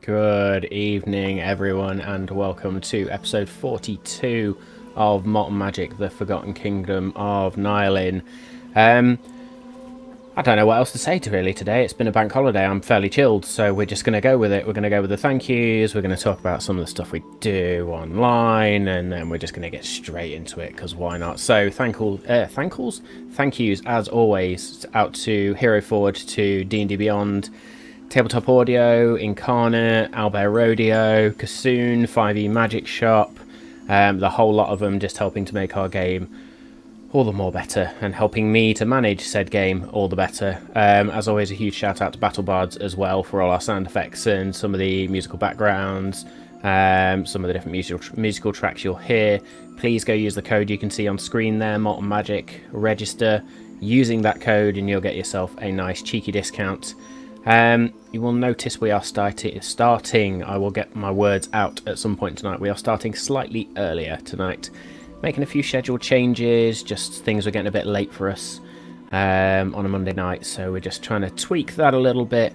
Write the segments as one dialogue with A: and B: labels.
A: Good evening, everyone, and welcome to episode 42 of Malt Magic, the Forgotten Kingdom of Nylin. I don't know what else to say really today. It's been a bank holiday. I'm fairly chilled, so we're just going to go with it. We're going to go with the thank yous. We're going to talk about some of the stuff we do online, and then we're just going to get straight into it, because why not? So thank yous, as always, out to Hero Forward, to D&D Beyond, Tabletop Audio, Incarnate, Owlbear Rodeo, Kassoon, 5e Magic Shop, the whole lot of them just helping to make our game all the more better and helping me to manage said game all the better. As always, a huge shout out to Battle Bards as well for all our sound effects and some of the musical backgrounds, some of the different musical tracks you'll hear. Please go use the code you can see on screen there, Malt Magic, register using that code and you'll get yourself a nice cheeky discount. You will notice we are starting, I will get my words out at some point tonight, we are starting slightly earlier tonight, making a few schedule changes, just things were getting a bit late for us on a Monday night, so we're just trying to tweak that a little bit,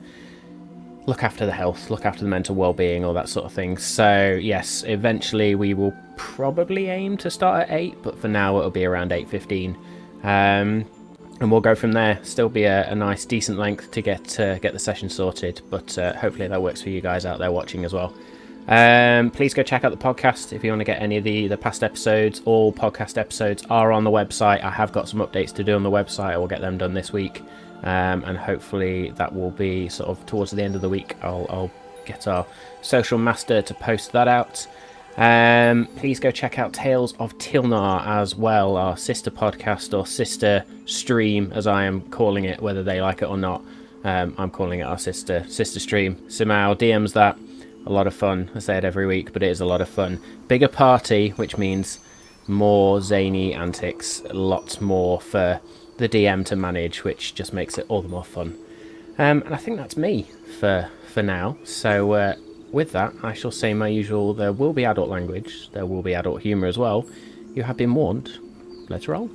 A: look after the health, look after the mental well-being, all that sort of thing. So yes, eventually we will probably aim to start at 8, but for now it'll be around 8:15. And we'll go from there. Still be a nice, decent length to get the session sorted, but hopefully that works for you guys out there watching as well. Please go check out the podcast if you want to get any of the past episodes. All podcast episodes are on the website. I have got some updates to do on the website. I will get them done this week, and hopefully that will be sort of towards the end of the week. I'll get our social master to post that out. Please go check out Tales of Tilnar as well, our sister podcast, or sister stream as I am calling it, whether they like it or not. I'm calling it our sister stream. Simao DMs that. A lot of fun. I say it every week, but it is a lot of fun. Bigger party, which means more zany antics, lots more for the DM to manage, which just makes it all the more fun. And I think that's me for now. So with that, I shall say my usual, there will be adult language, there will be adult humour as well. You have been warned. Let's roll.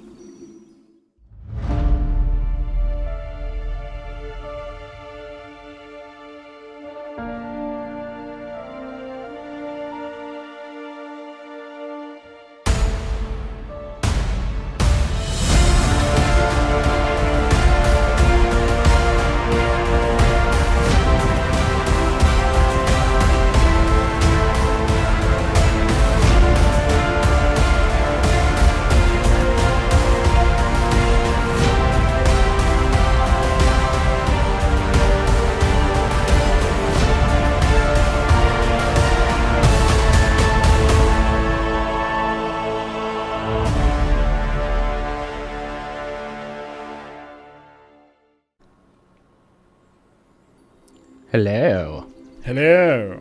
A: Hello.
B: Hello.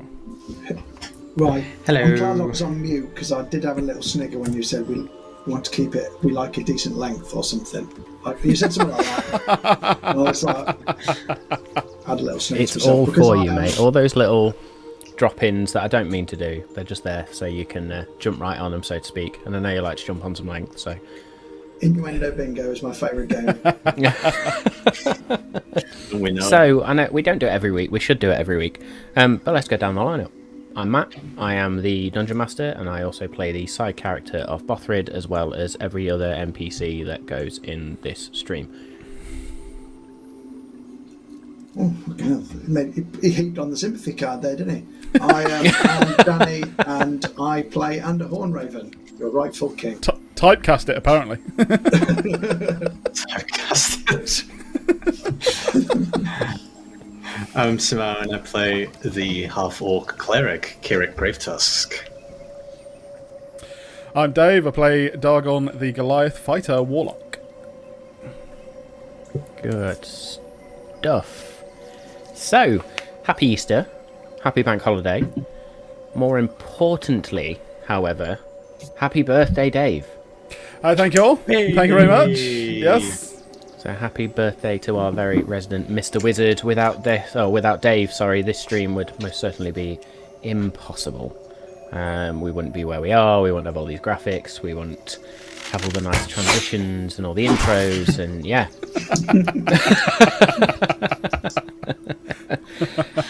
C: Right.
A: Hello.
C: I'm glad I was on mute because I did have a little snigger when you said we want to keep it, we like a decent length or something. You said something like that. And I was like, I had a little snigger.
A: It's all for you, mate. All those little drop-ins that I don't mean to do, they're just there so you can jump right on them, so to speak. And I know you like to jump on some length, so...
C: Innuendo bingo is my favourite game.
D: We know.
A: So, I know we don't do it every week. We should do it every week. But let's go down the lineup. I'm Matt. I am the Dungeon Master, and I also play the side character of Bothrid, as well as every other NPC that goes in this stream.
C: Oh, okay. He heaped on the sympathy card there, didn't he? I'm Danny, and I play Underhorn Raven, your rightful king.
B: Typecast it, apparently.
D: Typecast it. I'm Simao, and I play the half-orc cleric, Kirik Gravetusk.
B: I'm Dave. I play Dargon, the Goliath fighter warlock.
A: Good stuff. So, happy Easter. Happy bank holiday. More importantly, however, happy birthday, Dave.
B: Thank you all.
D: Hey.
B: Thank you very much. Yes.
A: So happy birthday to our very resident Mr. Wizard. Without Dave, this stream would most certainly be impossible. We wouldn't be where we are. We wouldn't have all these graphics. We wouldn't have all the nice transitions and all the intros, and yeah.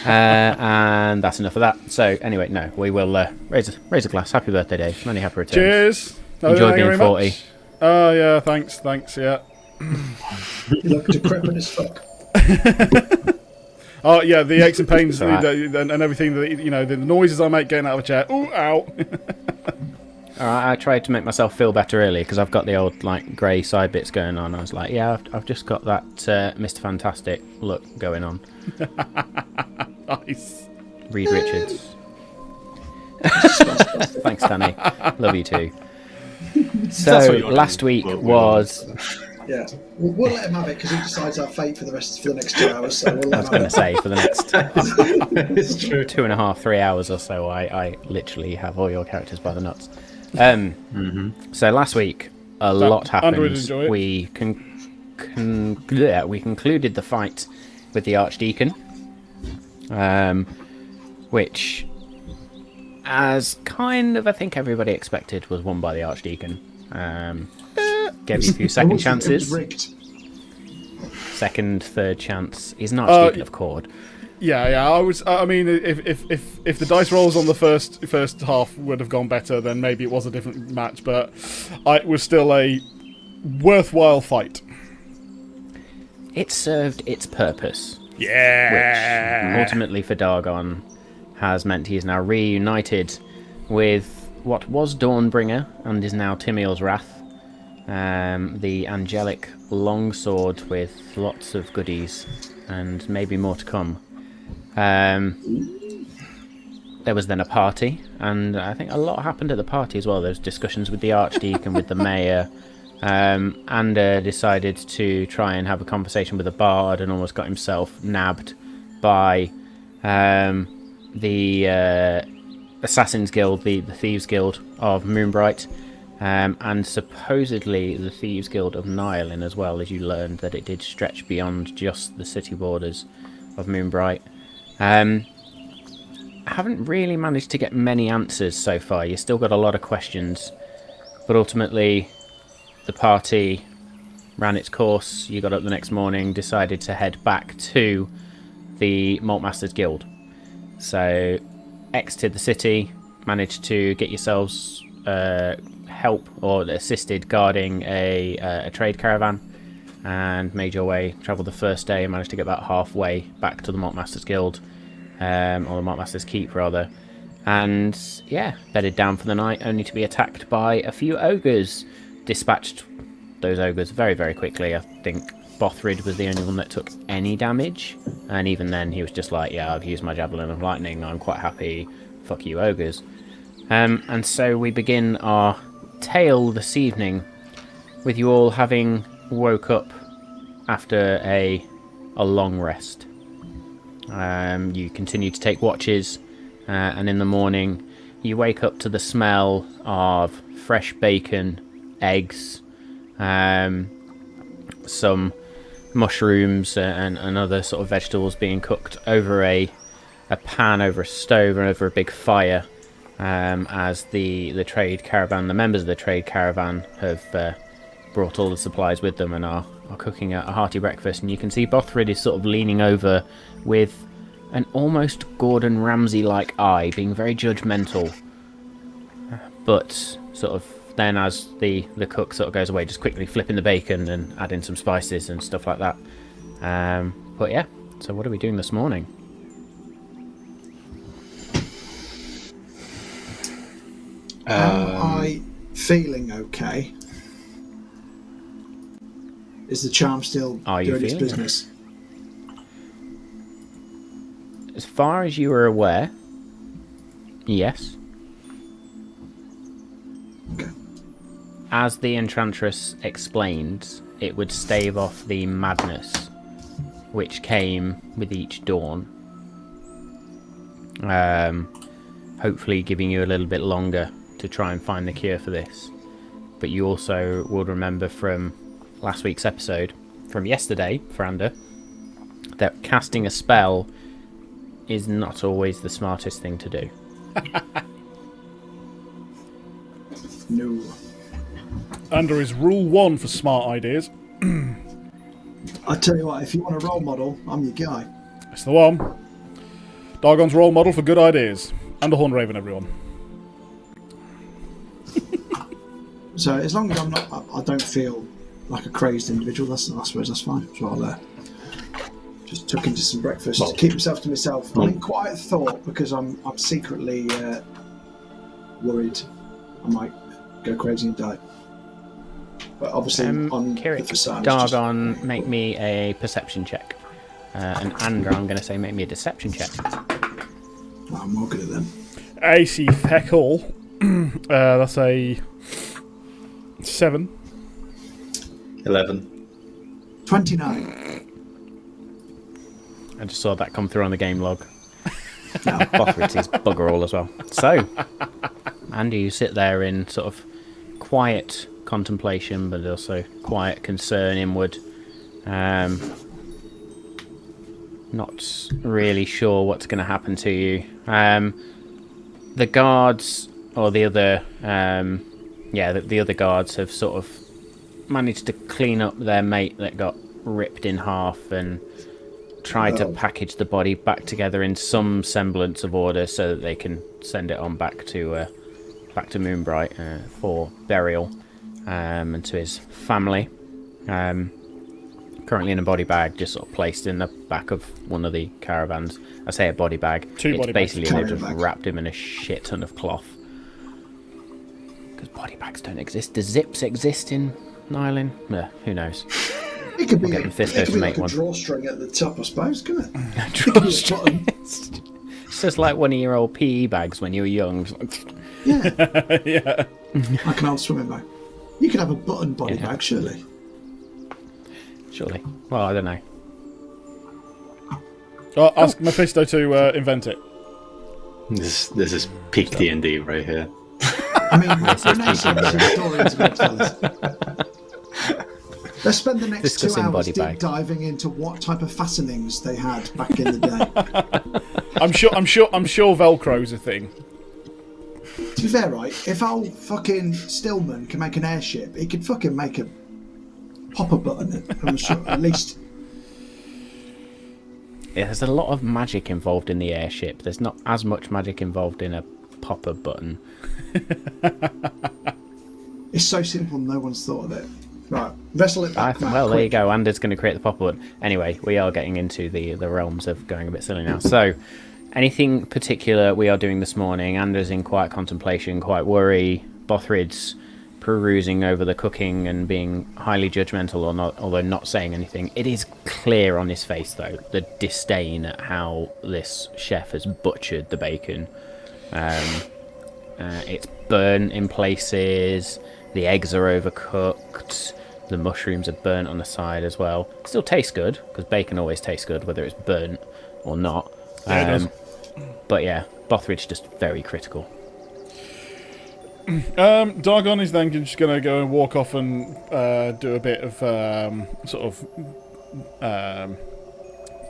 A: And that's enough of that. So anyway, no, we will raise a glass. Happy birthday, Dave. Many happy returns.
B: Cheers.
A: Enjoy
B: Thank you
A: being
B: very
A: 40.
B: much. Oh, yeah, thanks, yeah.
C: You look decrepit as fuck.
B: Oh, yeah, the aches and pains
A: Right.
B: and everything, the noises I make getting out of a chair. Ooh, ow.
A: All right, I tried to make myself feel better earlier because I've got the old grey side bits going on. I was like, yeah, I've just got that Mr. Fantastic look going on.
B: Nice.
A: Reed Richards. Thanks, Danny. Love you too. So
D: what you want
A: last
D: to do,
A: week
D: we'll
A: was.
C: Yeah, we'll let him have it because he decides our fate for the next 2 hours. So we'll
A: I
C: let
A: was
C: him
A: going
C: have
A: to say for the next
D: It's true.
A: 2.5, 3 hours or so, I literally have all your characters by the nuts. So last week, a lot
B: Andrew would
A: happened.
B: enjoy it.
A: We we concluded the fight with the Archdeacon, which, as kind of I think everybody expected, was won by the Archdeacon. Gave you a few second
C: It was
A: chances,
C: rigged.
A: second, third chance. He's an Archdeacon of Cord.
B: Yeah. I mean, if the dice rolls on the first half would have gone better, then maybe it was a different match. But it was still a worthwhile fight.
A: It served its purpose.
B: Yeah.
A: Which ultimately for Dargon has meant he is now reunited with what was Dawnbringer and is now Timiel's Wrath, the angelic longsword with lots of goodies and maybe more to come. There was then a party, and I think a lot happened at the party as well. There was discussions with the Archdeacon, with the mayor. Ander decided to try and have a conversation with a bard and almost got himself nabbed by the Assassin's Guild, the Thieves Guild of Moonbright, and supposedly the Thieves Guild of Nihilin as well, as you learned that it did stretch beyond just the city borders of Moonbright. I haven't really managed to get many answers so far. You've still got a lot of questions, but ultimately the party ran its course. You got up the next morning, decided to head back to the Malt Masters Guild. So exited the city, managed to get yourselves help or assisted guarding a trade caravan, and made your way, travelled the first day and managed to get about halfway back to the Malt Masters Guild, or the Malt Masters Keep rather, and yeah, bedded down for the night, only to be attacked by a few ogres. Dispatched those ogres very, very quickly. I think Bothrid was the only one that took any damage, and even then he was just like, yeah, I've used my Javelin of Lightning, I'm quite happy, fuck you ogres. And so we begin our tale this evening with you all having woke up after a long rest. You continue to take watches, and in the morning you wake up to the smell of fresh bacon, eggs, some mushrooms and other sort of vegetables being cooked over a pan, over a stove, and over a big fire, as the trade caravan, the members of the trade caravan have brought all the supplies with them and are cooking a hearty breakfast. And you can see Bothrid is sort of leaning over with an almost Gordon Ramsay-like eye, being very judgmental, but sort of then as the cook sort of goes away, just quickly flipping the bacon and adding some spices and stuff like that. But yeah, so what are we doing this morning?
C: Am I feeling okay? Is the charm still
A: Are you
C: doing its
A: feeling
C: business?
A: As far as you are aware, yes.
C: Okay.
A: As the Enchantress explained, it would stave off the madness which came with each dawn. Hopefully giving you a little bit longer to try and find the cure for this. But you also would remember from last week's episode, from yesterday, for Ander, that casting a spell is not always the smartest thing to do.
C: No.
B: Under is rule 1 for smart ideas.
C: I tell you what, if you want a role model, I'm your guy.
B: That's the one. Dargon's role model for good ideas. And a Horn Raven, everyone.
C: So as long as I don't feel like a crazed individual, I suppose that's fine. So I'll just tuck into some breakfast, keep myself to myself. I'm in quiet thought because I'm secretly worried I might go crazy and die. But obviously, on
A: Kirik,
C: the facade,
A: Dargon, make me a perception check. And Andra, I'm going to say make me a deception check.
C: I'm more good at them.
B: AC Feckle. That's a 7.
D: 11.
C: 29.
A: I just saw that come through on the game log. Bothridge is bugger all as well. So, Andy, you sit there in sort of quiet contemplation, but also quiet concern inward. Not really sure what's going to happen to you. The guards, or the other, the other guards have sort of managed to clean up their mate that got ripped in half and tried to package the body back together in some semblance of order so that they can send it on back to Moonbright for burial and to his family. Currently in a body bag, just sort of placed in the back of one of the caravans. I say a body bag. It's basically they've just wrapped him in a shit ton of cloth. Because body bags don't exist. Do zips exist in Nylon? Who knows?
C: It could be,
A: we'll
C: like a drawstring at the top, I suppose, couldn't it?
A: A drawstring. It's just like one of your old PE bags when you were young.
C: Yeah.
B: Yeah.
C: Like an old swimming bag. You could have a button body bag, surely.
A: Surely. Well, I don't know.
B: Well, ask Mephisto to invent it.
D: This is peak D&D right here.
C: I mean, Renaissance historians are going to tell us. Let's spend the next 2 hours deep diving into what type of fastenings they had back in the day.
B: I'm sure Velcro's a thing.
C: To be fair, right, if old fucking Stillman can make an airship, he could fucking make a popper button, I'm sure, at least.
A: Yeah, there's a lot of magic involved in the airship. There's not as much magic involved in a popper button.
C: It's so simple, no one's thought of it. Right, wrestle it back.
A: Well, there you go. Anders going to create the popper button. Anyway, we are getting into the realms of going a bit silly now. So, anything particular we are doing this morning? Anders in quiet contemplation, quiet worry. Bothrid's perusing over the cooking and being highly judgmental, or not, although not saying anything. It is clear on his face, though, the disdain at how this chef has butchered the bacon. It's burnt in places. The eggs are overcooked. The mushrooms are burnt on the side as well. Still tastes good, because bacon always tastes good, whether it's burnt or not. But yeah, Bothridge just very critical.
B: Dargon is then just going to go and walk off and do a bit of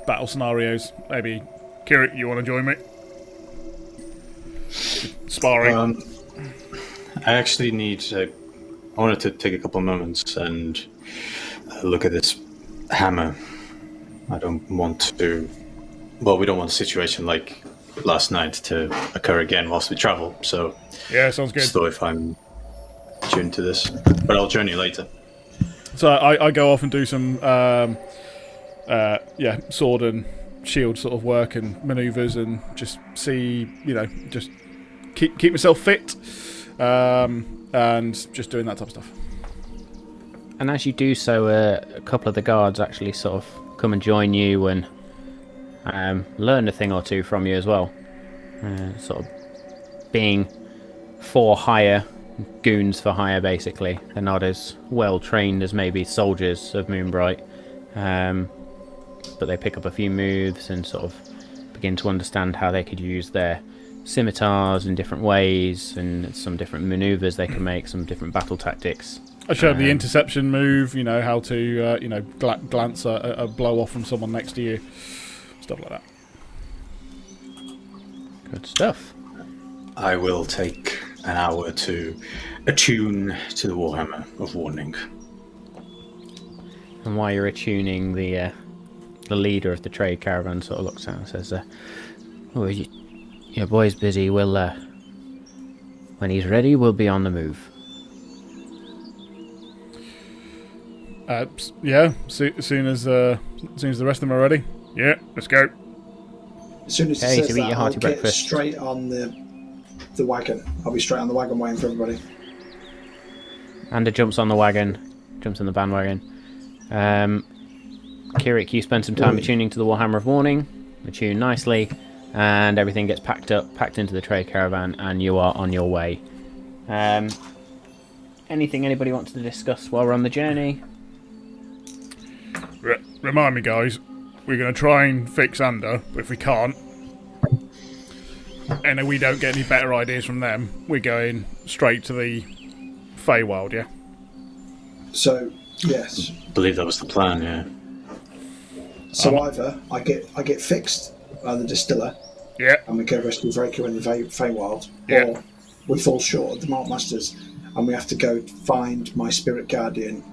B: battle scenarios. Maybe, Kirik, you want to join me? Sparring.
D: I actually need. I wanted to take a couple of moments and look at this hammer. I don't want to. Well, we don't want a situation like last night to occur again whilst we travel. So
B: yeah, sounds good.
D: So if I'm tuned to this, but I'll join you later.
B: So I go off and do some sword and shield sort of work and maneuvers, and just see, just keep myself fit, and just doing that type of stuff.
A: And as you do so, a couple of the guards actually sort of come and join you and learn a thing or two from you as well. Sort of being for hire, goons for hire, basically. They're not as well trained as maybe soldiers of Moonbright, but they pick up a few moves and sort of begin to understand how they could use their scimitars in different ways, and some different maneuvers they can make, some different battle tactics.
B: I showed the interception move, how to glance a blow off from someone next to you, stuff like that.
A: Good stuff.
D: I will take an hour to attune to the Warhammer of Warning.
A: And while you're attuning, the leader of the trade caravan sort of looks out and says, Oh, your boy's busy. We'll, when he's ready, we'll be on the move.
B: Yeah, as soon as the rest of them are ready. Yeah, let's go.
C: As soon as
A: Okay,
C: he says
A: so eat
C: that,
A: your
C: I'll
A: hearty
C: get
A: breakfast.
C: straight on the wagon. I'll be straight on the wagon waiting for everybody.
A: Anda jumps on the wagon, jumps in the bandwagon. Kirik, you spend some time attuning to the Warhammer of Morning. Attune nicely, and everything gets packed into the trade caravan, and you are on your way. Anything anybody wants to discuss while we're on the journey?
B: Remind me, guys. We're going to try and fix Under, but if we can't, and then we don't get any better ideas from them, we're going straight to the Feywild, yeah?
C: So, yes.
D: I believe that was the plan, yeah.
C: So either I get fixed by the distiller,
B: Yeah.
C: and we go rescue Vraker in the Feywild,
B: Yeah.
C: or we fall short of the Malt Masters, and we have to go find my spirit guardian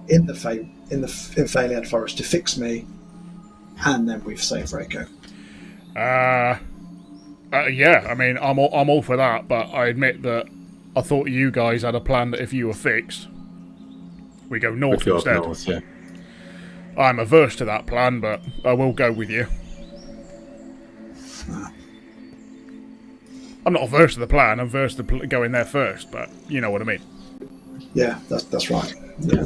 C: in the Feywild forest to fix me, and then we've saved Vraker.
B: Yeah, I mean, I'm all for that, but I admit that I thought you guys had a plan that if you were fixed, we go north
D: We'd go up
B: instead.
D: north, yeah.
B: I'm averse to that plan, but I will go with you. I'm not averse to the plan, I'm averse to going there first, but you know what I mean.
C: Yeah, that's right. Yeah.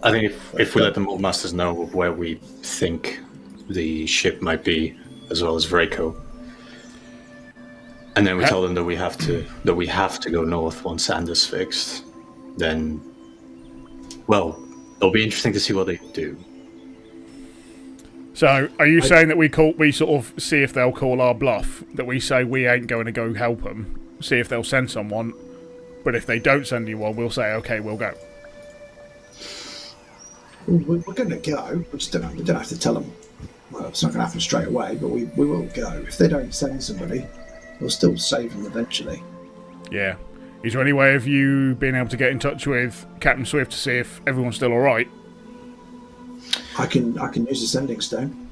D: I think if we let the Malt Masters know where we think the ship might be, as well as Vraco, and then we tell them that we have to go north once Anders fixed, then, well, it'll be interesting to see what they do.
B: So, are you saying that we sort of see if they'll call our bluff, that we say we ain't going to go help them, see if they'll send someone, but if they don't send anyone, we'll say, okay, we'll go.
C: We're going to go. We don't have to tell them. Well, it's not going to happen straight away, but we will go. If they don't send somebody, we'll still save them eventually.
B: Yeah. Is there any way of you being able to get in touch with Captain Swift to see if everyone's still alright?
C: I can use a sending stone.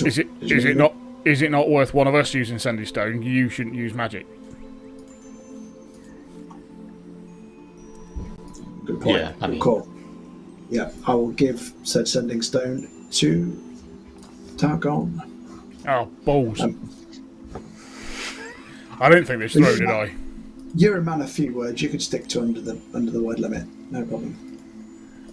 B: Is it not worth one of us using sending stone? You shouldn't use magic.
C: Good point.
D: Yeah,
C: Good call. Yeah, I will give said sending stone to Targon.
B: Oh, balls. I didn't think this through, did I?
C: You're a man of few words. You could stick to under the word limit. No problem.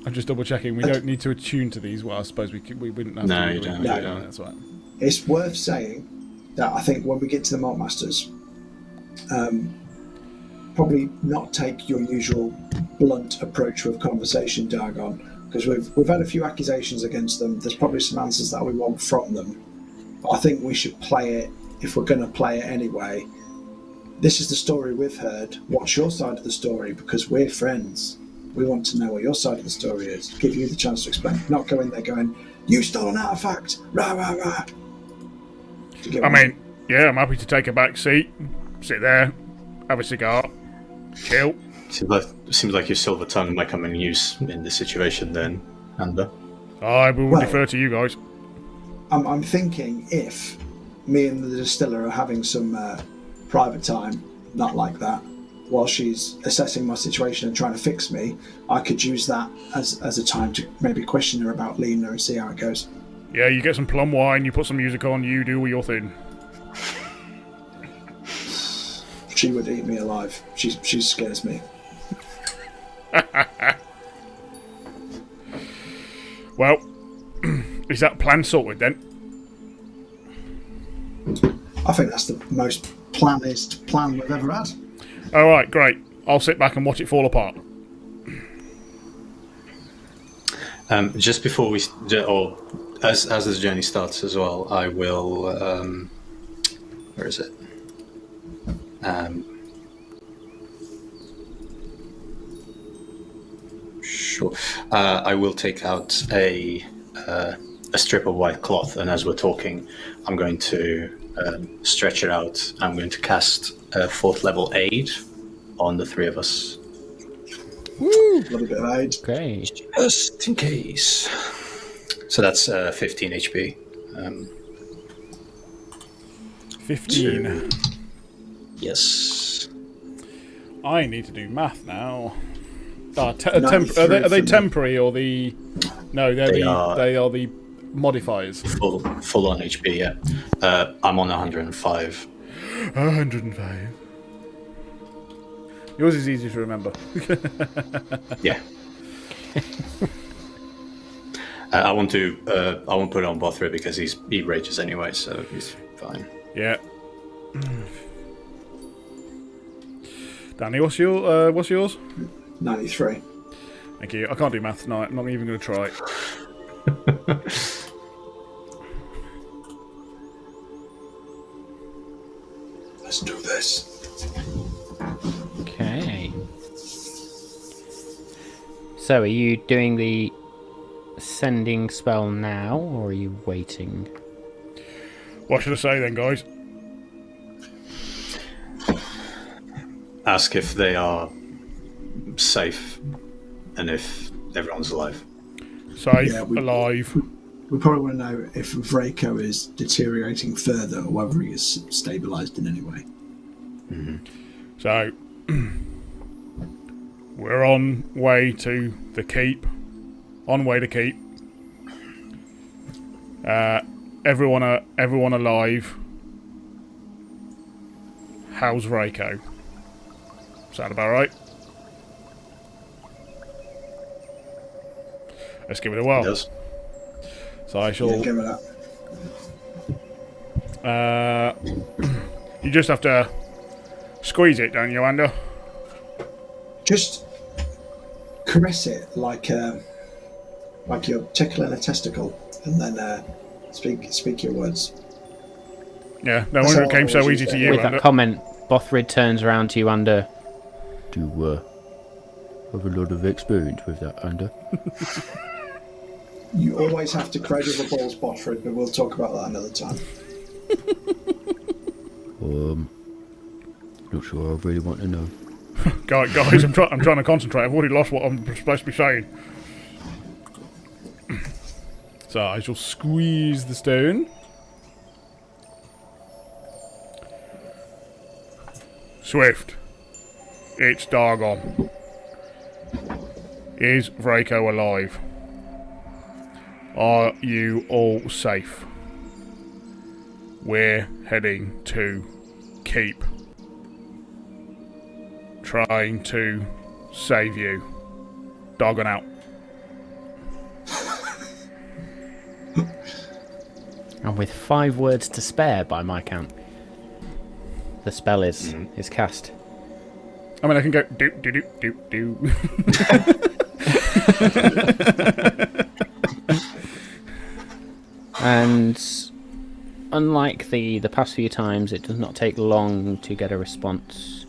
B: I'm just double checking. We don't need to attune to these. Well, I suppose we wouldn't have
D: No,
B: to.
D: you don't.
C: No.
B: That's right.
C: It's worth saying that I think when we get to the Malt Masters, probably not take your usual blunt approach with conversation, Dargon, because we've had a few accusations against them. There's probably some answers that we want from them. But I think we should play it, if we're going to play it anyway. This is the story we've heard. What's your side of the story? Because we're friends. We want to know what your side of the story is. Give you the chance to explain. Not go in there going, you stole an artifact! Rah, rah, rah!
B: I mean, yeah, I'm happy to take a back seat, sit there, have a cigar, chill.
D: Seems like your silver tongue might come in use in this situation then, Amber.
B: I will defer to you guys.
C: I'm thinking if me and the distiller are having some private time, not like that, while she's assessing my situation and trying to fix me, I could use that as a time to maybe question her about Lena and see how it goes.
B: Yeah, you get some plum wine, you put some music on, you do your thing.
C: She would eat me alive. She scares me.
B: Well, is that plan sorted then?
C: I think that's the most planest plan we've ever had.
B: Alright, great. I'll sit back and watch it fall apart.
D: Just before we, or as this journey starts as well, I will. Where is it? Sure. I will take out a strip of white cloth, and as we're talking, I'm going to stretch it out. I'm going to cast a 4th level aid on the 3 of us.
C: Woo! A little bit of aid.
A: Great.
D: Just in case. So that's 15 HP.
B: 15.
D: Yes.
B: I need to do math now. Are
C: 93
B: they
C: for me.
B: temporary or the? No,
D: They
B: they
D: are-
B: are the modifiers.
D: Full on HP, yeah. I'm on 105.
B: 105. Yours is easy to remember.
D: Yeah. I won't put it on Bothra because he rages anyway, so he's fine.
B: Yeah. Danny, what's yours?
C: 93.
B: Thank you. I can't do math tonight. I'm not even going to try.
C: Let's do this.
A: Okay. So, are you doing the sending spell now, or are you waiting?
B: What should I say then, guys?
D: Ask if they are safe and if everyone's alive.
B: Safe,
C: Yeah,
B: alive.
C: We probably want to know if Vraco is deteriorating further or whether he is stabilised in any way.
B: So, we're on way to the keep. On way to keep. Everyone alive. How's Vraco? Sound about right? Let's give it a whirl.
D: Yes.
B: So I shall.
C: Yeah, give it up.
B: You just have to squeeze it, don't you, Ander?
C: Just caress it like you're tickling a testicle, and then speak your words.
B: Yeah, no wonder it came so easy to you,
A: With
B: Ander.
A: that comment, Bothrid turns around to you, Under. Do you have a lot of experience with that, Under?
C: You always have to cradle the balls, Botford, but we'll talk about that another time.
A: Not sure I really want to know.
B: Guys, I'm trying to concentrate. I've already lost what I'm supposed to be saying. So I shall squeeze the stone. Swift. It's Dargon. Is Vraco alive? Are you all safe? We're heading to Keep. Trying to save you. Dargon out.
A: And with 5 words to spare, by my count, the spell is cast.
B: I mean, I can go do do do do do.
A: And unlike the past few times, it does not take long to get a response.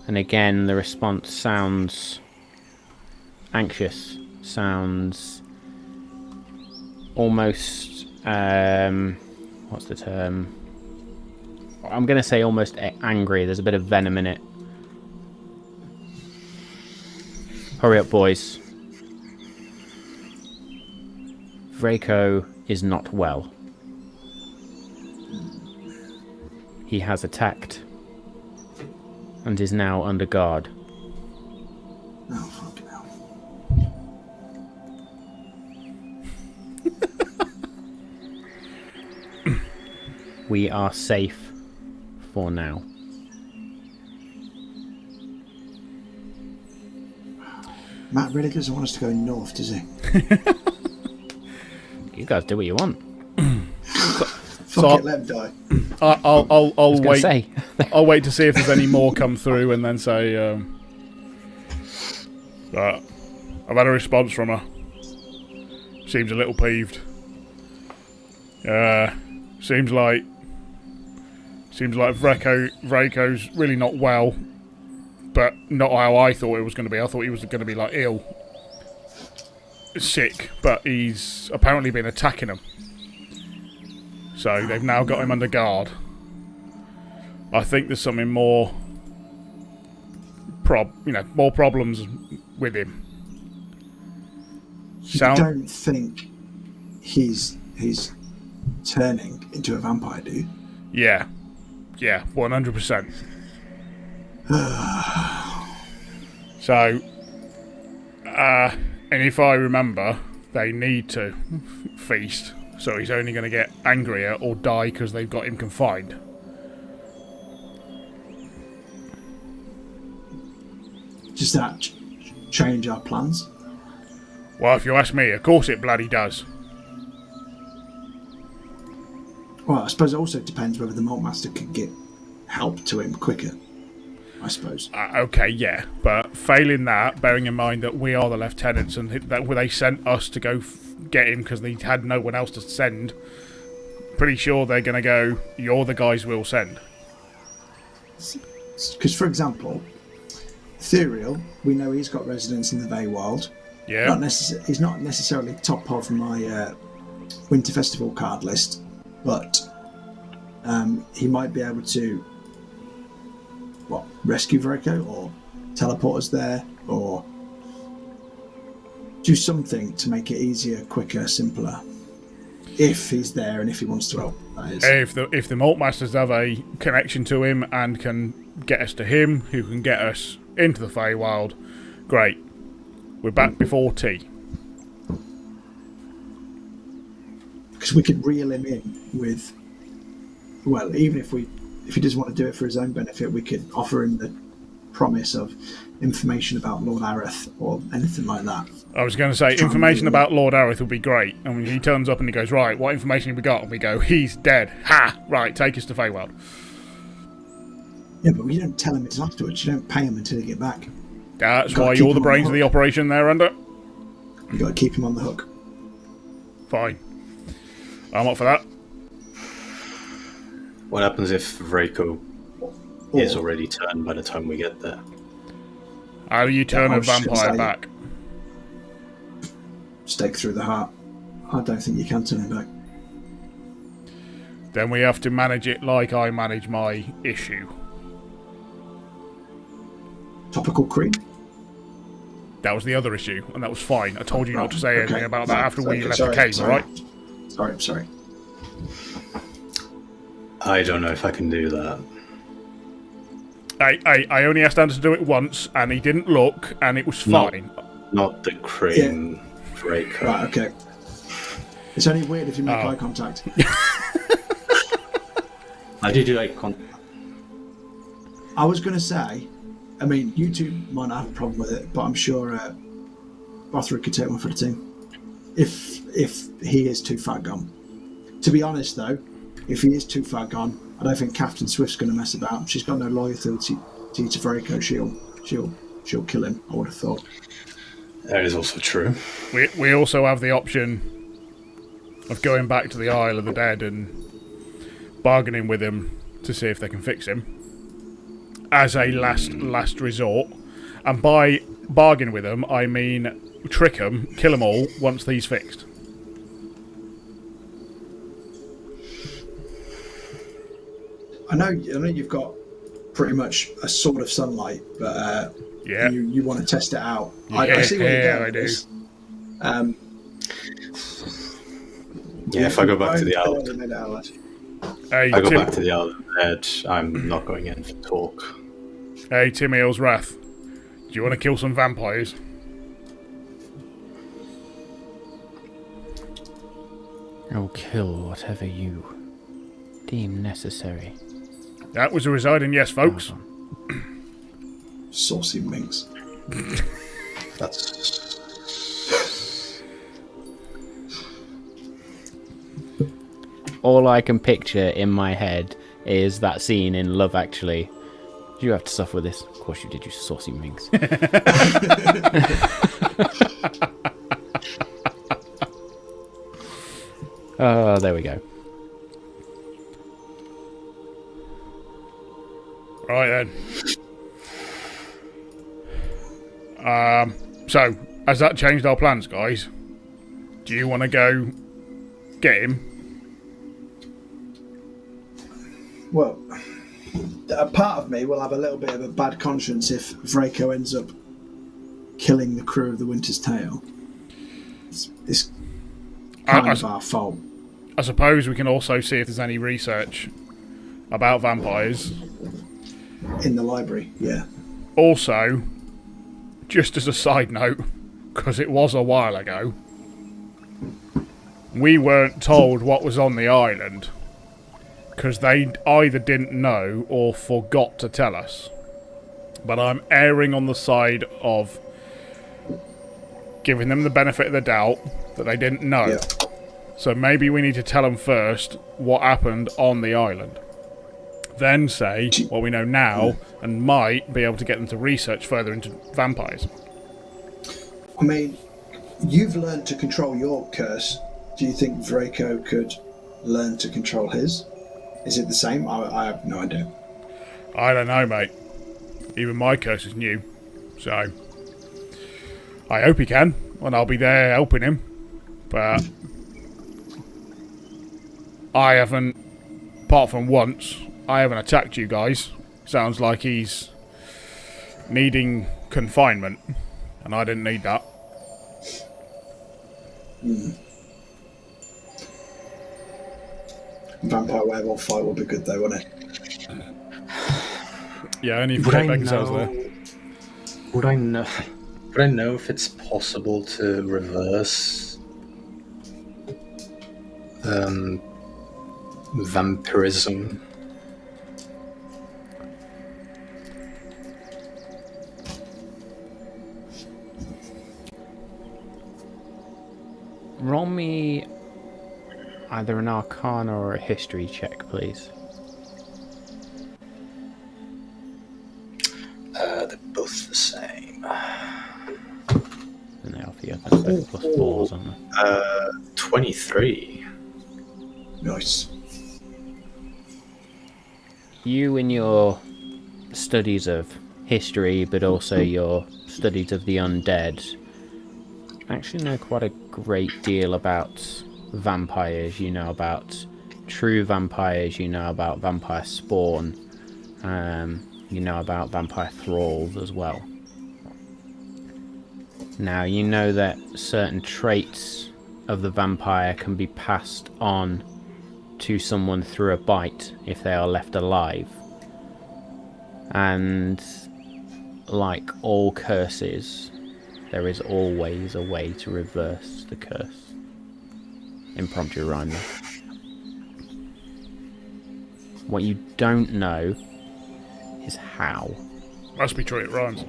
A: And again, the response sounds anxious, sounds almost, what's the term? I'm going to say almost angry. There's a bit of venom in it. Hurry up, boys. Vraco is not well. He has attacked and is now under guard.
C: Oh, fucking hell.
A: We are safe for now.
C: Matt really doesn't want us to go north, does he?
A: You guys do what you want.
C: Fuck it, let him die.
B: I'll wait.
A: Say.
B: I'll wait to see if there's any more come through, and then say. But I've had a response from her. Seems a little peeved. Seems like Vraco's really not well, but not how I thought it was going to be. I thought he was going to be like ill, sick, but he's apparently been attacking them. So they've now got him under guard. I think there's something more problems with him.
C: You don't think he's turning into a vampire, do you?
B: Yeah. Yeah, 100%. So, and if I remember, they need to feast, so he's only going to get angrier or die because they've got him confined.
C: Does that change our plans?
B: Well, if you ask me, of course it bloody does.
C: Well, I suppose it also depends whether the Malt Master can get help to him quicker. I suppose.
B: Okay, yeah, but failing that, bearing in mind that we are the lieutenants and that they sent us to go get him because they had no one else to send, pretty sure they're going to go, you're the guys we'll send.
C: Because, for example, Ethereal, we know he's got residence in the Feywild.
B: Yeah.
C: He's not necessarily top of my Winter Festival card list, but he might be able to rescue Veriko or teleport us there or do something to make it easier, quicker, simpler. If he's there and if he wants to help, that is.
B: If the Malt Masters have a connection to him and can get us to him, who can get us into the Feywild, great. We're back before tea.
C: Because we could reel him in with, well, even if he doesn't want to do it for his own benefit, we could offer him the promise of information about Lord Areth or anything like that.
B: I was going to say, information about Lord Areth would be great. I mean, he turns up and he goes, right, what information have we got? And we go, he's dead. Ha! Right, take us to Feywild.
C: Yeah, but we don't tell him it's afterwards. You don't pay him until he get back.
B: That's why you're the brains of the operation there, Ender.
C: You got to keep him on the hook.
B: Fine. I'm up for that.
D: What happens if Veriko is already turned by the time we get there?
B: How do you turn a vampire
C: say,
B: back?
C: Stake through the heart. I don't think you can turn him back.
B: Then we have to manage it like I manage my issue.
C: Topical cream?
B: That was the other issue, and that was fine. I told you not to say anything about that after we left the cave, alright?
C: Sorry.
D: I don't know if I can do that.
B: I only asked Anders to do it once, and he didn't look, and it was fine.
D: Not the cream Veriko.
C: Right, okay. It's only weird if you make eye contact.
D: How do you do eye contact?
C: I was going to say, I mean, you two might not have a problem with it, but I'm sure Bothrid could take one for the team. If he is too far gone. To be honest, though, if he is too far gone, I don't think Captain Swift's going to mess about. She's got no loyalty to Veriko. She'll kill him, I would have thought.
D: That is also true.
B: We also have the option of going back to the Isle of the Dead and bargaining with him to see if they can fix him as a last resort. And by bargain with them, I mean trick them, kill them all once he's fixed.
C: I know you've got pretty much a sword of sunlight, but you want to test it out.
B: Yeah,
C: I see what you're doing.
B: I do.
D: If I go back to the Isle, back to the Isle of the Dead, I'm not going in for talk.
B: Hey, Tim Eelswrath, do you want to kill some vampires?
A: I'll kill whatever you deem necessary.
B: That was a resounding yes, folks.
C: Saucy minx.
D: That's...
A: All I can picture in my head is that scene in Love Actually. Did you have to suffer with this? Of course you did, you saucy minx. Oh, there we go.
B: Right then. So, has that changed our plans, guys? Do you want to go get him?
C: Well, a part of me will have a little bit of a bad conscience if Veriko ends up killing the crew of the Winter's Tale. It's kind of our fault.
B: I suppose we can also see if there's any research about vampires.
C: In the library, yeah.
B: Also, just as a side note, because it was a while ago, we weren't told what was on the island. Because they either didn't know or forgot to tell us. But I'm erring on the side of giving them the benefit of the doubt that they didn't know.
C: Yeah.
B: So maybe we need to tell them first what happened on the island. Then say what we know now and might be able to get them to research further into vampires.
C: I mean, you've learned to control your curse. Do you think Vraco could learn to control his? Is it the same? I have no idea.
B: I don't know, mate. Even my curse is new. So, I hope he can, and I'll be there helping him. But I haven't, apart from once, I haven't attacked you guys. Sounds like he's needing confinement, and I didn't need that.
C: Vampire werewolf fight would be good though, wouldn't it?
B: Yeah, only if
D: Would I
B: themselves there.
D: Would I know if it's possible to reverse vampirism?
A: Roll me either an Arcana or a History check, please.
D: They're both the same.
A: And they offer you, I think, plus 4s on them.
D: 23.
C: Nice.
A: You in your studies of history, but also your studies of the undead, actually know quite a great deal about vampires. You know about true vampires, you know about vampire spawn, you know about vampire thralls as well. Now, you know that certain traits of the vampire can be passed on to someone through a bite if they are left alive. And like all curses, there is always a way to reverse the curse. Impromptu rhyme there. What you don't know is how.
B: Must be true, it rhymes.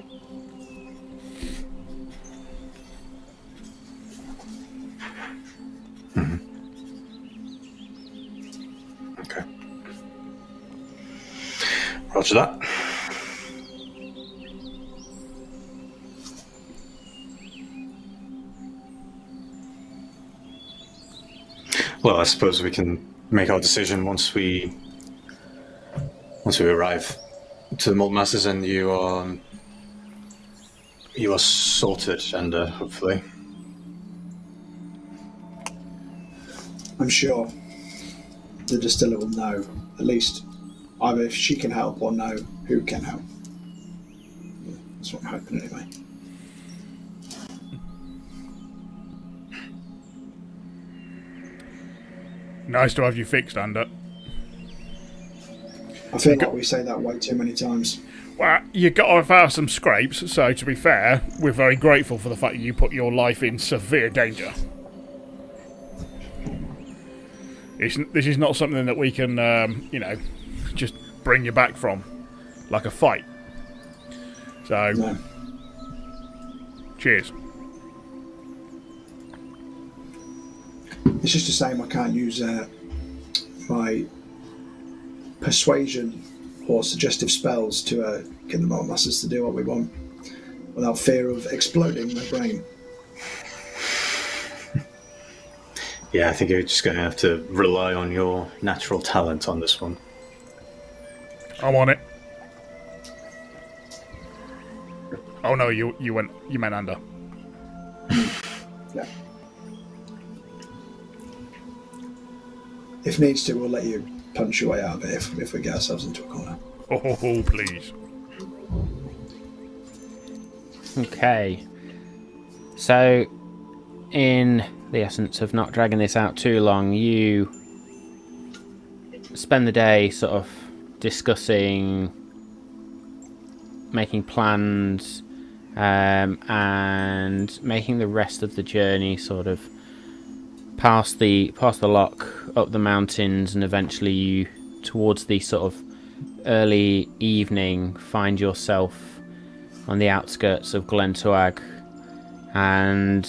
D: Okay. Roger that. Well, I suppose we can make our decision once we arrive to the Malt Masters and you are sorted, and hopefully.
C: I'm sure the distiller will know, at least, either if she can help or know who can help. Yeah, that's what I'm hoping anyway.
B: Nice to have you fixed, Ander.
C: I feel like we say that way too many times.
B: Well, you got off out some scrapes, so to be fair, we're very grateful for the fact that you put your life in severe danger. This is not something that we can, just bring you back from, like a fight. So,
C: No.
B: Cheers.
C: It's just a shame I can't use my persuasion or suggestive spells to get the Malt Masters to do what we want without fear of exploding my brain.
D: Yeah, I think you're just going to have to rely on your natural talent on this one.
B: I'm on it. Oh no, you meant Ander.
C: Yeah. If needs to, we'll let you punch your way out of it if we get ourselves into a corner.
B: Oh, please.
A: Okay. So, in the essence of not dragging this out too long, you spend the day sort of discussing, making plans, and making the rest of the journey sort of past the lock, up the mountains, and eventually you, towards the sort of early evening, find yourself on the outskirts of Glentoag, and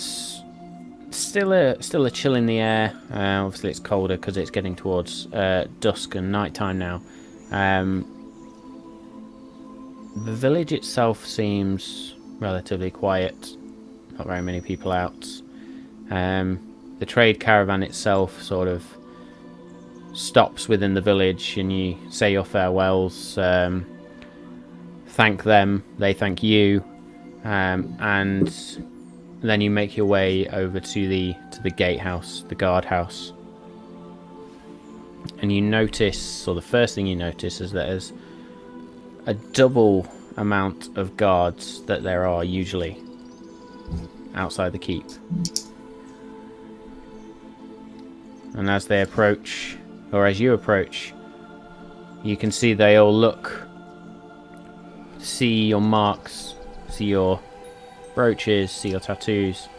A: still a chill in the air. Obviously it's colder because it's getting towards dusk and nighttime now. The village itself seems relatively quiet, not very many people out. The trade caravan itself sort of stops within the village, and you say your farewells, thank them, they thank you, and then you make your way over to the gatehouse, the guardhouse, and you notice, or the first thing you notice, is that there's a double amount of guards that there are usually outside the keep. And as they approach, or as you approach, you can see they all look, see your marks, see your brooches, see your tattoos,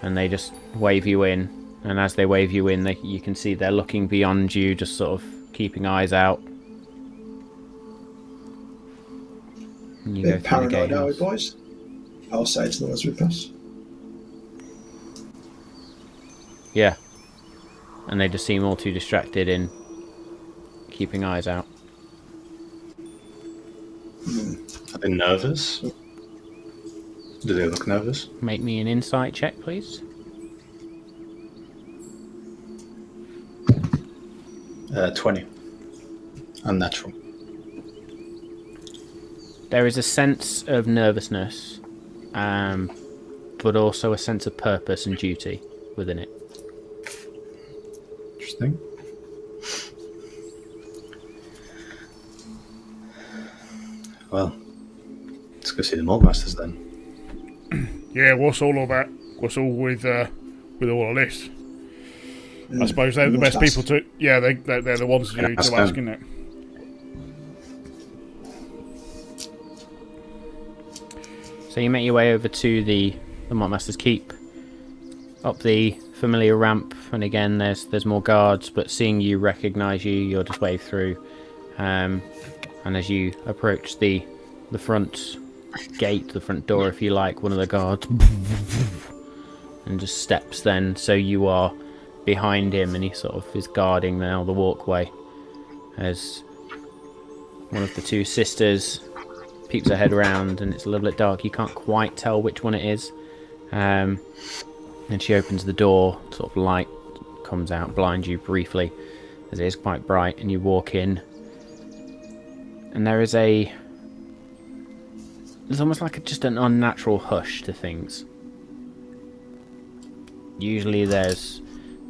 A: and they just wave you in. And as they wave you in, you can see they're looking beyond you, just sort of keeping eyes out. And you go through the
C: paranoid, are we,
A: gatehouse.
C: boys? I'll say to them as we pass.
A: Yeah. And they just seem all too distracted in keeping eyes out.
D: Are they nervous? Do they look nervous?
A: Make me an insight check, please.
D: 20. Unnatural.
A: There is a sense of nervousness, but also a sense of purpose and duty within it.
D: Interesting. Well, let's go see the Malt Masters then.
B: Yeah, what's all about? What's all with all of this? I suppose they're the best people to. Yeah, they're the ones to ask, isn't it?
A: So you make your way over to the Montmaster's Keep, up the familiar ramp, and again there's more guards, but seeing you recognise you, you'll just wave through. And as you approach the front gate, the front door, if you like, one of the guards and just steps then, so you are behind him, and he sort of is guarding now the walkway as one of the two sisters peeps her head around, and it's a little bit dark, you can't quite tell which one it is, and she opens the door, sort of light comes out, blinds you briefly as it is quite bright, and you walk in, and there's almost like just an unnatural hush to things. Usually there's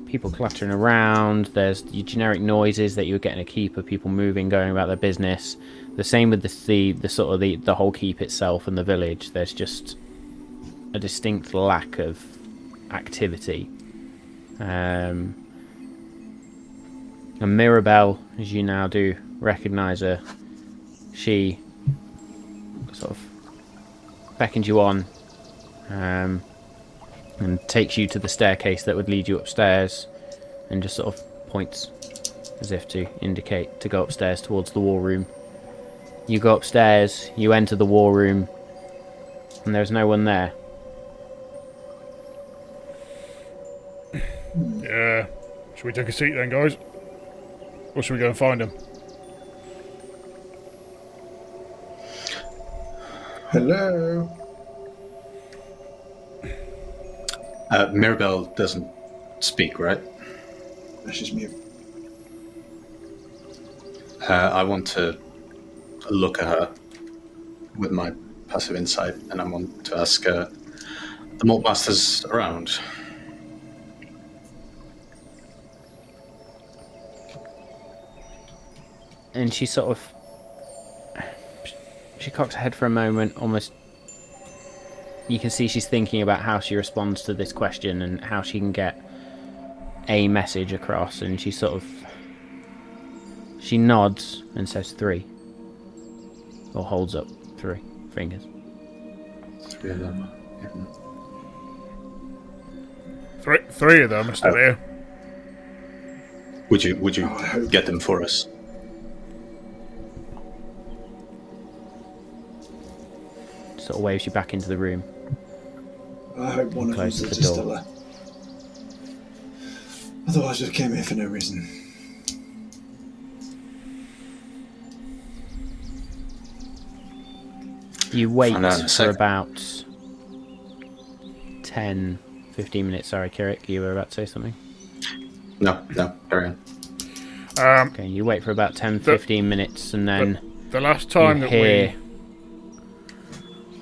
A: people clattering around, there's your generic noises that you would get in a keep of people moving, going about their business. The same with the sort of the whole keep itself and the village. There's just a distinct lack of activity. And Mirabelle, as you now do recognise her, she sort of beckons you on, and takes you to the staircase that would lead you upstairs, and just sort of points as if to indicate to go upstairs towards the war room. You go upstairs, you enter the war room, and there's no one there.
B: Yeah. Should we take a seat then, guys? Or should we go and find him?
C: Hello.
D: Mirabelle doesn't speak, right?
C: That's just mute.
D: I want to look at her with my passive insight, and I want to ask the Malt Masters around.
A: And she sort of... She cocks her head for a moment, almost... You can see she's thinking about how she responds to this question and how she can get a message across, and she sort of She nods and says 3. Or holds up 3 fingers.
D: 3 of them.
B: Three of them are still here.
D: Would you get them for us?
A: Sort of waves you back into the room.
C: I hope one of them's
A: Closes
C: a
A: the door.
C: distiller. Otherwise, we came here for no reason.
A: You wait
D: Find out in a
A: for
D: sec.
A: about 10, 15 minutes. Sorry, Kirik, you were about to say something?
D: No, carry on.
A: Okay, you wait for about 10, 15 minutes, and then
B: The last time
A: you
B: that
A: hear...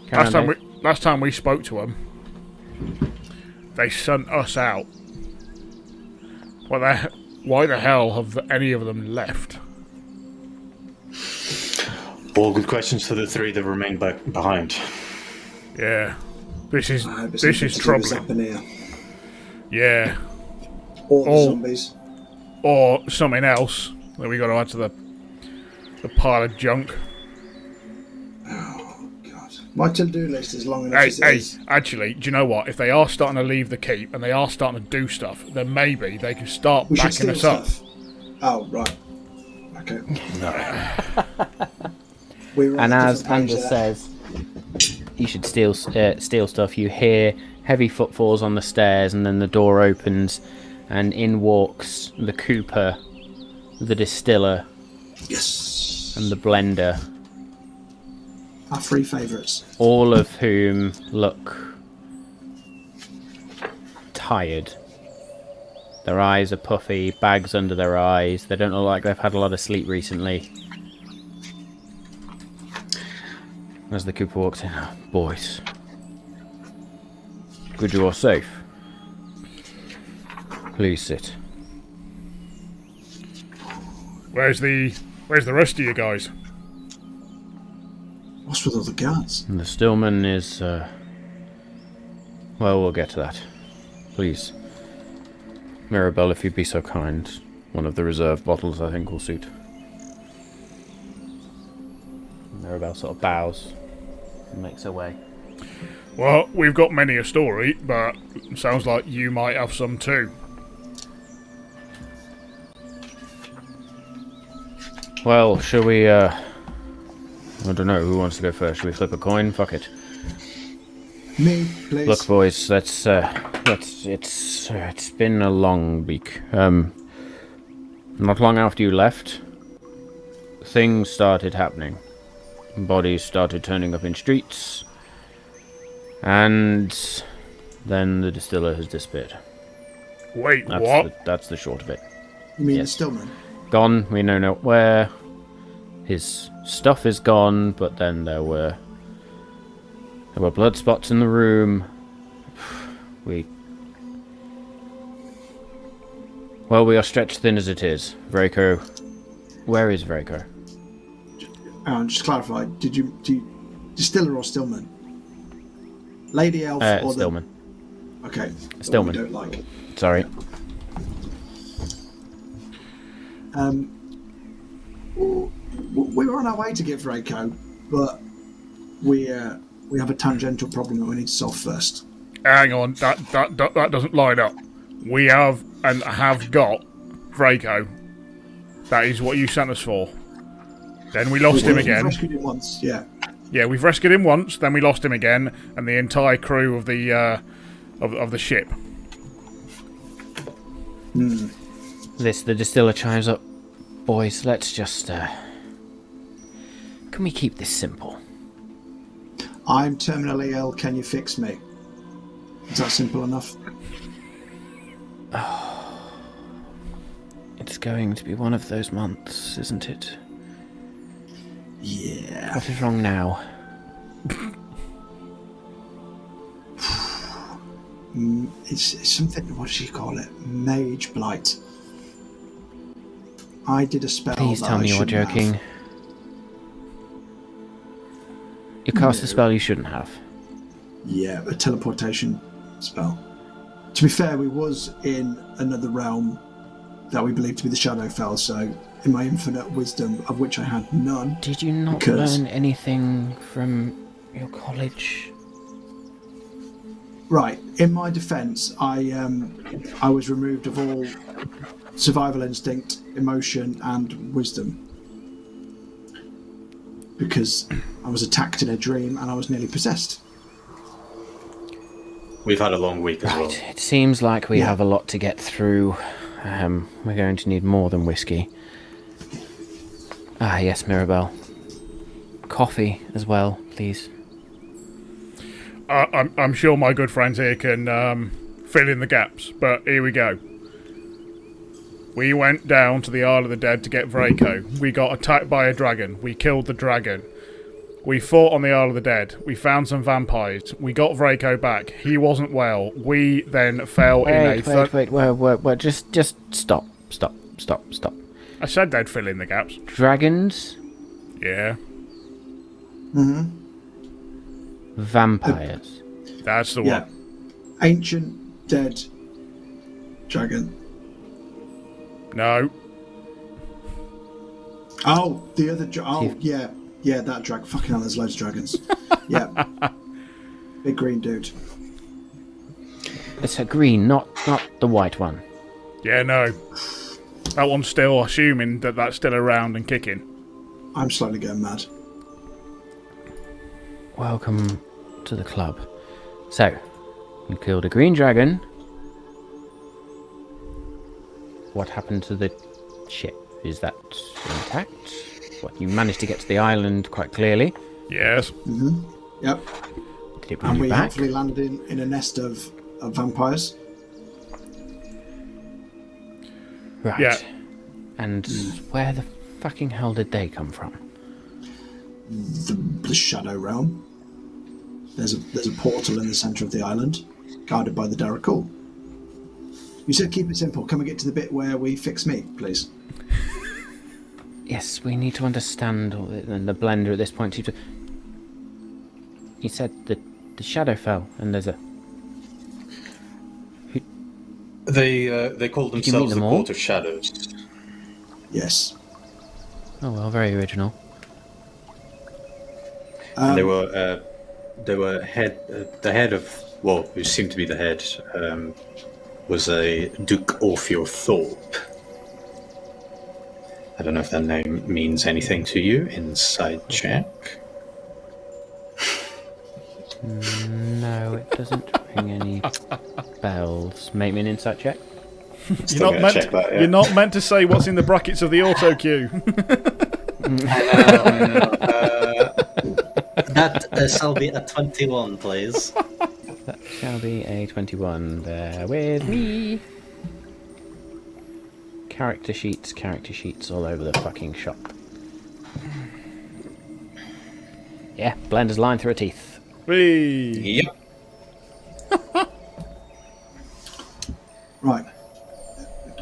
A: Carry on, Dave.
B: last time we spoke to them, they sent us out. Why the hell have any of them left?
D: All good questions for the 3 that remain behind.
B: Yeah, this is
C: I hope it's something to do with
B: troubling.
C: Zapanir.
B: Yeah,
C: Or the
B: Oh.
C: zombies.
B: or something else that we got to add to the pile of junk.
C: Oh, God. My to-do list is long enough
B: Hey,
C: as it is.
B: actually, do you know what? If they are starting to leave the keep and they are starting to do stuff, then maybe they can start
C: We should
B: backing
C: steal
B: us up.
C: stuff. Oh, right. Okay.
D: No.
C: We're on
A: And
C: a
A: as
C: different page
A: Anders
C: there.
A: says, you should steal stuff. You hear heavy footfalls on the stairs, and then the door opens, and in walks the cooper, the distiller,
C: Yes.
A: and the blender,
C: Our 3 favourites.
A: all of whom look tired. Their eyes are puffy, bags under their eyes. They don't look like they've had a lot of sleep recently. As the cooper walks in, "Oh, boys, good you are safe. Please sit."
B: Where's the rest of you guys?
C: What's with all the guards?
A: And the Stillman is, well, we'll get to that. Please. Mirabelle, if you'd be so kind. One of the reserve bottles, I think, will suit. Mirabelle sort of bows and makes her way.
B: Well, we've got many a story, but it sounds like you might have some too.
A: Well, shall we, I don't know, who wants to go first? Shall we flip a coin? Fuck it.
C: Me, please.
A: Look, boys, it's been a long week. Not long after you left, things started happening. Bodies started turning up in streets, and then the distiller has disappeared.
B: Wait,
A: That's
B: what?
A: that's the short of it.
C: You mean
A: Yes.
C: the Stillman?
A: Gone, we know not where. His stuff is gone, but then there were blood spots in the room. We are stretched thin as it is. Vraco, where is Vraco?
C: Just clarify. Do you Distiller or Stillman? Lady Elf or
A: Stillman.
C: the... Okay.
A: Stillman.
C: The one we don't like.
A: Sorry.
C: We were on our way to get Vraco, but we have a tangential problem that we need to solve first.
B: Hang on, that doesn't line up. We have got Vraco. That is what you sent us for. Then we lost him
C: We've
B: again.
C: rescued him once, yeah.
B: Yeah, we've rescued him once, then we lost him again, and the entire crew of the of the ship.
A: The distiller chimes up. Boys, let's just, can we keep this simple?
C: I'm terminally ill, can you fix me? Is that simple enough?
A: It's going to be one of those months, isn't it?
C: Yeah.
A: What is wrong now?
C: It's something, what do you call it? Mage Blight. I did a spell.
A: Please
C: that
A: tell
C: I
A: me you're
C: shouldn't have.
A: joking. You cast a spell you shouldn't have.
C: Yeah, a teleportation spell. To be fair, we was in another realm that we believe to be the Shadowfell, so in my infinite wisdom, of which I had none.
A: Did you not learn anything from your college?
C: Right. In my defence, I was removed of all survival instinct, emotion, and wisdom because I was attacked in a dream and I was nearly possessed.
D: We've had a long week as well.
A: It seems like we have a lot to get through. We're going to need more than whiskey. Ah, yes, Mirabelle. Coffee as well, please.
B: I'm sure my good friends here can fill in the gaps, but here we go. We went down to the Isle of the Dead to get Vraco. We got attacked by a dragon. We killed the dragon. We fought on the Isle of the Dead. We found some vampires. We got Vraco back. He wasn't well. We then fell in a...
A: Wait. Just stop.
B: I said they'd fill in the gaps.
A: Dragons?
B: Yeah.
C: Mm-hmm.
A: Vampires.
B: That's the
C: Yeah.
B: one.
C: Ancient, dead dragon.
B: No.
C: Oh, the other yeah. Yeah, that drag. Fucking hell, there's loads of dragons. Yeah. Big green dude.
A: It's a green, not the white one.
B: Yeah, no. That one's still, assuming that that's still around and kicking.
C: I'm slowly going mad.
A: Welcome to the club. So, you killed a green dragon. What happened to the ship? Is that intact? What, you managed to get to the island quite clearly?
B: Yes.
C: Mm-hmm. Yep.
A: Did it bring
C: And
A: you
C: we
A: back?
C: hopefully landed in a nest of vampires.
A: Right.
B: Yeah.
A: And where the fucking hell did they come from?
C: The Shadow Realm. There's a portal in the centre of the island, guarded by the Darrakul. You said keep it simple. Can we get to the bit where we fix meat, please?
A: Yes, we need to understand the blender at this point. You said the shadow fell, and there's a...
D: They called
A: Did you meet
D: themselves the
A: them all?
D: Court of Shadows.
C: Yes.
A: Oh well, very original.
D: They were the head of, well, who seemed to be the head, was a Duke Orfeo Thorpe. I don't know if that name means anything to you. Inside check.
A: No, it doesn't ring any bells. Make me an insight check.
B: You're not meant to say what's in the brackets of the auto cue.
E: That shall be a 21, please.
A: That shall be a 21. Bear with me. Character sheets all over the fucking shop. Yeah, blender's line through her teeth.
B: Whee!
D: Yep.
C: Right.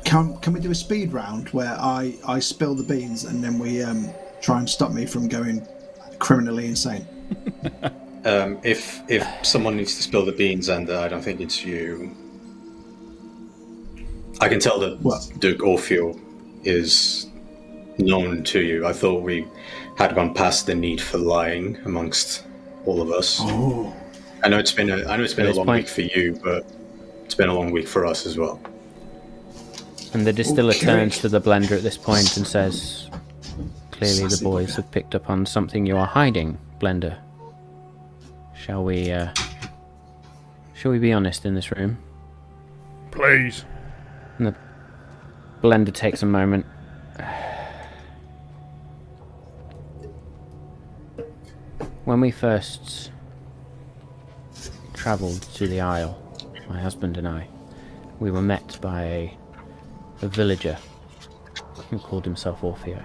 C: Can we do a speed round where I spill the beans and then we try and stop me from going criminally insane?
D: If someone needs to spill the beans, and I don't think it's you, I can tell that Duke Orfeo is known to you. I thought we had gone past the need for lying amongst all of us.
C: Oh.
D: I know it's been a long week for you, but it's been a long week for us as well.
A: And the distiller
C: Okay.
A: turns to the blender at this point and says, "Clearly the
C: Sassy
A: boys
C: bugger.
A: have picked up on something you are hiding, Blender. Shall we be honest in this room?"
B: Please.
A: And the blender takes a moment. When we first travelled to the Isle, my husband and I, we were met by a villager who called himself Orfeo.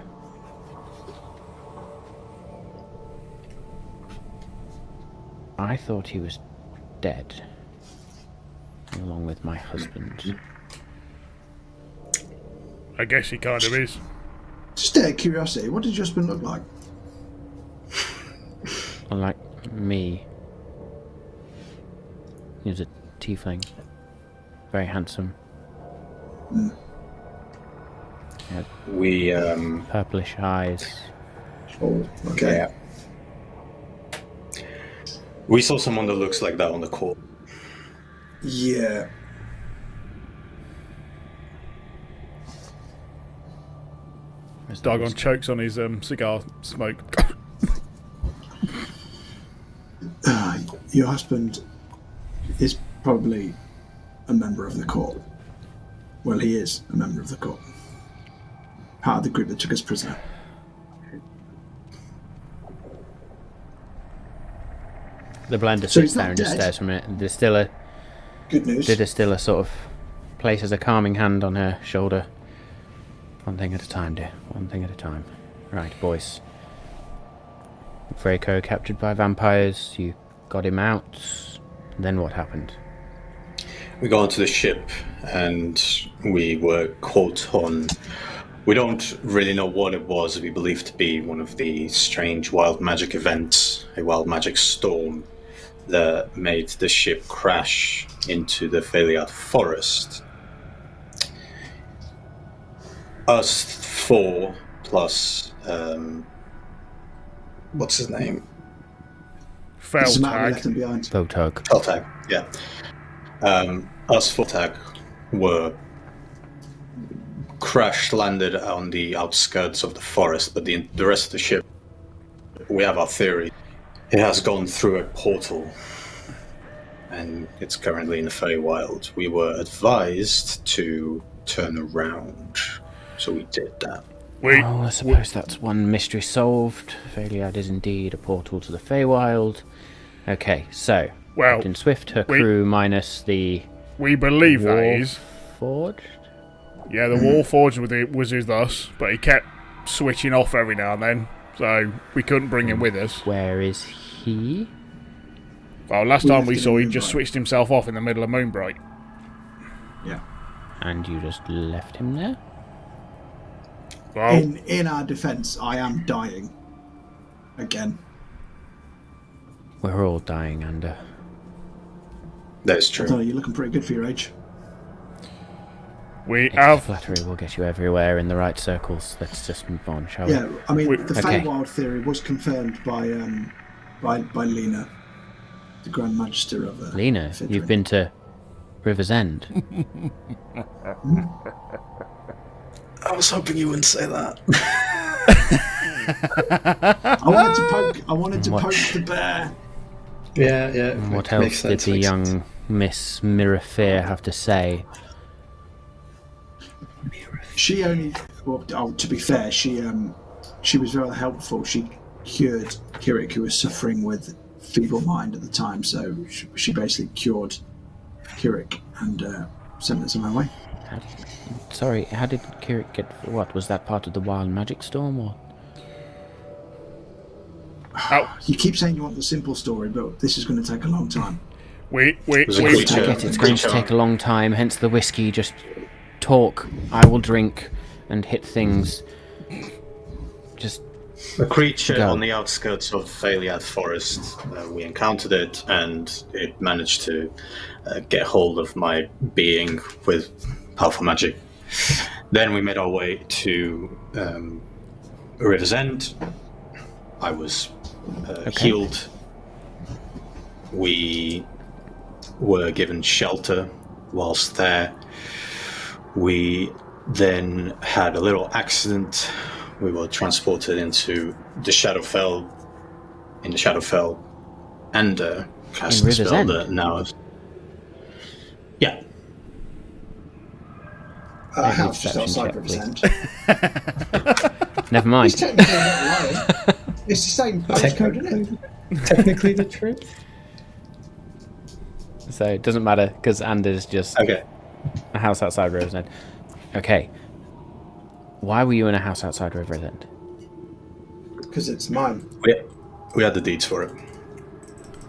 A: I thought he was dead, along with my husband.
B: I guess he kind of is.
C: Just out of curiosity, what did your husband look like?
A: Unlike me, he was a tiefling, very handsome.
D: We
A: Purplish eyes.
C: Oh, okay.
D: yeah. We saw someone that looks like that on the court.
C: Yeah.
B: Doggone chokes on his cigar smoke.
C: Your husband is probably a member of the court. Well, he is a member of the court. Part of the group that took us prisoner.
A: The blender
C: So
A: sits
C: he's not
A: there and just
C: dead?
A: stares for a minute. There's still a
C: Good news.
A: Distilla sort of places a calming hand on her shoulder. One thing at a time, dear. One thing at a time. Right, boys. Freiko captured by vampires. You got him out. Then what happened?
D: We got onto the ship and we were caught on. We don't really know what it was. We believe to be one of the strange wild magic events, a wild magic storm that made the ship crash into the Feywild forest. Us four plus what's his name?
C: Doesn't matter, we left
B: Feltag.
C: him behind.
A: Photog.
D: Feltag, yeah. Us Feltag were crash landed on the outskirts of the forest, but the rest of the ship, we have our theory. It has gone through a portal, and it's currently in the Feywild. We were advised to turn around, so we did that.
A: Well, I suppose that's one mystery solved. Feywild is indeed a portal to the Feywild. Okay, so
B: Well,
A: Captain Swift, her crew minus the
B: we believe that is.
A: Forged.
B: Yeah, the Warforged was with us, but he kept switching off every now and then, so we couldn't bring him with us.
A: Where is he?
B: Well, last
C: We
B: time
C: left
B: we
C: him
B: saw
C: in
B: he just
C: Moonbright.
B: switched himself off in the middle of Moonbright.
C: Yeah.
A: And you just left him there?
B: Well,
C: In our defence, I am dying. Again.
A: We're all dying under.
D: That's
C: I don't
D: true.
C: know, you're looking pretty good for your age.
B: we
A: It's
B: have.
A: flattery will get you everywhere in the right circles. Let's just move on, shall
C: Yeah, I mean,
B: We-
C: the
A: Okay.
C: Feywild theory was confirmed by Lena, the Grand Magister of
A: we? Lena,
C: Fidrin.
A: you've been to River's End.
D: I was hoping you wouldn't say that.
C: I wanted to poke the bear.
D: Yeah, yeah.
A: And what else did the young Miss Mirafir have to say?
C: She only, well, to be fair, she was very helpful. She cured Kirik, who was suffering with feeble mind at the time. So she basically cured Kirik and sent us on our way.
A: Sorry, how did Kirik get... What, was that part of the wild magic storm, or...?
C: You keep saying you want the simple story, but this is going to take a long time.
B: We
D: was a
A: I
D: creature.
A: get it's going to take a long time, hence the whiskey. Just talk, I will drink and hit things. Just
D: A creature
A: Go.
D: on the outskirts of Feywild Forest. We encountered it, and it managed to get hold of my being with powerful magic. Then we made our way to River's End. I was healed. We were given shelter whilst there. We then had a little accident. We were transported into the Shadowfell. In the Shadowfell, and cast
A: In
D: a
A: River's
D: spell
A: End?
D: that now is. Yeah,
C: A house just
A: deception
C: outside
A: check,
C: River's
A: please.
C: End.
A: never mind.
C: It's technically not lying. It's the same postcode, isn't it?
E: Technically the truth.
A: So it doesn't matter because Anders just
D: okay.
A: a house outside River's End. Okay. Why were you in a house outside River's End?
C: Because it's mine.
D: We had the deeds for it.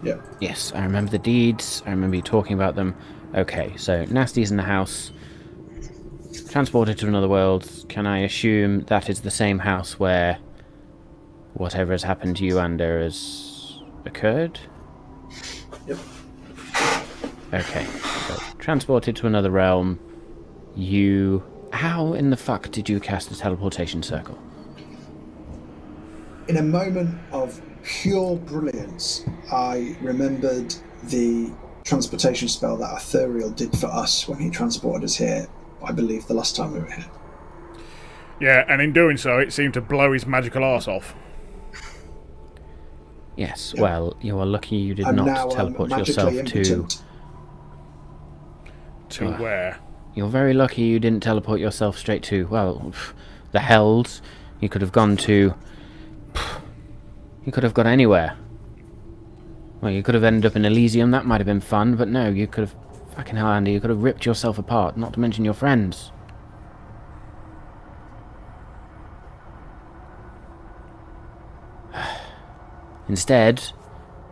C: Yeah.
A: Yes, I remember the deeds. I remember you talking about them. Okay, so Nasty's in the house. Transported to another world. Can I assume that is the same house where whatever has happened to you, Ander, has occurred?
C: Yep.
A: Okay, so transported to another realm. You... How in the fuck did you cast a teleportation circle?
C: In a moment of pure brilliance, I remembered the transportation spell that Arthuriel did for us when he transported us here, I believe the last time we were here.
B: Yeah, and in doing so, it seemed to blow his magical arse off.
A: Yes,
C: Yeah.
A: well, you are lucky you did
C: I'm
A: not
C: now
A: teleport
C: magically
A: yourself to...
C: impotent.
B: To where?
A: You're very lucky you didn't teleport yourself straight to, well, the Hells. You could have gone to... You could have gone anywhere. Well, you could have ended up in Elysium, that might have been fun, but no, you could have... Fucking hell, Andy, you could have ripped yourself apart, not to mention your friends. Instead,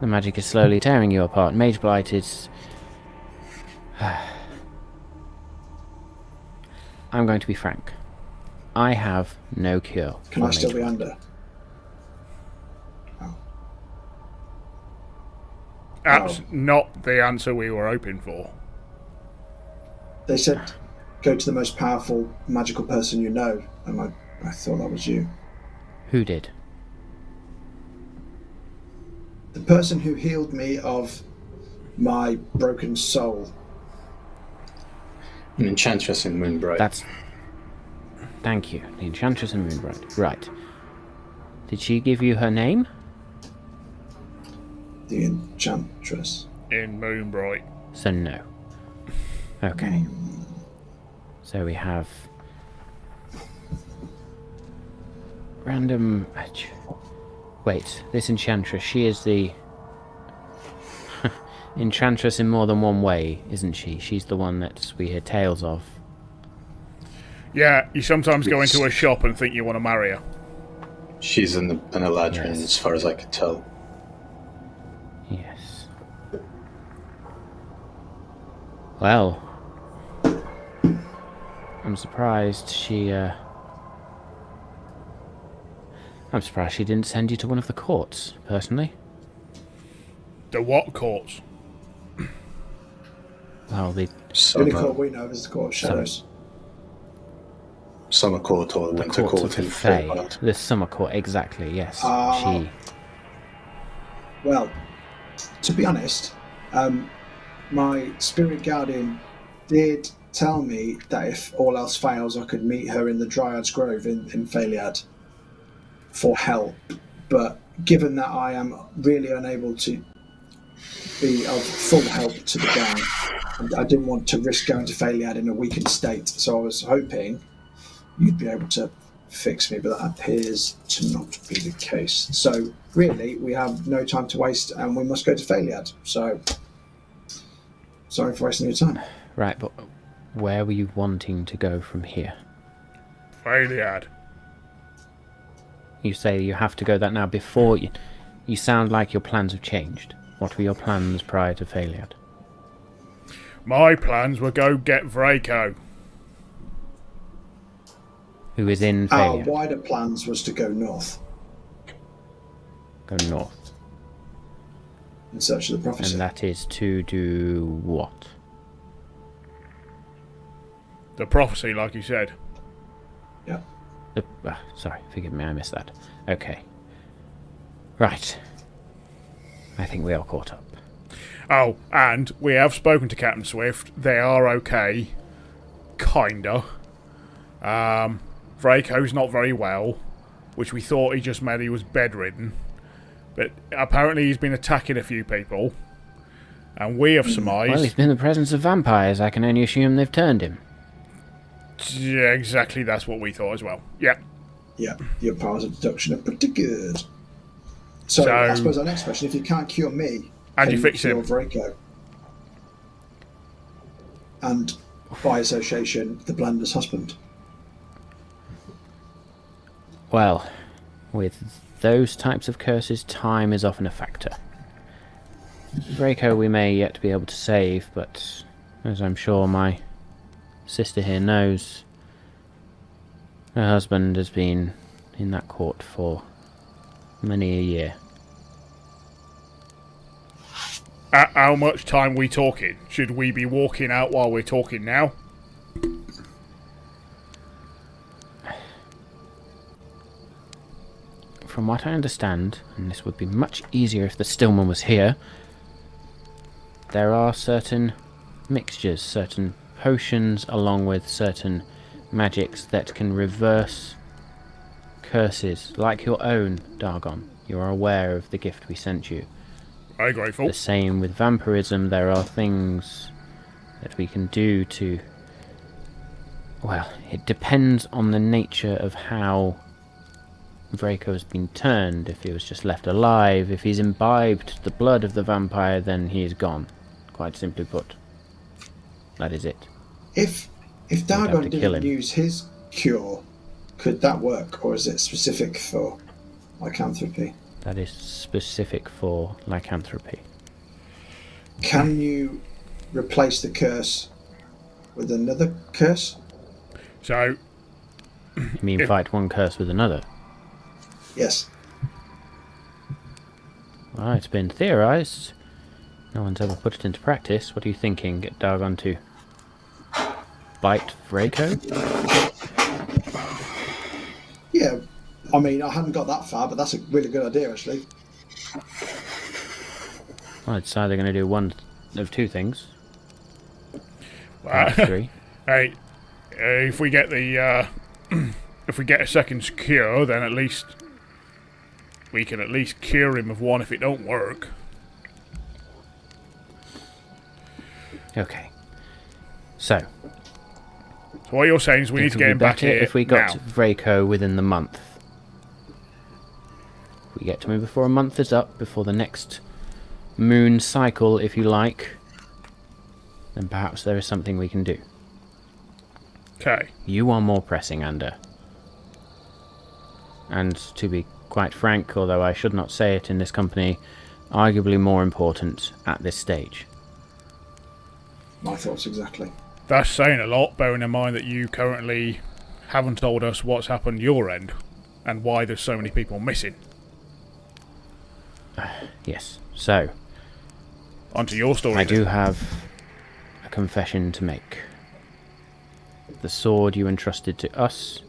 A: the magic is slowly tearing you apart. Mage Blight is... I'm going to be frank. I have no cure.
C: Can
A: for
C: I still
A: Mage
C: be
A: Blight.
C: under? Oh.
B: That's not the answer we were hoping for.
C: They said, go to the most powerful magical person you know, and I thought that was you.
A: Who did?
C: The person who healed me of my broken soul.
D: An enchantress in Moonbright.
A: That's... Thank you. The Enchantress and Moonbright. Right. Did she give you her name?
C: The Enchantress.
B: In Moonbright.
A: So no. Okay. So we have... Random... Wait, this Enchantress, she is the... Enchantress in more than one way, isn't she? She's the one that we hear tales of.
B: Yeah, you sometimes go into a shop and think you want to marry her.
D: She's an Eladrin,
A: Yes.
D: as far as I could tell.
A: Yes. Well... I'm surprised she, I'm surprised she didn't send you to one of the courts, personally.
B: The what courts?
A: Well, the
C: The only court we know is the Court of Shadows.
D: Summer Court or Winter
A: courts
D: Court
A: of the
D: in
A: Fae.
D: Feywild.
A: The summer court, exactly, yes.
C: Ah. Well, to be honest, my spirit guardian did tell me that if all else fails, I could meet her in the Dryad's Grove in Feywild for help. But given that I am really unable to be of full help to the gang, I didn't want to risk going to Feywild in a weakened state, so I was hoping you'd be able to fix me, but that appears to not be the case. So really, we have no time to waste, and we must go to Feywild. So sorry for wasting your time.
A: Right, but where were you wanting to go from here?
B: Feywild.
A: You say you have to go that now before you... You sound like your plans have changed. What were your plans prior to Feywild?
B: My plans were go get Vraco.
A: Who is in
C: Our
A: Feywild?
C: wider plans was to go north
A: Go north.
C: in search of the prophecy.
A: And that is to do what?
B: The prophecy, like you said.
C: Yeah.
A: Sorry, forgive me, I missed that. Okay. Right. I think we are caught up.
B: Oh, and we have spoken to Captain Swift. They are okay. Kinda. Vraco's not very well, which we thought he just meant he was bedridden. But apparently he's been attacking a few people. And we have surmised...
A: Well, he's been in the presence of vampires. I can only assume they've turned him.
B: Yeah, exactly, that's what we thought as well. Yeah.
C: Yeah, your powers of deduction are pretty good. So I suppose our next question, if you can't cure me,
B: And
C: can
B: you fix
C: cure
B: him.
C: Vraco? And by association, the blender's husband.
A: Well, with those types of curses, time is often a factor. Draco we may yet be able to save, but as I'm sure my sister here knows, her husband has been in that court for many a year.
B: How much time we talking? Should we be walking out while we're talking now?
A: from what I understand, and this would be much easier if the Stillman was here, there are certain mixtures, certain potions, along with certain magics that can reverse curses, like your own, Dargon. You are aware of the gift we sent you.
B: Very grateful.
A: The same with vampirism, there are things that we can do to... Well, it depends on the nature of how Vraco has been turned. If he was just left alive, if he's imbibed the blood of the vampire, then he is gone. Quite simply put. That is it.
C: If
A: have
C: Dargon
A: to kill
C: didn't
A: him.
C: use his cure, could that work, or is it specific for lycanthropy?
A: That is specific for lycanthropy.
C: Can you replace the curse with another curse?
B: So,
A: You mean fight one curse with another?
C: Yes.
A: Well, it's been theorised. No one's ever put it into practice. What are you thinking? Get Dargon to bite Vraco?
C: Yeah. I mean, I hadn't got that far, but that's a really good idea, actually.
A: Well, it's either going to do one of two things.
B: well,
A: Three.
B: hey, if we get the if we get a second cure, then at least we can at least cure him of one if it don't work.
A: Okay. So,
B: So what you're saying is we need to
A: it
B: get
A: would
B: him
A: be
B: back
A: better
B: here
A: if we got
B: now.
A: Vraco within the month. If we get to him before a month is up, before the next moon cycle, if you like, then perhaps there is something we can do.
B: Okay.
A: You are more pressing, Ander. And to be quite frank, although I should not say it in this company, arguably more important at this stage.
C: My thoughts exactly.
B: That's saying a lot, bearing in mind that you currently haven't told us what's happened your end and why there's so many people missing.
A: Yes, so,
B: Onto your story.
A: I
B: then.
A: do have a confession to make. The sword you entrusted to us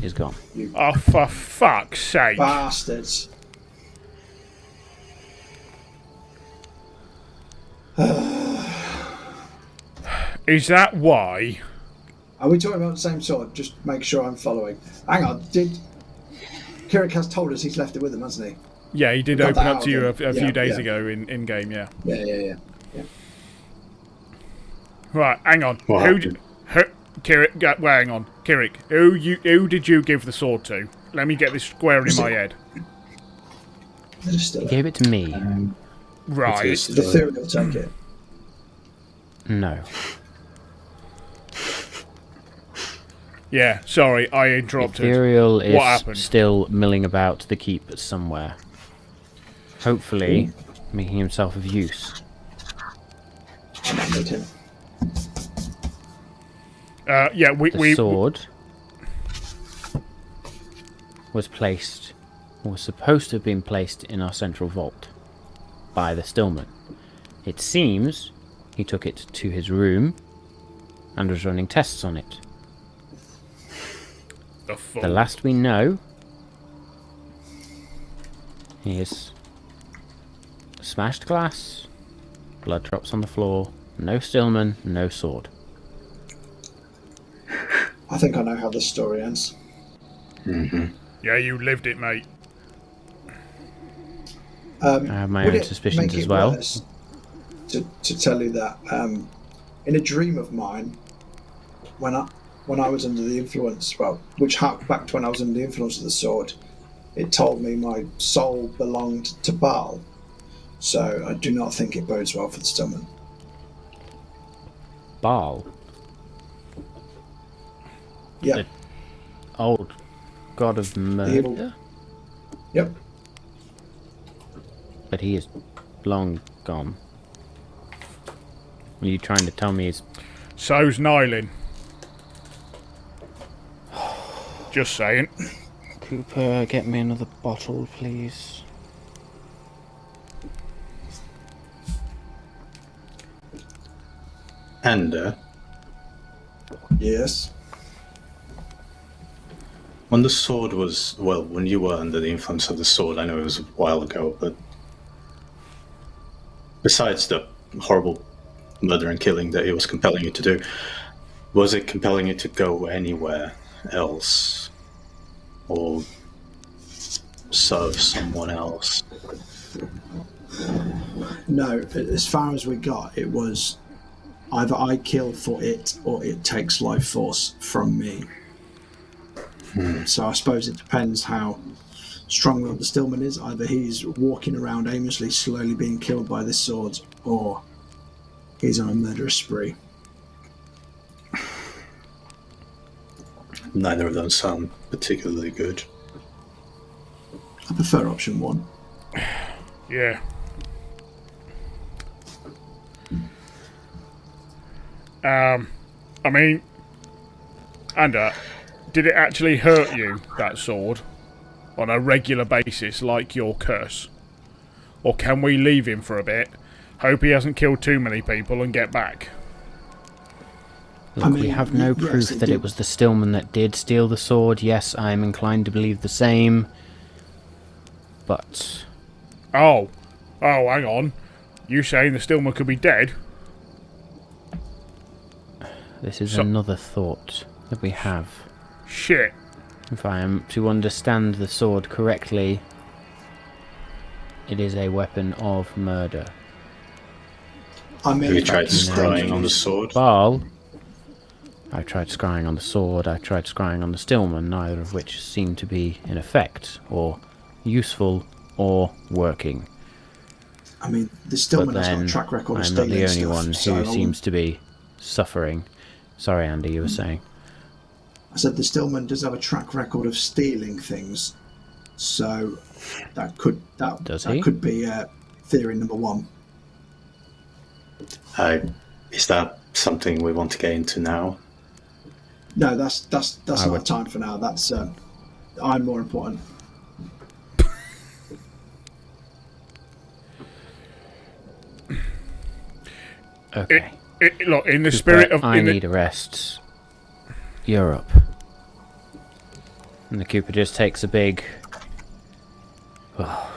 A: is gone.
B: Oh, for fuck's sake.
C: Bastards.
B: Is that why?
C: Are we talking about the same sword? Just make sure I'm following. Hang on, Kirik has told us he's left it with him, hasn't he?
B: Yeah, he did
C: Got
B: open
C: that
B: up
C: out
B: to you
C: of
B: a
C: him.
B: few
C: Yeah,
B: days
C: yeah.
B: ago in game, yeah.
C: Yeah.
B: Right, hang on.
D: What happened?
B: Kirik, well, hang on. Kirik, who did you give the sword to? Let me get this square in my head.
C: They're just still
A: He
C: there.
A: gave it to me.
B: Right.
D: It is
C: The theory will take it.
A: No.
B: Yeah, sorry, I interrupted.
A: Ethereal
B: What
A: is
B: happened?
A: still milling about the keep somewhere. Hopefully, making himself of use.
C: I might need him.
B: Yeah,
A: The sword was placed, or was supposed to have been placed in our central vault by the Stillman. It seems he took it to his room and was running tests on it. The last we know, he is smashed glass, blood drops on the floor, no Stillman, no sword.
C: I think I know how this story ends.
B: Yeah, you lived it, mate.
A: I have my
C: Would
A: own
C: it
A: suspicions
C: make
A: as
C: it
A: well.
C: worse to tell you that in a dream of mine, when I was under the influence, well, which harked back to when I was under the influence of the sword, it told me my soul belonged to Baal. So I do not think it bodes well for the Stillman.
A: Baal,
C: Yeah.
A: The old god of
C: evil-
A: murder,
C: Yep.
A: but he is long gone. Are you trying to tell me he's...
B: So's Nylin. Just saying.
A: Cooper, get me another bottle, please.
D: And
C: Yes.
D: When the sword was, well, when you were under the influence of the sword, I know it was a while ago, but besides the horrible murder and killing that it was compelling you to do, was it compelling you to go anywhere else? Or serve someone else?
C: No, as far as we got, it was either I kill for it or it takes life force from me. So I suppose it depends how strong-willed the Stillman is. Either he's walking around aimlessly, slowly being killed by this sword, or he's on a murderous spree.
D: Neither of them sound particularly good.
C: I prefer option one.
B: Yeah. I mean, Anda, did it actually hurt you, that sword, on a regular basis, like your curse? Or can we leave him for a bit, hope he hasn't killed too many people, and get back?
A: Look, we have no proof that it was the Stillman that did steal the sword. Yes, I am inclined to believe the same. But...
B: Oh, hang on. You saying the Stillman could be dead?
A: This is another thought that we have.
B: Shit.
A: If I am to understand the sword correctly, it is a weapon of murder.
C: I mean,
D: Have you tried scrying on the sword?
A: Baal, I tried scrying on the sword, I tried scrying on the Stillman, neither of which seemed to be in effect, or useful, or working.
C: I mean, the Stillman has got a track record of stealing
A: I'm not the
C: stuff,
A: only one who seems to be suffering. Sorry, Andy, you were saying.
C: I said the Stillman does have a track record of stealing things, so that could be theory number one.
D: Is that something we want to get into now?
C: No, that's not time for now. That's I'm more important.
A: Okay.
B: Look, in the spirit of...
A: I need a rest. You're up. And the Cooper just takes a big... Oh,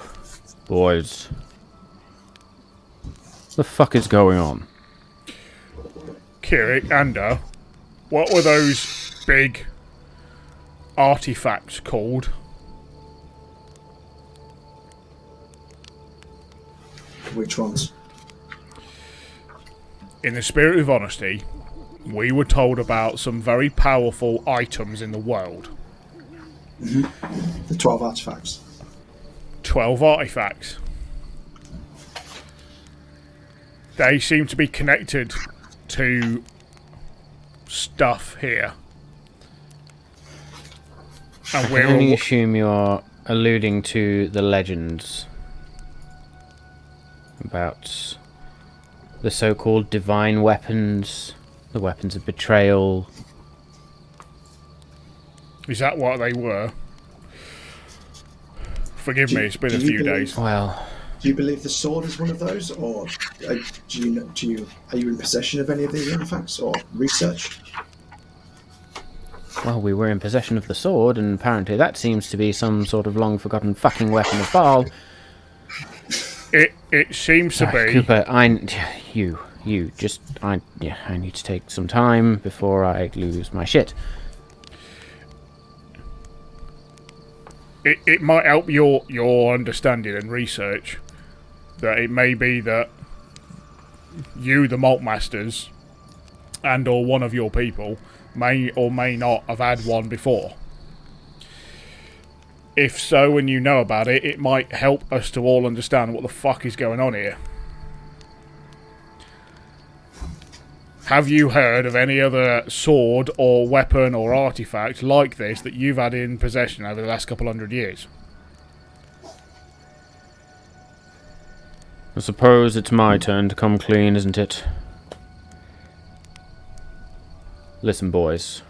A: boys. The fuck is going on?
B: Kirik, Anda, what were those big artifacts called?
C: Which ones?
B: In the spirit of honesty, we were told about some very powerful items in the world.
C: Mm-hmm. The 12 artifacts.
B: 12 artifacts. They seem to be connected to stuff here. And
A: I can only assume you're alluding to the legends about the so-called divine weapons, the weapons of betrayal.
B: Is that what they were? Forgive me, it's been a few days.
A: Well,
C: do you believe the sword is one of those, or are you in possession of any of these artifacts, or research?
A: Well, we were in possession of the sword, and apparently that seems to be some sort of long-forgotten fucking weapon of Baal.
B: It seems to be.
A: Cooper, I need to take some time before I lose my shit.
B: It might help your understanding and research that it may be that you, the Malt Masters, and or one of your people may or may not have had one before. If so, and you know about it, it might help us to all understand what the fuck is going on here. Have you heard of any other sword or weapon or artifact like this that you've had in possession over the last couple 100 years?
A: I suppose it's my turn to come clean, isn't it? Listen, boys.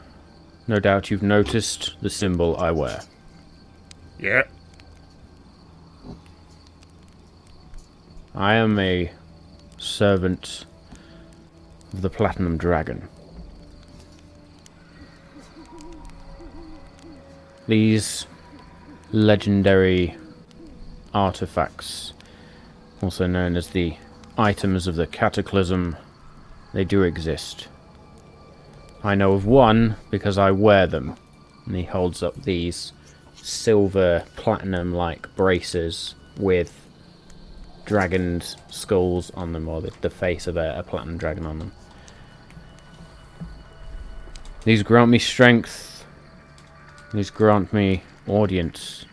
A: No doubt you've noticed the symbol I wear.
B: Yeah.
A: I am a servant of the Platinum Dragon. These legendary artifacts, also known as the items of the Cataclysm, they do exist. I know of one because I wear them. And he holds up these silver platinum-like braces with dragon's skulls on them, or the face of a platinum dragon on them. These grant me strength. These grant me audience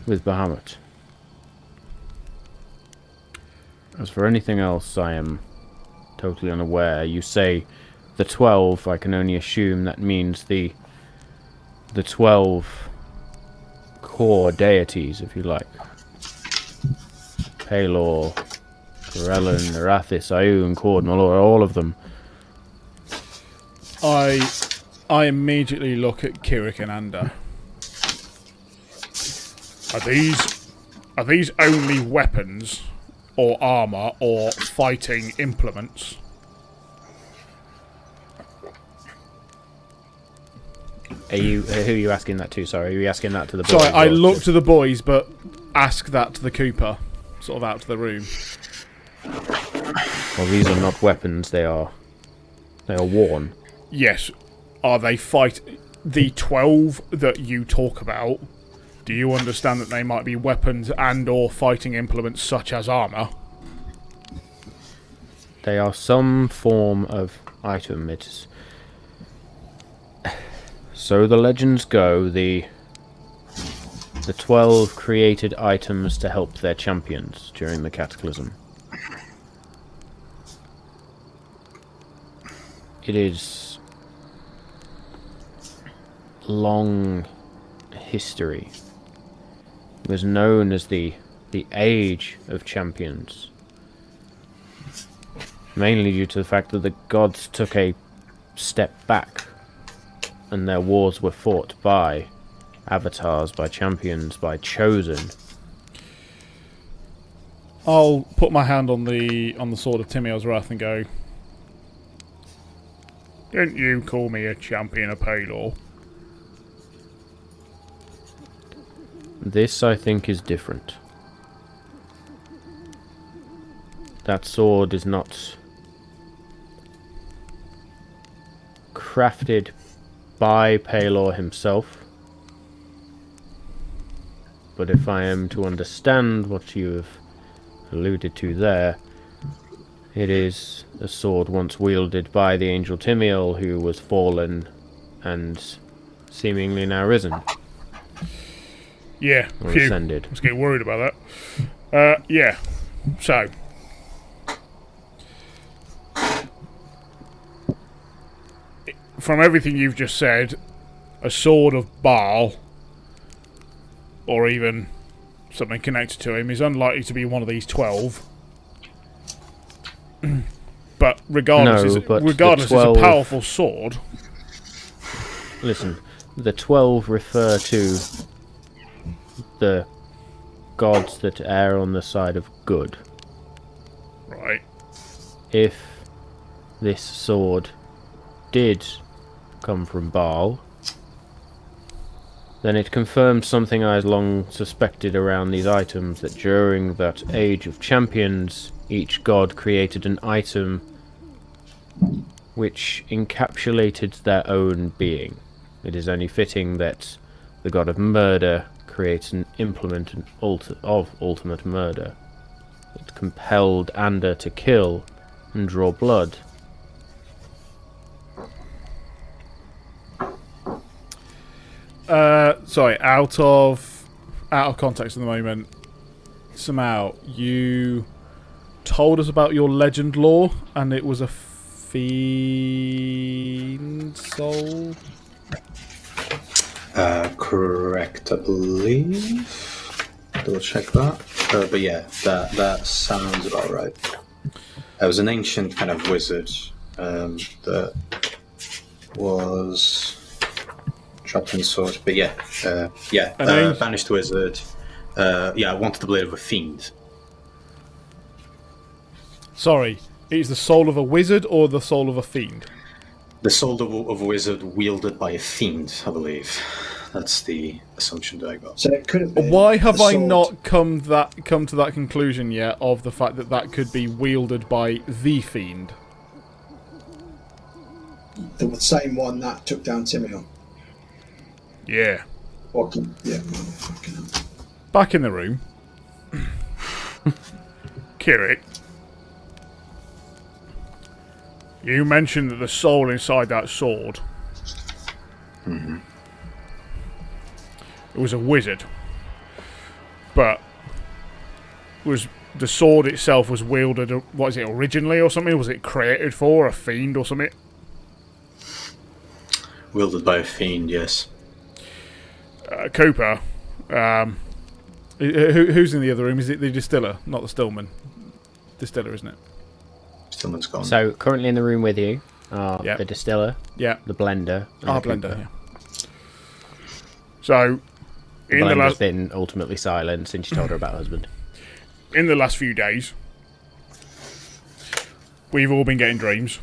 A: with Bahamut. As for anything else, I am totally unaware. You say the 12, I can only assume that means the 12 core deities, if you like. Palor, Corellon, Arathis, Ioun, Cord, Malora, all of them.
B: I immediately look at Kirik and Ander. Are these only weapons or armor or fighting implements?
A: Who are you asking that to? Sorry, are you asking that to the boys?
B: Sorry, I look to the boys, but ask that to the Cooper, sort of out to the room.
A: Well, these are not weapons. They are worn.
B: Yes. Are they the 12 that you talk about? Do you understand that they might be weapons and or fighting implements such as armor?
A: They are some form of item. It's so the legends go. The 12 created items to help their champions during the Cataclysm. It is long history. It was known as the Age of Champions, mainly due to the fact that the gods took a step back and their wars were fought by avatars, by champions, by chosen.
B: I'll put my hand on the sword of Timiel's Wrath and go, "Didn't you call me a champion of Palor?"
A: This, I think, is different. That sword is not crafted by Palor himself. But if I am to understand what you have alluded to there, it is a sword once wielded by the angel Timiel, who was fallen and seemingly now risen.
B: Yeah,
A: Or
B: phew.
A: ascended.
B: I was getting worried about that. Yeah, so. From everything you've just said, a sword of Baal, or even something connected to him, is unlikely to be one of these 12. But regardless,
A: No, but
B: regardless,
A: the 12...
B: it's a powerful sword.
A: Listen, the 12 refer to the gods that err on the side of good.
B: Right.
A: If this sword did come from Baal, then it confirms something I had long suspected around these items, that during that Age of Champions, each god created an item which encapsulated their own being. It is only fitting that the god of murder creates an implement of ultimate murder. It compelled Ander to kill and draw blood.
B: Sorry, out of context at the moment, somehow you told us about your legend lore, and it was a fiend soul.
D: Correct, I believe. Double check that. But yeah, that sounds about right. It was an ancient kind of wizard that was trapped in sword. But banished wizard. I wanted the blade of a fiend.
B: Sorry, it's the soul of a wizard or the soul of a fiend?
D: The soul of a wizard wielded by a fiend, I believe. That's the assumption that I got.
C: So it could have been.
B: Why have
C: the
B: I
C: sword-
B: not come to that conclusion yet of the fact that that could be wielded by the fiend?
C: The same one that took down Timion?
B: Yeah.
C: Yeah, fucking hell.
B: Back in the room. Kirik. You mentioned that the soul inside that sword. It was a wizard. But was the sword itself was wielded, what is it, originally or something? Was it created for a fiend or something?
D: Wielded by a fiend, yes.
B: Cooper, who's in the other room? Is it the distiller, not the Stillman? Distiller, isn't it?
D: Stillman's gone.
A: So currently in the room with you are
B: Yep.
A: the distiller,
B: Yeah.
A: the blender, and
B: Our
A: the
B: blender,
A: cooper.
B: yeah. So,
A: The
B: in the
A: blender's
B: last
A: been ultimately silent since you told her about her husband.
B: in the last few days, we've all been getting dreams.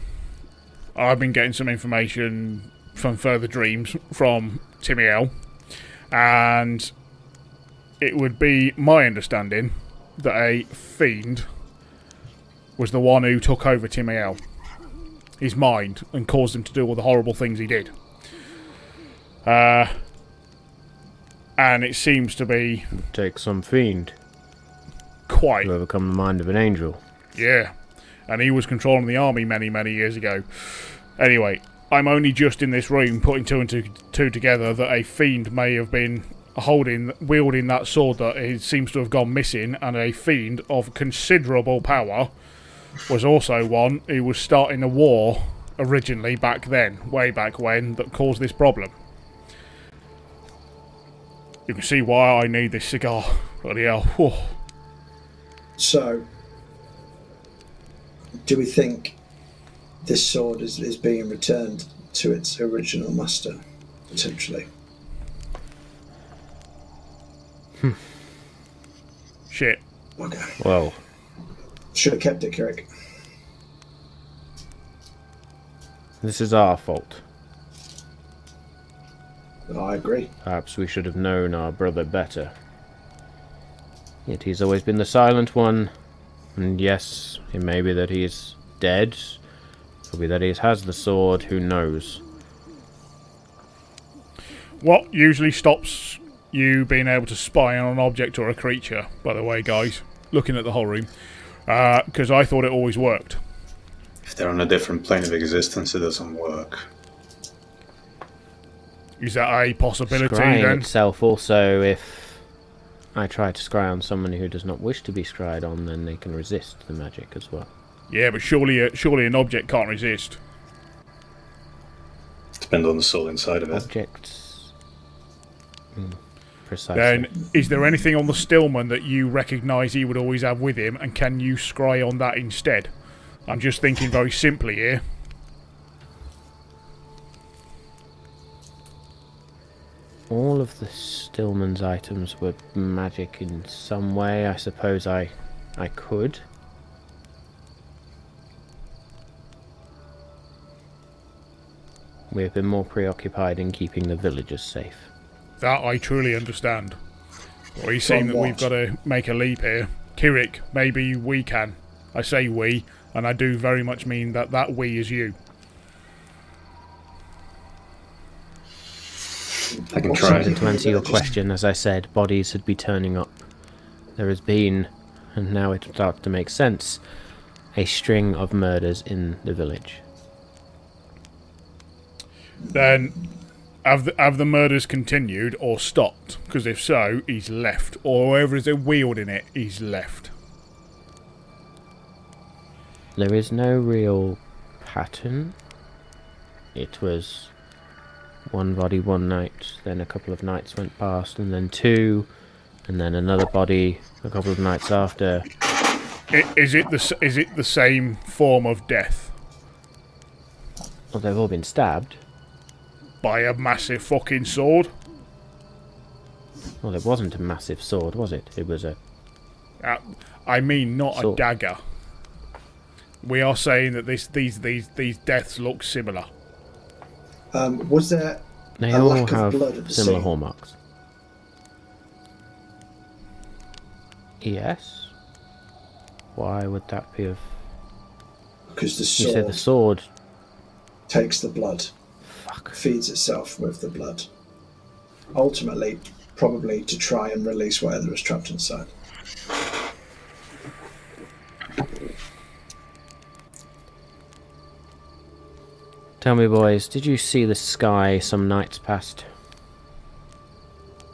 B: I've been getting some information from further dreams from Timiel, and it would be my understanding that a fiend was the one who took over Timiel, his mind, and caused him to do all the horrible things he did. And it seems to be
A: Take some fiend
B: quite...
A: to overcome the mind of an angel.
B: Yeah, and he was controlling the army many, many years ago. Anyway, I'm only just in this room putting two and two together that a fiend may have been wielding that sword that it seems to have gone missing, and a fiend of considerable power was also one who was starting a war originally back then, way back when, that caused this problem. You can see why I need this cigar. Bloody hell. Whew.
C: So, do we think this sword is being returned to its original master, potentially?
B: Shit.
C: Okay.
A: Well,
C: Should have kept it, Kirik.
A: this is our fault.
C: I agree.
A: Perhaps we should have known our brother better. Yet he's always been the silent one. And yes, it may be that he is dead. Could be that he has the sword, who knows.
B: What usually stops you being able to spy on an object or a creature, by the way, guys, looking at the whole room? Because I thought it always worked.
D: If they're on a different plane of existence, it doesn't work.
B: Is that a possibility
A: Scrying
B: then?
A: itself also, if I try to scry on someone who does not wish to be scryed on, then they can resist the magic as well.
B: Yeah, but surely an object can't resist.
D: Depends on the soul inside of it.
A: Objects. Precisely.
B: Then, is there anything on the Stillman that you recognise he would always have with him, and can you scry on that instead? I'm just thinking very simply here.
A: All of the Stillman's items were magic in some way. I suppose I could. We have been more preoccupied in keeping the villagers safe.
B: That I truly understand. Well, he's saying
C: From
B: that we've
C: what?
B: got to make a leap here. Kirik, maybe we can. I say we, and I do very much mean that we is you.
D: I can
C: What's
D: try.
C: something-
A: To answer your question, as I said, bodies had been turning up. There has been, and now it starts to make sense, a string of murders in the village.
B: Then, have the murders continued or stopped? Because if so, he's left. Or whoever is wielding it, he's left.
A: There is no real pattern. It was one body one night, then a couple of nights went past, and then two, and then another body a couple of nights after.
B: Is it the same form of death?
A: Well, they've all been stabbed.
B: By a massive fucking sword?
A: Well, it wasn't a massive sword, was it? It was a...
B: I mean, not a
A: Sword.
B: dagger. We are saying that these deaths look similar.
C: Was there
A: They
C: a
A: all
C: lack of
A: have
C: blood at the
A: similar
C: scene?
A: hallmarks. Yes. Why would that be of...
C: Because the
A: You said the
C: sword
A: sword...
C: takes the blood,
A: Fuck.
C: feeds itself with the blood. Ultimately, probably to try and release whatever is trapped inside.
A: Tell me, boys, did you see the sky some nights past?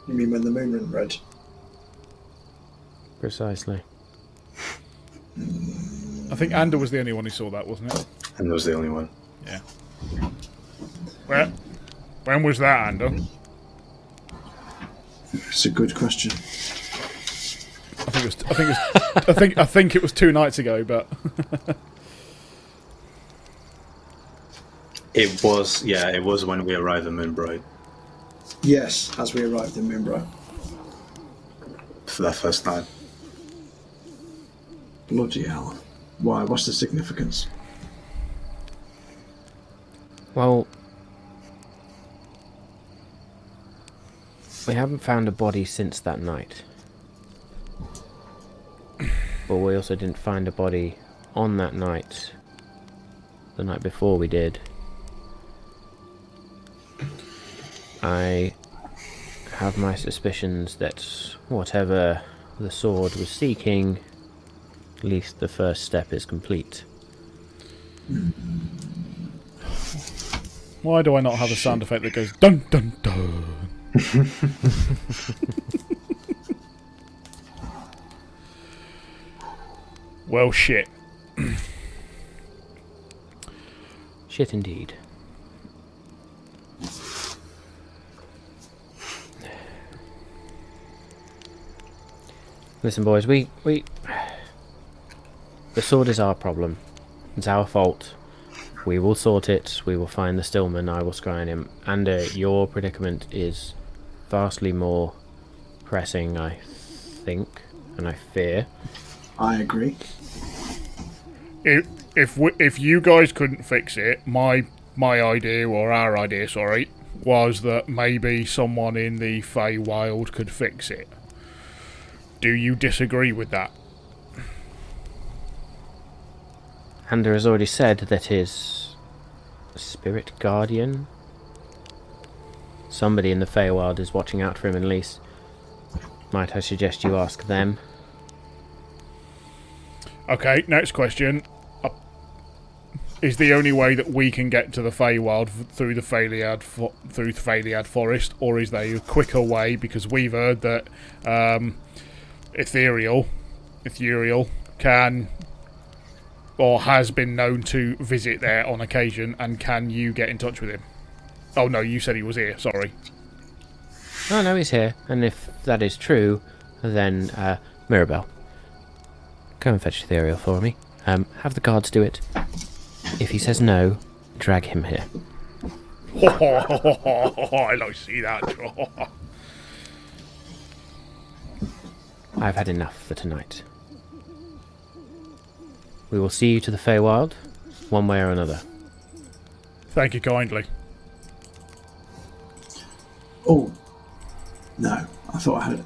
C: You mean when the moon went red?
A: Precisely.
B: I think Ander was the only one who saw that, wasn't it?
D: And was the only one.
B: Yeah. When was that, Ander?
C: It's a good question.
B: I think it was 2 nights ago, but
D: It was when we arrived at Moonbright
C: Yes, as we arrived in Moonbright.
D: for that first night.
C: Bloody hell. Why? What's the significance?
A: Well, we haven't found a body since that night. But we also didn't find a body on that night. The night before we did. I have my suspicions that whatever the sword was seeking, at least the first step is complete.
B: why do I not have a sound effect that goes dun dun dun? Well, shit.
A: Shit indeed. Listen, boys, we the sword is our problem. It's our fault. We will sort it. We will find the Stillman. I will scry him. And your predicament is vastly more pressing, I think, and I fear.
C: I agree.
B: If you guys couldn't fix it, my idea, or our idea, sorry, was that maybe someone in the Feywild could fix it. Do you disagree with that?
A: Hander has already said that his spirit guardian, somebody in the Feywild, is watching out for him at least. Might I suggest you ask them?
B: Okay, next question. Is the only way that we can get to the Feywild through the Feywild forest, or is there a quicker way? Because we've heard that Ethereal can, or has been known to visit there on occasion, and can you get in touch with him? Oh no, you said he was here, sorry.
A: Oh no, he's here. And if that is true, then Mirabelle, go and fetch Ethereal for me. Have the guards do it. If he says no, drag him here.
B: I like to see that.
A: I've had enough for tonight. We will see you to the Feywild, one way or another.
B: Thank you kindly.
C: Oh, no. I thought I had it.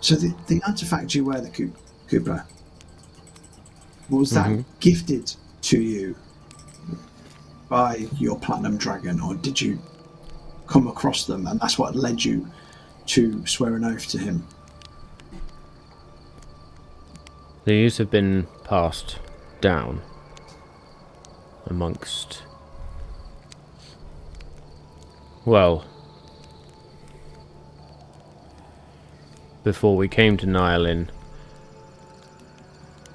C: So the artifact you wear, the Cooper, was that gifted to you by your Platinum Dragon, or did you come across them and that's what led you to swear an oath to him?
A: These have been passed down amongst... Well, before we came to Nylin,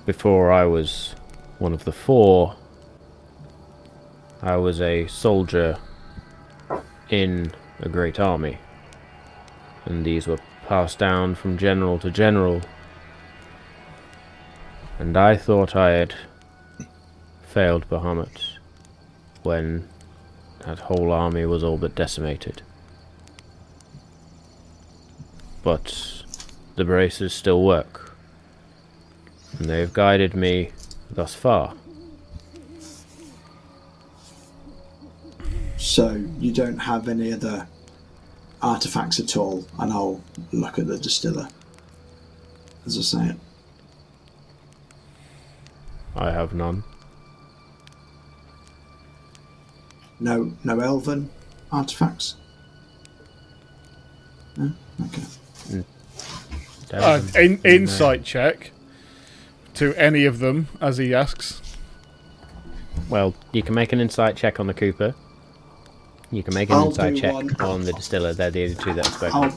A: before I was one of the 4, I was a soldier in a great army, and these were passed down from general to general, and I thought I had failed Bahamut when that whole army was all but decimated. But the braces still work, and they have guided me thus far.
C: So you don't have any other artifacts at all, and I'll look at the distiller as I say it.
A: I have none.
C: No elven artifacts? No? Okay.
B: Insight check to any of them, as he asks.
A: Well, you can make an insight check on the Cooper. You can make an insight check on the distiller. They're the only two that I've spoken.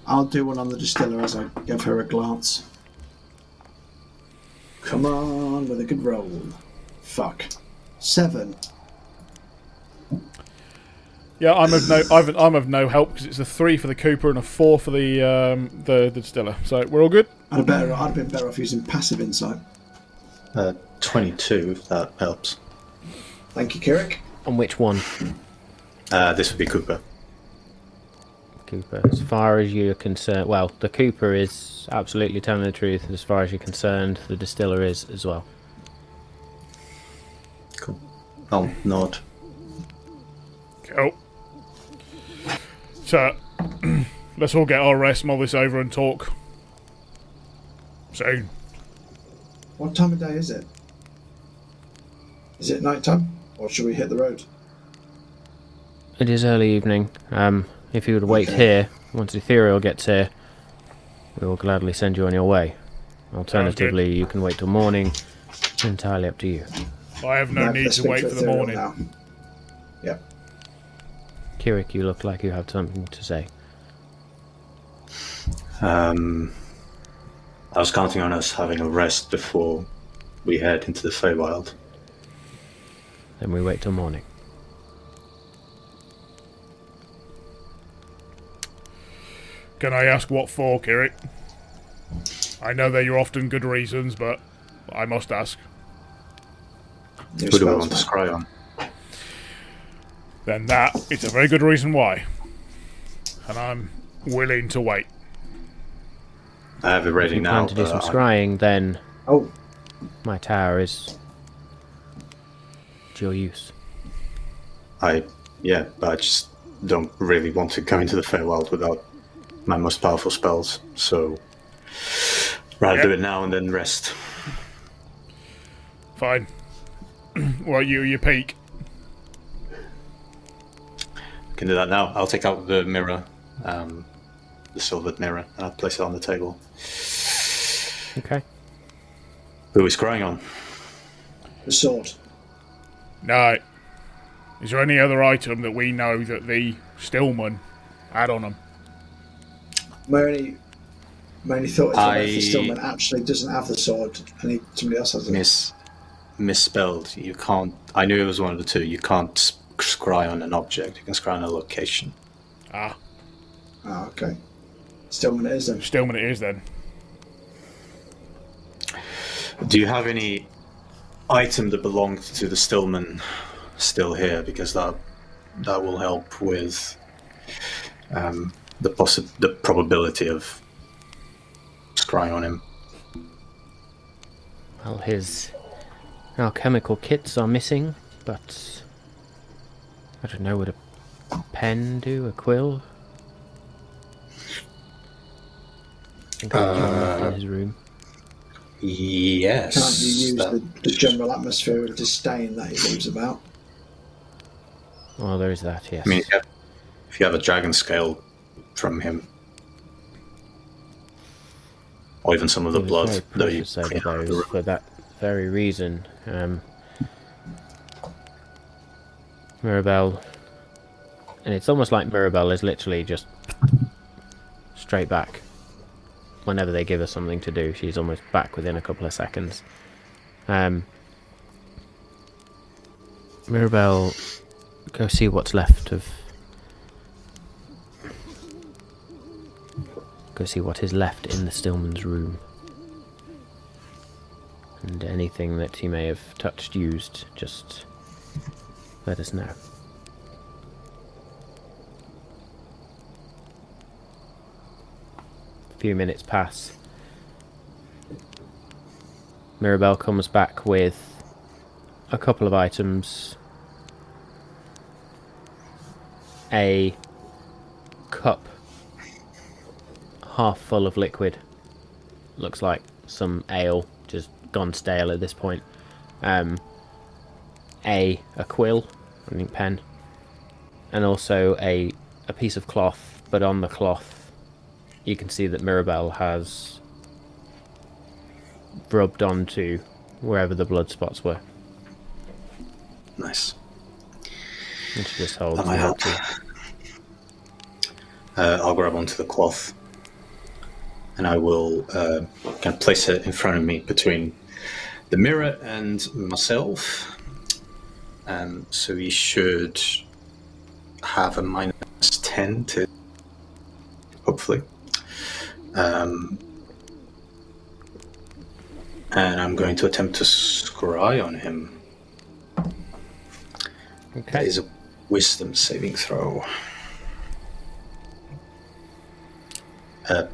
C: I'll do one on the distiller as I give her a glance. Come on, with a good roll. Fuck. 7.
B: Yeah, I'm of no help because it's a 3 for the Cooper and a 4 for the distiller. So we're all good.
C: I'd have been better off using passive insight.
D: 22, if that helps.
C: Thank you, Kirik.
A: On which one?
D: This would be Cooper.
A: Cooper. As far as you're concerned, well, the Cooper is absolutely telling the truth. As far as you're concerned, the distiller is as well.
D: Cool. I'll nod.
B: Cool. So, let's all get our rest, mull this over and talk soon.
C: What time of day is it? Is it night time? Or should we hit the road?
A: It is early evening. If you would wait here, once Ethereal gets here, we will gladly send you on your way. Alternatively, you can wait till morning. It's entirely up to you.
B: I have no need to wait for the morning.
C: Now. Yep.
A: Kirik, you look like you have something to say.
D: I was counting on us having a rest before we head into the Feywild.
A: Then we wait till morning.
B: Can I ask what for, Kirik? I know they're often good reasons, but I must ask.
D: Who do we want to scry on?
B: Then that is a very good reason why. And I'm willing to wait.
D: I have it ready
A: If you
D: now.
A: plan to do some scrying, then
C: Oh,
A: my tower is to your use.
D: But I just don't really want to go into the Feywild without my most powerful spells, so rather do it now and then rest.
B: Fine. Well, you peek.
D: Can do that now. I'll take out the mirror, the silvered mirror, and I'll place it on the table.
A: Okay.
D: Who are we scrying on?
C: the sword.
B: No. Is there any other item that we know that the Stillman had on him?
C: My only thought is that if the
D: I-
C: Stillman actually doesn't have the sword and somebody else has it.
D: Misspelled. You can't. I knew it was one of the two. You can't scry on an object. You can scry on a location.
B: Ah,
C: Oh, okay. Stillman it is then.
B: Stillman it is then.
D: Do you have any item that belonged to the Stillman still here? Because that will help with the probability of scrying on him.
A: Well, his alchemical kits are missing, but I don't know, would a pen do? A quill? I think I left in his room.
D: Yes.
C: Can't you use the general atmosphere of disdain that he leaves about?
A: Oh, there is that, yes.
D: I mean, if you have a dragon scale from him, or even some of the
A: He was
D: blood
A: very
D: that you
A: precious over
D: clean out of the
A: those
D: room.
A: for that very reason. Mirabelle, and it's almost like Mirabelle is literally just straight back. Whenever they give her something to do, she's almost back within a couple of seconds. Mirabelle, go see what's left of... Go see what is left in the Stillman's room. And anything that he may have touched, used, just let us know. A few minutes pass. Mirabelle comes back with a couple of items. a cup half full of liquid. Looks like some ale, just gone stale at this point. A quill, I think pen, and also a piece of cloth, but on the cloth you can see that Mirabelle has rubbed onto wherever the blood spots were.
D: Nice.
A: And she just holds
D: That might
A: it
D: help.
A: up to you.
D: I'll grab onto the cloth, and I will kind of place it in front of me between the mirror and myself. So we should have a -10 to, hopefully. And I'm going to attempt to scry on him.
A: Okay.
D: That is a wisdom saving throw.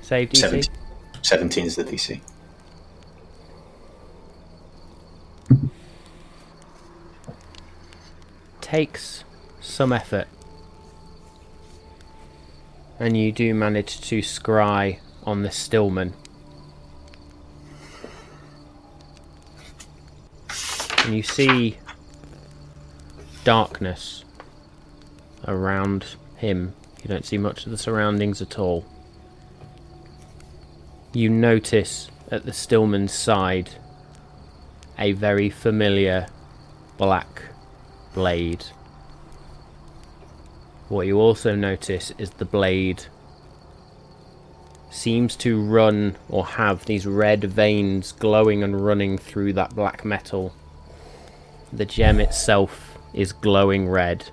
A: Save DC.
D: 17 is the DC.
A: Takes some effort, and you do manage to scry on the Stillman. And you see darkness around him. You don't see much of the surroundings at all. You notice at the Stillman's side a very familiar black blade. What you also notice is the blade seems to run or have these red veins glowing and running through that black metal. The gem itself is glowing red.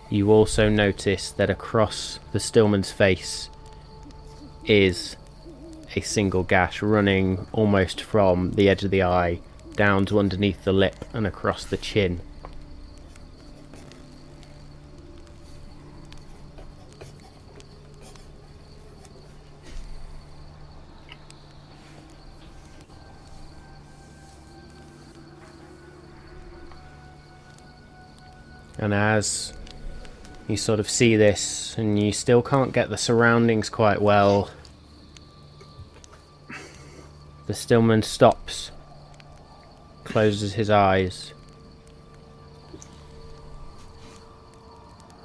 A: You also notice that across the Stillman's face is a single gash running almost from the edge of the eye down to underneath the lip and across the chin. And as you sort of see this, and you still can't get the surroundings quite well, the Stillman stops, closes his eyes.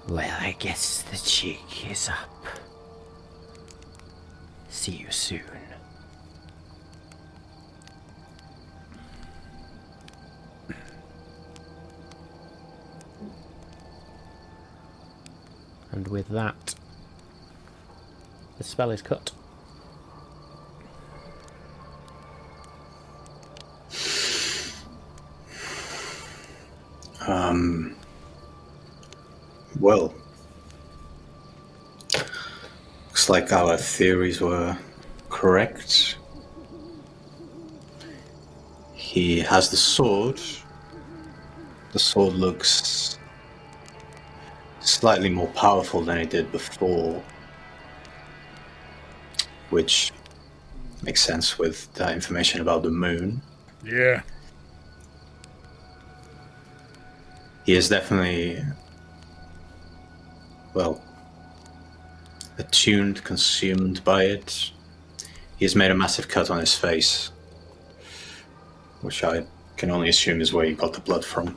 A: Well, I guess the cheek is up. See you soon. And with that, the spell is cut.
D: Well, looks like our theories were correct. He has the sword. The sword looks slightly more powerful than it did before, which makes sense with the information about the moon.
B: Yeah.
D: He is definitely, well, attuned, consumed by it. He has made a massive cut on his face, which I can only assume is where he got the blood from.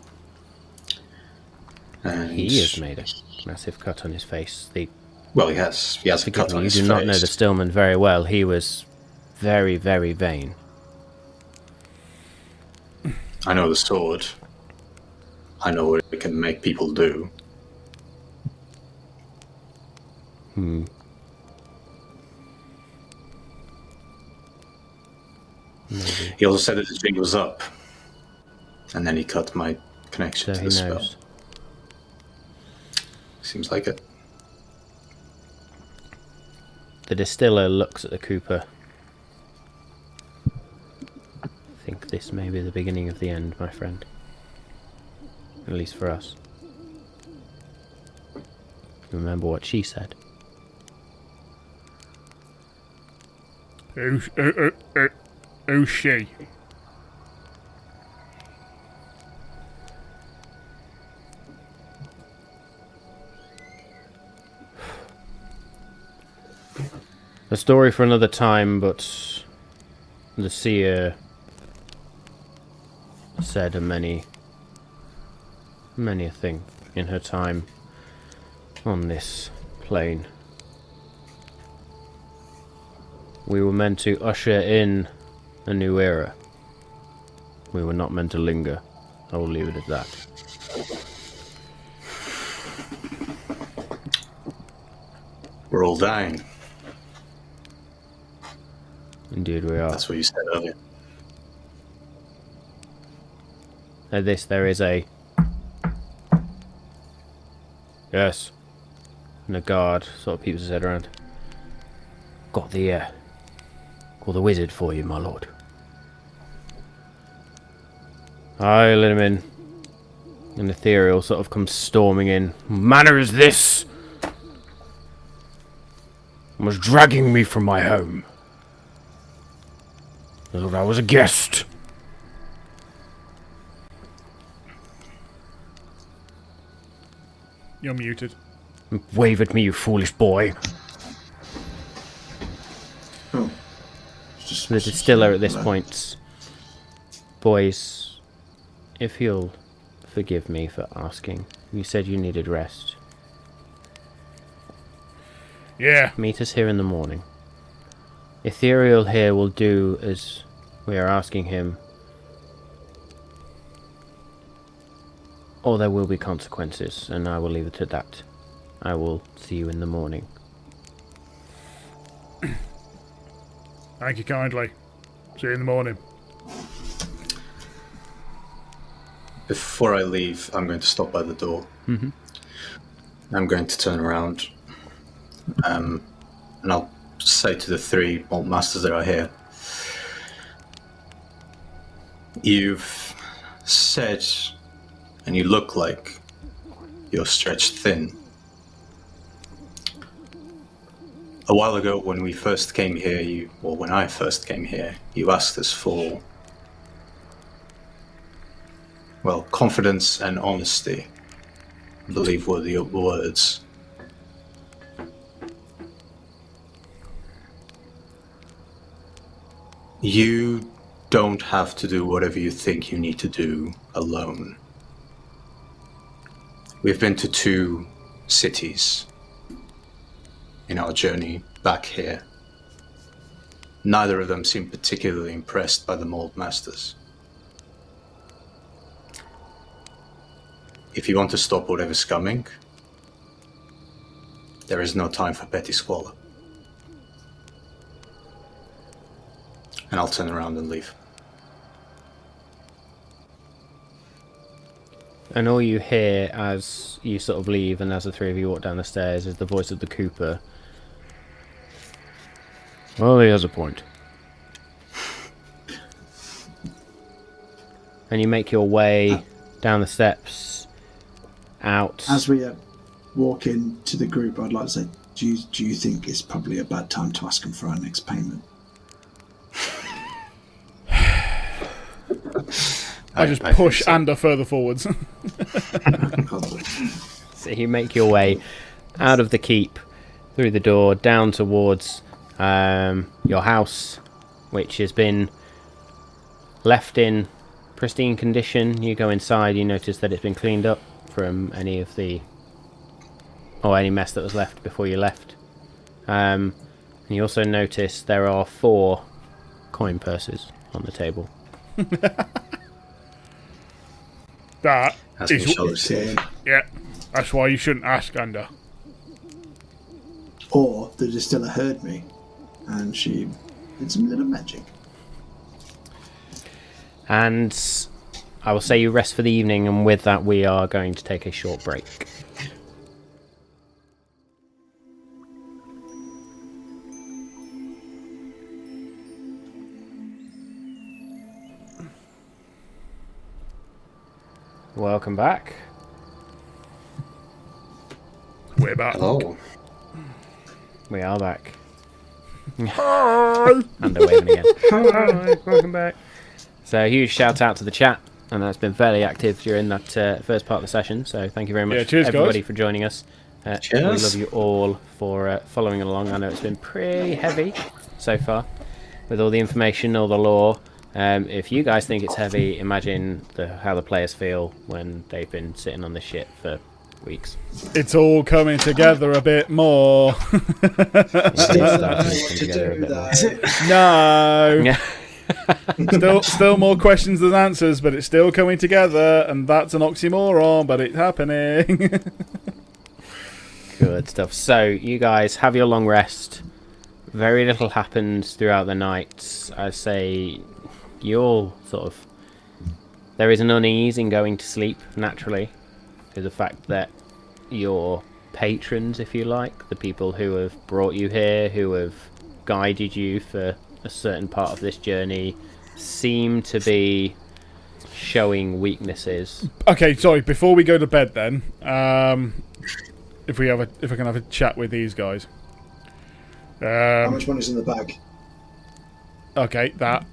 D: And
A: He has made a massive cut on his face.
D: well, he has a cut on
A: You
D: his
A: do
D: face.
A: not know the Stillman very well. He was very, very vain.
D: I know the sword. I know what it can make people do.
A: Maybe.
D: He also said that the jig was up, and then he cut my connection
A: So
D: to
A: he
D: the spell.
A: knows.
D: Seems like it.
A: The distiller looks at the Cooper. I think this may be the beginning of the end, my friend. At least for us. Remember what she said.
B: Who's she?
A: A story for another time, but the seer said many a thing in her time on this plane. We were meant to usher in a new era. We were not meant to linger. I will leave it at that.
D: We're all dying.
A: Indeed we are.
D: That's what you said earlier.
A: At this there is a... Yes. And a guard sort of peeps his head around. Got the wizard for you, my lord. I let him in. And Ethereal sort of comes storming in. What manner is this? Was dragging me from my home. I thought I was a guest.
B: You're muted.
A: Wave at me, you foolish boy.
C: Oh.
A: The distiller at this point. Boys, if you'll forgive me for asking, you said you needed rest.
B: Yeah.
A: Meet us here in the morning. Ethereal here will do as we are asking him, or there will be consequences, and I will leave it at that. I will see you in the morning.
B: Thank you kindly. See you in the morning.
D: Before I leave, I'm going to stop by the door.
A: Mm-hmm.
D: I'm going to turn around, and I'll say to the 3 Malt Masters that are here, you've said, and you look like you're stretched thin. A while ago when we first came here, when I first came here, you asked us for, well, confidence and honesty, I believe were the words. You don't have to do whatever you think you need to do alone. We've been to 2 cities in our journey back here. Neither of them seemed particularly impressed by the Malt Masters. If you want to stop whatever's coming, there is no time for petty squalor. And I'll turn around and leave.
A: And all you hear as you sort of leave and as the 3 of you walk down the stairs is the voice of the Cooper. Well, he has a point. And you make your way down the steps, out.
C: As we walk into the group, I'd like to say, do you think it's probably a bad time to ask him for our next payment?
B: I just push Ander further forwards.
A: So you make your way out of the keep, through the door, down towards your house, which has been left in pristine condition. You go inside, you notice that it's been cleaned up from any mess that was left before you left. And you also notice there are 4 coin purses on the table.
B: That
D: That's
B: is
D: Michelle's.
B: yeah. That's why you shouldn't ask Ander.
C: Or the distiller heard me, and she did some little magic.
A: And I will say you rest for the evening, and with that we are going to take a short break. Welcome back.
B: We're back.
D: Hello.
A: We are back. Hi! And they're waving again. Hi, welcome back. So a huge shout out to the chat, and that's been fairly active during that first part of the session. So thank you very much,
B: Yeah, cheers,
A: everybody,
B: guys.
A: for joining us. We
D: Cheers.
A: love you all for following along. I know it's been pretty heavy so far with all the information, all the lore. If you guys think it's heavy, imagine how the players feel when they've been sitting on this shit for weeks.
B: It's all coming together a bit more. No. Still more questions than answers, but it's still coming together, and that's an oxymoron, but it's happening.
A: Good stuff. So you guys have your long rest. Very little happens throughout the night. I say you all sort of... There is an unease in going to sleep, naturally. There's the fact that your patrons, if you like, the people who have brought you here, who have guided you for a certain part of this journey, seem to be showing weaknesses.
B: Okay, sorry, before we go to bed then, if I can have a chat with these guys.
C: How much money's in the bag?
B: Okay, that.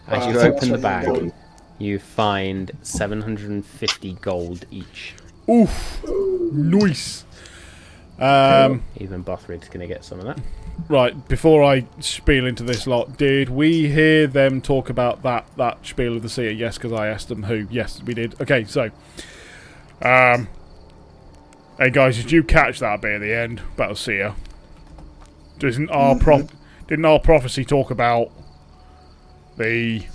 A: As you open the bag, you find 750 gold each.
B: Oof! Nice!
A: Even Bothrid's going to get some of that.
B: Right, before I spiel into this lot, did we hear them talk about that spiel of the seer? Yes, because I asked them who. Yes, we did. Okay, so... hey guys, did you catch that bit at the end about the seer? Didn't our prophecy talk about the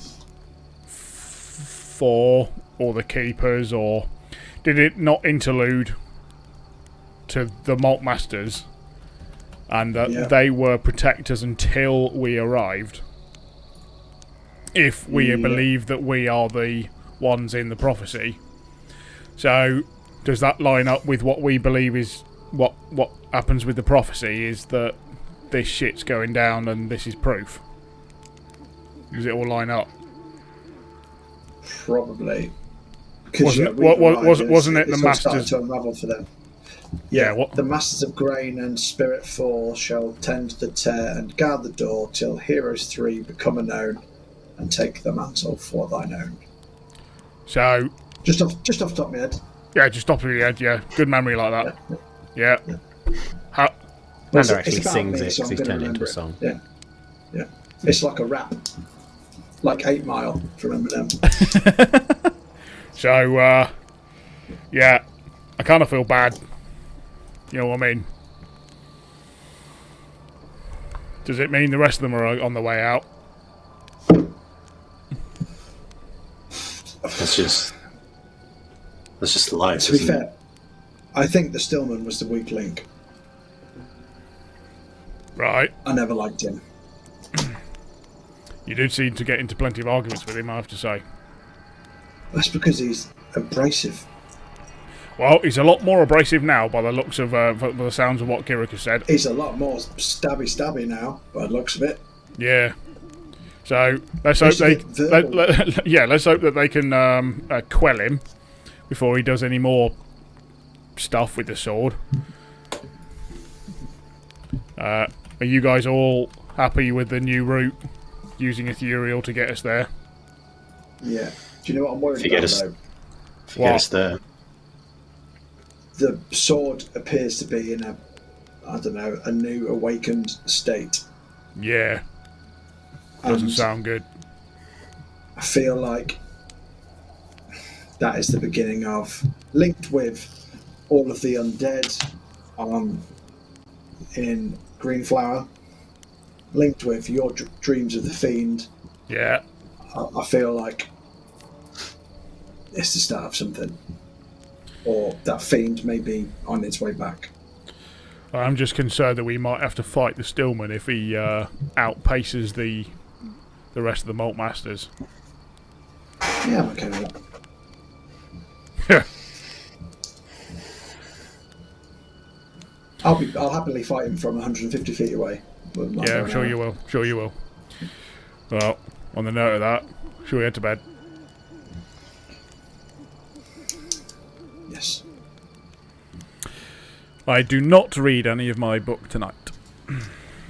B: four or the keepers, or did it not interlude to the Malt Masters and that they were protectors until we arrived? If we believe that we are the ones in the prophecy. So does that line up with what we believe is what happens with the prophecy, is that this shit's going down and this is proof? Does it all line up?
C: Probably.
B: Wasn't it the Masters
C: to unravel for them?
B: Yeah, what?
C: The Masters of Grain and Spirit 4 shall tend the tear and guard the door till Heroes 3 become known and take the mantle for thine own.
B: So
C: just off the top of my head.
B: Yeah, just top of your head, yeah. Good memory like that. Yeah. How...
A: Nander actually sings it because he's turned it into a song.
C: Yeah. Yeah. It's like a rap. Like 8 Mile from Eminem.
B: So, yeah. I kind of feel bad. You know what I mean? Does it mean the rest of them are on the way out?
D: That's just life.
C: To be fair, I think the Stillman was the weak link.
B: Right.
C: I never liked him.
B: You did seem to get into plenty of arguments with him, I have to say.
C: That's because he's abrasive.
B: Well, he's a lot more abrasive now by the looks of, by the sounds of what Kirik has said.
C: He's a lot more stabby now by the looks of it.
B: Yeah. So let's hope let's hope that they can quell him before he does any more stuff with the sword. Are you guys all happy with the new route, using ethereal to get us there?
C: Yeah. Do you know what I'm worried about, though?
D: Get us there.
C: The sword appears to be in a new awakened state.
B: Yeah. Doesn't sound good.
C: I feel like that is the beginning of, linked with all of the undead in Greenflower, linked with your dreams of the Fiend.
B: Yeah.
C: I feel like it's the start of something. Or that Fiend may be on its way back.
B: I'm just concerned that we might have to fight the Stillman if he outpaces the rest of the Malt Masters.
C: Yeah, I'm okay with
B: that.
C: I'll happily fight him from 150 feet away.
B: Yeah, I'm sure you will. Sure you will. Well, on the note of that, shall we head to bed?
C: Yes.
B: I do not read any of my book tonight.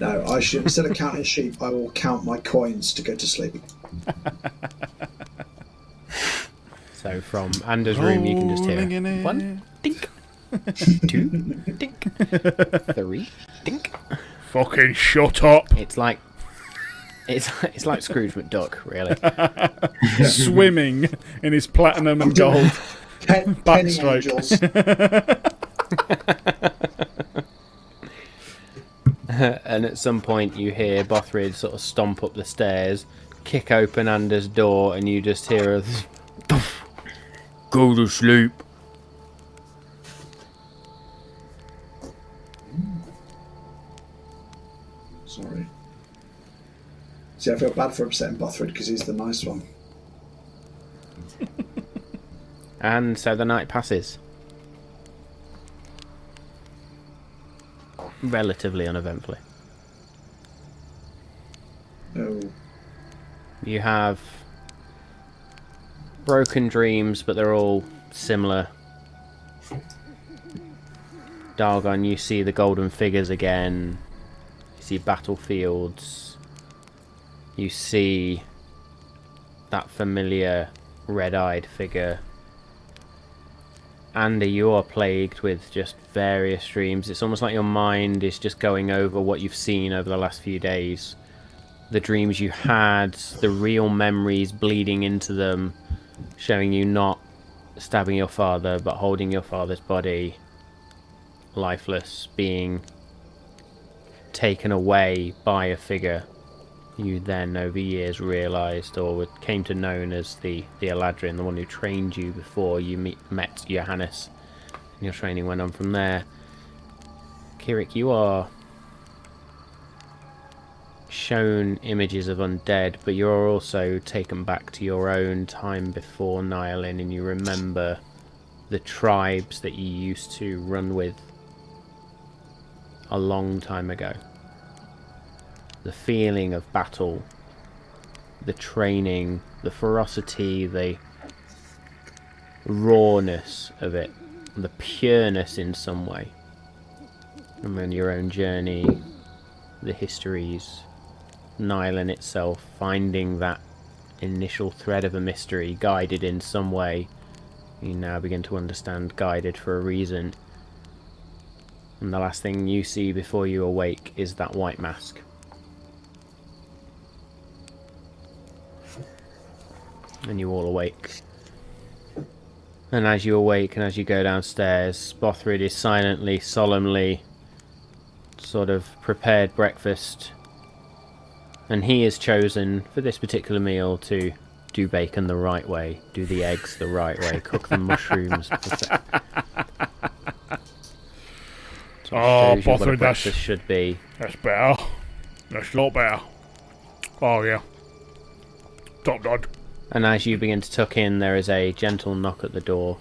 C: No, I should, instead of counting sheep, I will count my coins to go to sleep.
A: So from Anders' room, you can just hear one dink, 2, dink. 3, dink.
B: Fucking shut up.
A: It's like Scrooge McDuck, really.
B: Swimming in his platinum and gold
C: Penny
B: backstroke.
C: angels.
A: And at some point you hear Bothrid sort of stomp up the stairs, kick open Anders' door, and you just hear a go to sleep.
C: Sorry. See, I feel bad for upsetting Bothrid because he's the nice one.
A: And so the night passes. Relatively uneventfully.
C: No.
A: You have broken dreams, but they're all similar. Dargon, you see the golden figures again. You see battlefields. You see that familiar red-eyed figure. Andy, you are plagued with just various dreams. It's almost like your mind is just going over what you've seen over the last few days. The dreams you had, the real memories bleeding into them, showing you not stabbing your father, but holding your father's body, lifeless, being taken away by a figure you then over years realised or came to known as the Eladrin, the one who trained you before you met Johannes, and your training went on from there. Kirik, you are shown images of undead, but you're also taken back to your own time before Nyalin, and you remember the tribes that you used to run with a long time ago. The feeling of battle, the training, the ferocity, the rawness of it, the pureness in some way. And then your own journey, the histories, Nylan itself, finding that initial thread of a mystery, guided in some way. You now begin to understand, guided for a reason. And the last thing you see before you awake is that white mask. And you all awake. And as you awake and as you go downstairs, Bothrid is silently, solemnly sort of prepared breakfast. And he is chosen for this particular meal to do bacon the right way, do the eggs the right way, cook the mushrooms.
B: Oh, Bothrid,
A: breakfast should be.
B: That's better. That's a lot better. Oh, yeah. Top dog.
A: And as you begin to tuck in, there is a gentle knock at the door.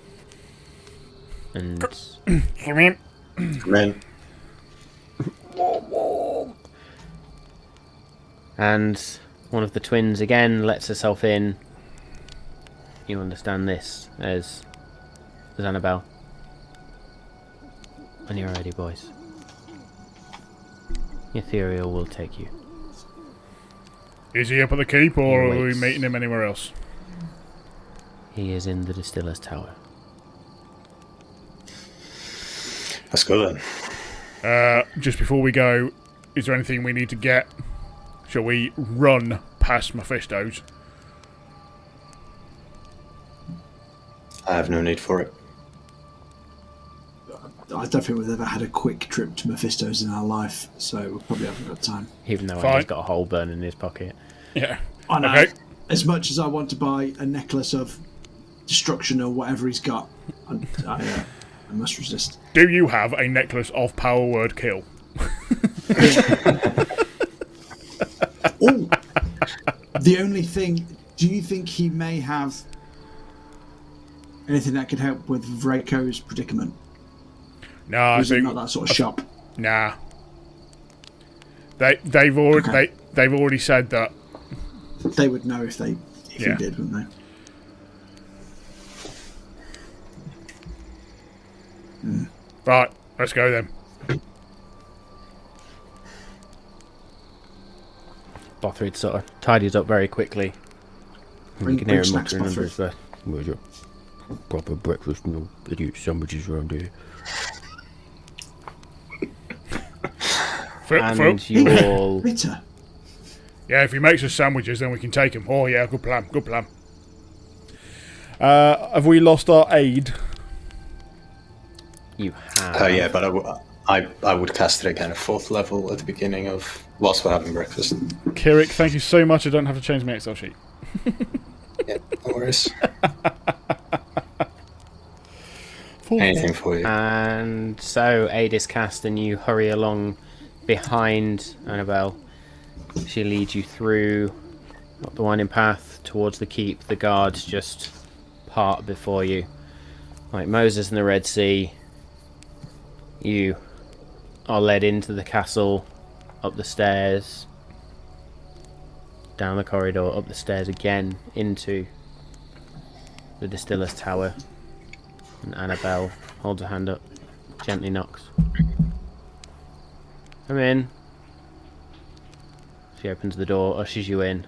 A: And
B: Come in.
D: Come in.
A: And one of the twins again lets herself in. You understand this as Annabelle. When you're ready, boys. Ethereal will take you.
B: Is he up at the keep, or
A: He
B: are we
A: waits.
B: meeting him anywhere else?
A: He is in the Distiller's Tower.
D: Let's go then.
B: Just before we go, is there anything we need to get? Shall we run past Mephisto's?
D: I have no need for it.
C: I don't think we've ever had a quick trip to Mephisto's in our life, so we probably haven't got time.
A: Even though
B: Fine.
A: he's got a hole burn in his pocket.
B: Yeah.
C: I know.
B: Okay.
C: As much as I want to buy a necklace of destruction or whatever he's got, I must resist.
B: Do you have a necklace of power word kill?
C: Oh, the only thing. Do you think he may have anything that could help with Vraco's predicament?
B: No,
C: Or
B: I
C: is it
B: think
C: not that sort of shop?
B: nah. They've already
C: Okay.
B: they've already said that.
C: They would know if
B: Yeah.
C: you did, wouldn't they?
B: Right, let's go then.
A: Bothrid sort of tidies up very quickly. You
C: Bring
A: can hear him
C: snacks,
A: muttering under
C: Bothrid.
A: his breath. Where's your proper breakfast? No idiot sandwiches around here. and you all...
C: Bitter.
B: Yeah, if he makes us sandwiches, then we can take him. Oh, yeah, good plan, good plan. Have we lost our aid?
A: You have.
D: Yeah, but I would cast it again at 4th level at the beginning of whilst we're having breakfast.
B: Kirik, thank you so much. I don't have to change my Excel sheet.
D: Yeah, no worries. Anything for you.
A: And so aid is cast, and you hurry along behind Annabelle. She leads you through up the winding path towards the keep. The guards just part before you, like Moses in the Red Sea. You are led into the castle, up the stairs, down the corridor, up the stairs again, into the distiller's tower. And Annabelle holds her hand up, gently knocks. Come in. She opens the door, ushers you in.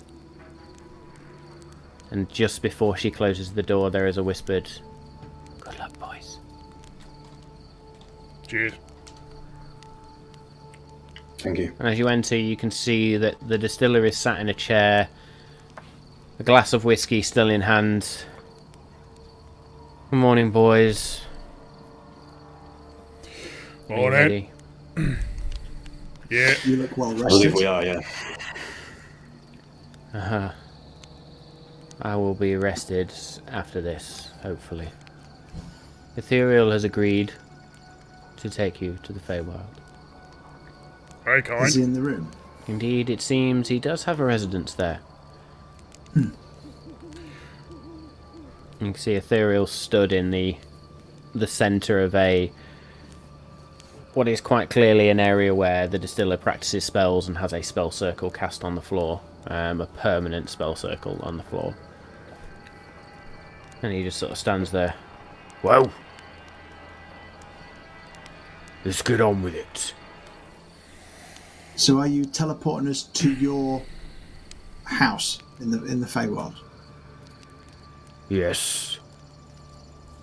A: And just before she closes the door, there is a whispered, "Good luck, boys."
B: Cheers.
D: Thank you.
A: And as you enter, you can see that the distiller is sat in a chair, a glass of whiskey still in hand. Good morning, boys. Are you ready?
B: Yeah.
C: You look well
D: I believe
C: rested.
D: we are, yeah.
A: I will be arrested after this, hopefully. Ethereal has agreed to take you to the Feywild.
B: Very
C: Is
B: kind.
C: he in the room?
A: Indeed, it seems he does have a residence there. You can see Ethereal stood in the centre of what is quite clearly an area where the distiller practices spells and has a spell circle cast on the floor. A permanent spell circle on the floor. And he just sort of stands there. Well, let's get on with it.
C: So are you teleporting us to your house in the Feywild?
A: Yes.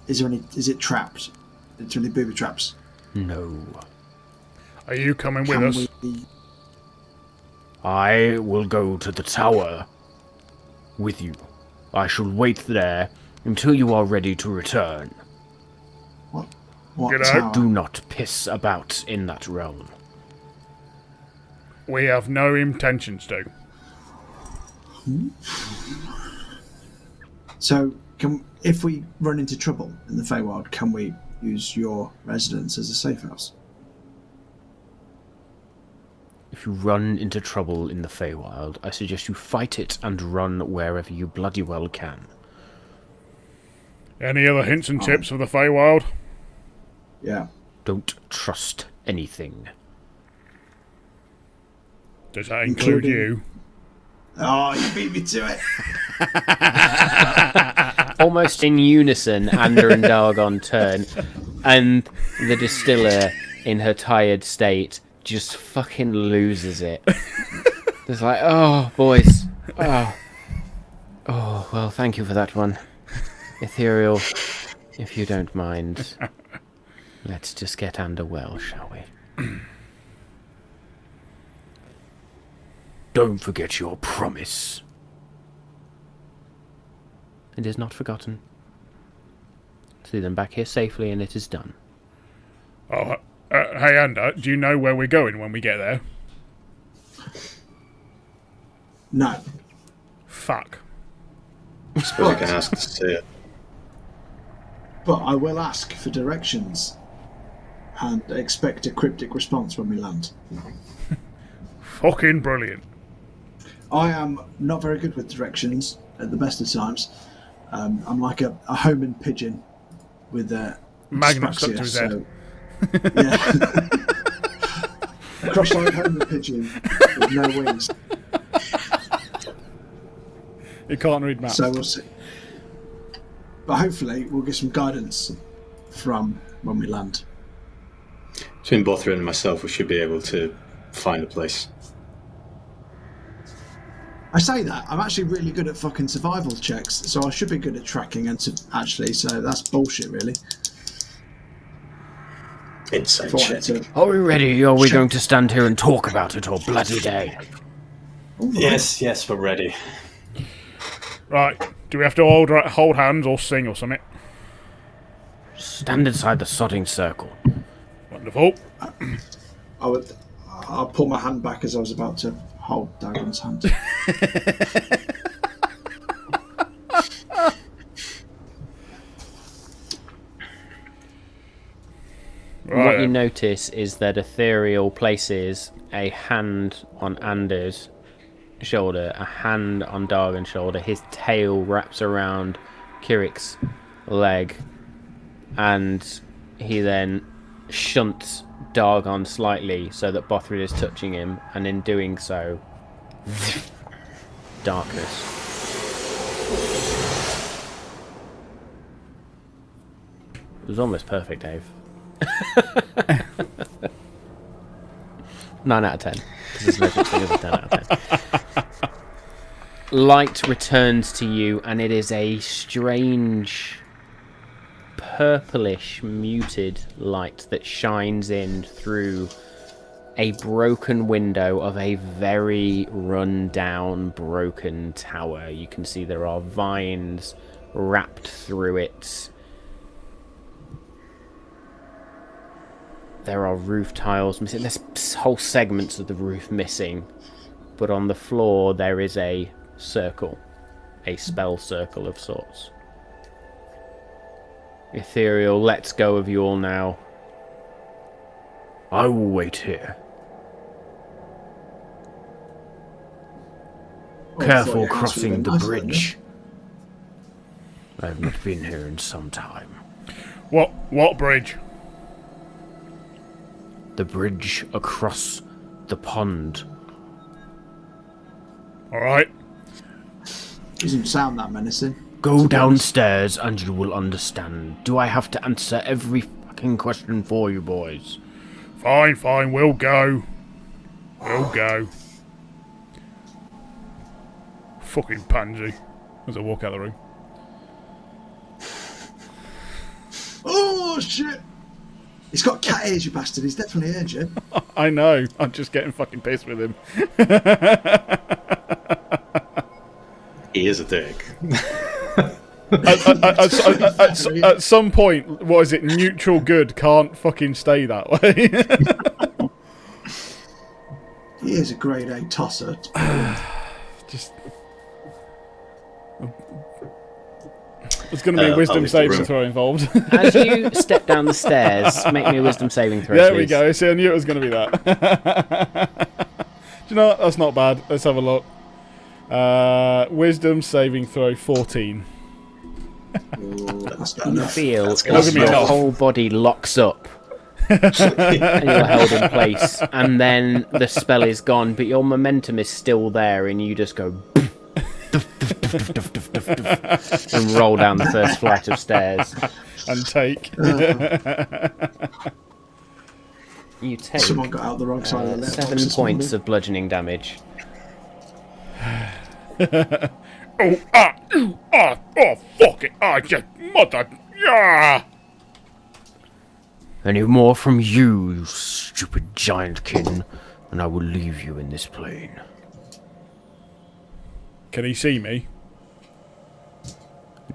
C: Is it trapped? Is there any booby traps?
A: No.
B: Are you coming with
C: Can
B: us?
C: we...
A: I will go to the tower with you. I shall wait there until you are ready to return.
C: What
B: Get out.
C: tower?
A: Do not piss about in that realm.
B: We have no intentions to.
C: So, if we run into trouble in the Feywild, can we use your residence as a safe house?
A: If you run into trouble in the Feywild, I suggest you fight it and run wherever you bloody well can.
B: Any other hints and tips for the Feywild?
C: Yeah.
A: Don't trust anything.
B: Does that include you?
C: Oh, you beat me to it.
A: Almost in unison, Ander and Dargon turn, and the distiller, in her tired state, just fucking loses it. It's like, oh, boys. Oh, well, thank you for that one. Ethereal, if you don't mind, let's just get Ander well, shall we? Don't forget your promise. It is not forgotten. See them back here safely, and it is done.
B: Oh, hey, Ander, do you know where we're going when we get there?
C: No.
B: Fuck.
D: I suppose I can ask to see it.
C: But I will ask for directions and expect a cryptic response when we land.
B: Fucking brilliant.
C: I am not very good with directions at the best of times. I'm like a homing pigeon with a
B: Magnet stuck to his head.
C: Yeah. A cross-eyed homing pigeon with no wings.
B: He can't read maps.
C: So we'll see. But hopefully we'll get some guidance from when we land.
D: Between Bothra and myself, we should be able to find a place.
C: I say that, I'm actually really good at fucking survival checks, so I should be good at tracking and actually, so that's bullshit really.
D: Insane
C: Before I had
D: shit.
C: to...
A: Are we ready? Or are we going to stand here and talk about it all bloody day?
D: Yes, we're ready.
B: Right. Do we have to hold hands or sing or something?
A: Stand inside the sodding circle.
B: Wonderful.
C: I'll pull my hand back as I was about to hold Dagon's hand.
A: What you notice is that Ethereal places a hand on Anders' shoulder, a hand on Dargon's shoulder. His tail wraps around Kirik's leg, and he then shunts Dargon slightly so that Bothrid is touching him, and in doing so, darkness. It was almost perfect, Dave. 9 out of 10. There's no such thing as a 10 out of 10. Light returns to you, and it is a strange, purplish, muted light that shines in through a broken window of a very run-down, broken tower. You can see there are vines wrapped through it. There are roof tiles missing. There's whole segments of the roof missing. But on the floor there is a circle. A spell circle of sorts. Ethereal lets go of you all now. I will wait here. Careful crossing the bridge. I have not been here in some time.
B: What bridge?
A: The bridge across the pond.
B: Alright.
C: Doesn't sound that menacing.
A: Go downstairs and you will understand. Do I have to answer every fucking question for you, boys?
B: Fine, we'll go. Fucking pansy. As I walk out of the room.
C: Oh, shit! He's got cat ears, you bastard. He's definitely heard you.
B: I know. I'm just getting fucking pissed with him.
D: He is a dick.
B: At some point, what is it? Neutral good can't fucking stay that way.
C: He is a grade A tosser.
B: Just. There's going to be a wisdom saving throw involved.
A: As you step down the stairs, make me a wisdom saving throw.
B: There
A: please.
B: we go. See, I knew it was going to be that. Do you know what? That's not bad. Let's have a look. Wisdom saving throw 14.
C: That's not
A: You
C: enough.
A: feel
B: That's
A: as
B: gonna be
A: your
B: enough.
A: whole body locks up. And you're held in place, and then the spell is gone, but your momentum is still there, and you just go and roll down the first flight of stairs.
B: And take.
A: You take
C: Someone got out the wrong side of the letterbox
A: 7
C: this
A: points
C: morning.
A: of bludgeoning damage.
B: Oh, fuck it. Just mother. Yeah.
A: Any more from you, you stupid giantkin, and I will leave you in this plane.
B: Can he see me?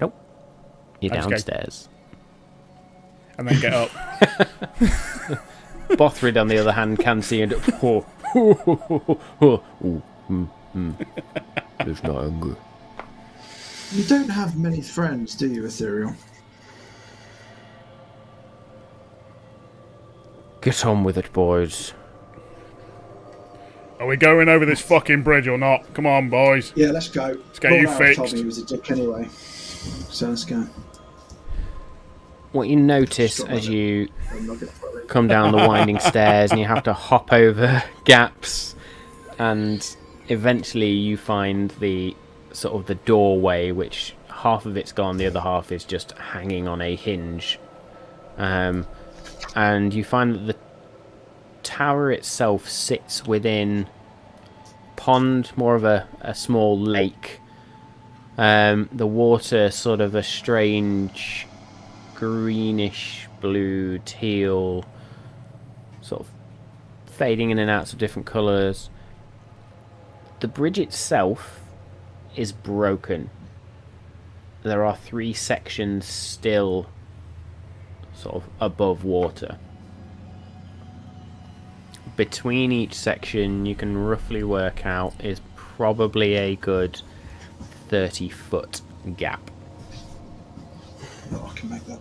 A: Nope. You're
B: I just go-
A: downstairs.
B: And then get up.
A: Bothrid, on the other hand, can see and... There's no anger.
C: You don't have many friends, do you, Ethereal?
A: Get on with it, boys.
B: Are we going over this fucking bridge or not? Come on, boys.
C: Yeah, let's go.
B: Let's get you
C: Lord Alf
B: fixed.
C: told me he was a dick anyway. So let's go.
A: What you notice
C: Stop
A: as
C: it.
A: you
C: I'm not gonna follow.
A: come down the winding stairs and you have to hop over gaps, and eventually you find the sort of the doorway, which half of it's gone, the other half is just hanging on a hinge. And you find that the tower itself sits within pond, more of a small lake. The water sort of a strange greenish blue teal, sort of fading in and out of different colours. The bridge itself is broken. There are 3 sections still sort of above water. Between each section, you can roughly work out, is probably a good 30-foot gap.
C: No, I can make that.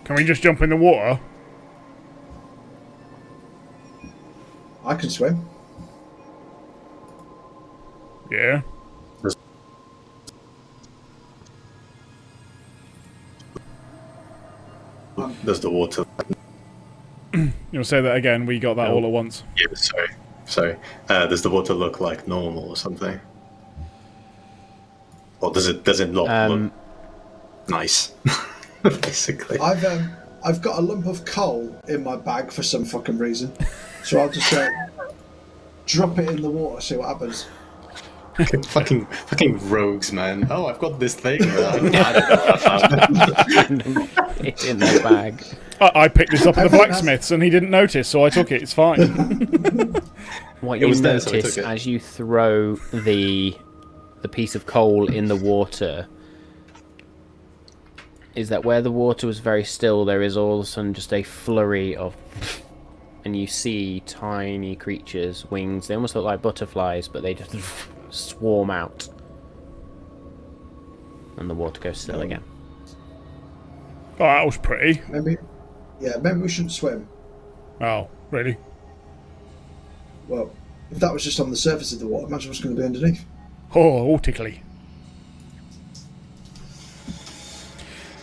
B: Can we just jump in the water?
C: I can swim.
B: Yeah.
D: Does the water?
B: You'll say that again. We got that all at once.
D: Yeah, sorry. Does the water look like normal or something? Or does it look nice? Basically,
C: I've got a lump of coal in my bag for some fucking reason, so I'll just drop it in the water, see what happens.
D: fucking rogues, man. Oh, I've got this thing.
A: It's in the bag.
B: I picked this up at the blacksmith's and he didn't notice, so I took it. It's fine.
A: What
D: It
A: you
D: was there, so I
A: notice
D: took it.
A: as you throw the piece of coal in the water is that where the water was very still, there is all of a sudden just a flurry of, and you see tiny creatures, wings. They almost look like butterflies, but they just swarm out, and the water goes still again.
B: Oh, that was pretty.
C: Maybe we shouldn't swim.
B: Oh, really?
C: Well, if that was just on the surface of the water, imagine what's going to be underneath.
B: Oh, all tickly.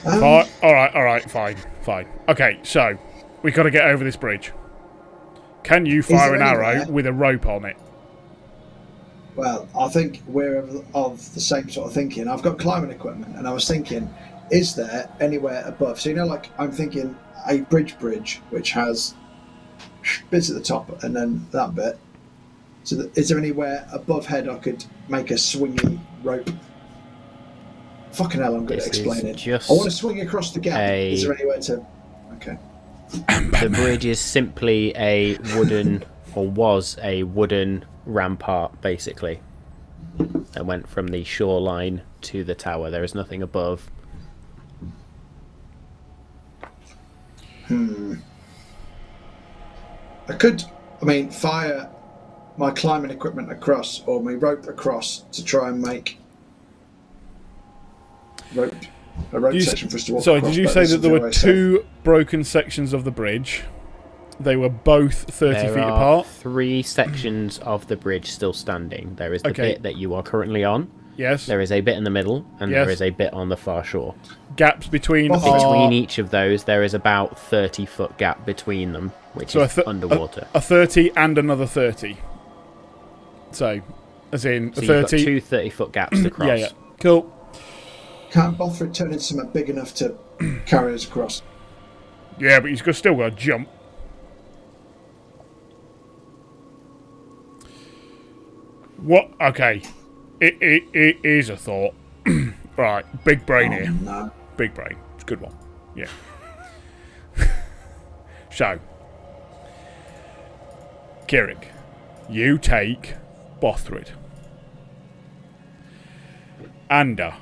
B: All right, fine. Okay, so we got to get over this bridge. Can you fire an arrow with a rope on it?
C: Well, I think we're of the same sort of thinking. I've got climbing equipment, and I was thinking, is there anywhere above? So, like, I'm thinking a bridge, which has bits at the top and then that bit. So, is there anywhere above head I could make a swingy rope? Fucking hell, I'm good at explaining. I want to swing across the gap. Is there anywhere to... Okay.
A: The bridge is simply a wooden, or was a wooden rampart, basically, that went from the shoreline to the tower. There is nothing above.
C: I could, fire my climbing equipment across, or my rope across, to try and make a rope section for us to walk across.
B: Did you say that there were 2 broken sections of the bridge? They were both 30 feet apart?
A: 3 sections of the bridge still standing. There is the bit that you are currently on.
B: Yes.
A: There is a bit in the middle, and there is a bit on the far shore.
B: Gaps between...
A: Between each of those, there is about 30-foot gap between them, which is underwater.
B: A 30 and another 30. So, as in,
A: so
B: a 30...
A: you've got 2 30-foot gaps to cross.
B: Yeah. Cool.
C: Can't Bothrid turn into something big enough to carry us across?
B: Yeah, but he's still got to jump. What? Okay. It is a thought. Right, big brain here.
C: No.
B: Big brain. It's a good one. Yeah. So, Kirik, you take Bothrid. Anda,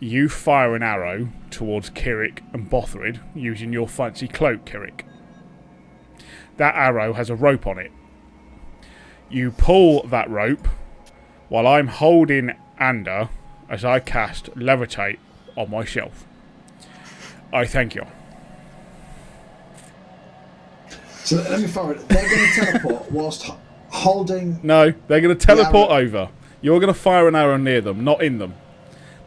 B: you fire an arrow towards Kirik and Bothrid using your fancy cloak, Kirik. That arrow has a rope on it. You pull that rope while I'm holding Anda as I cast Levitate on myself. I thank you.
C: So let me fire it. They're going to teleport whilst holding...
B: No, they're going to teleport over. You're going to fire an arrow near them, not in them.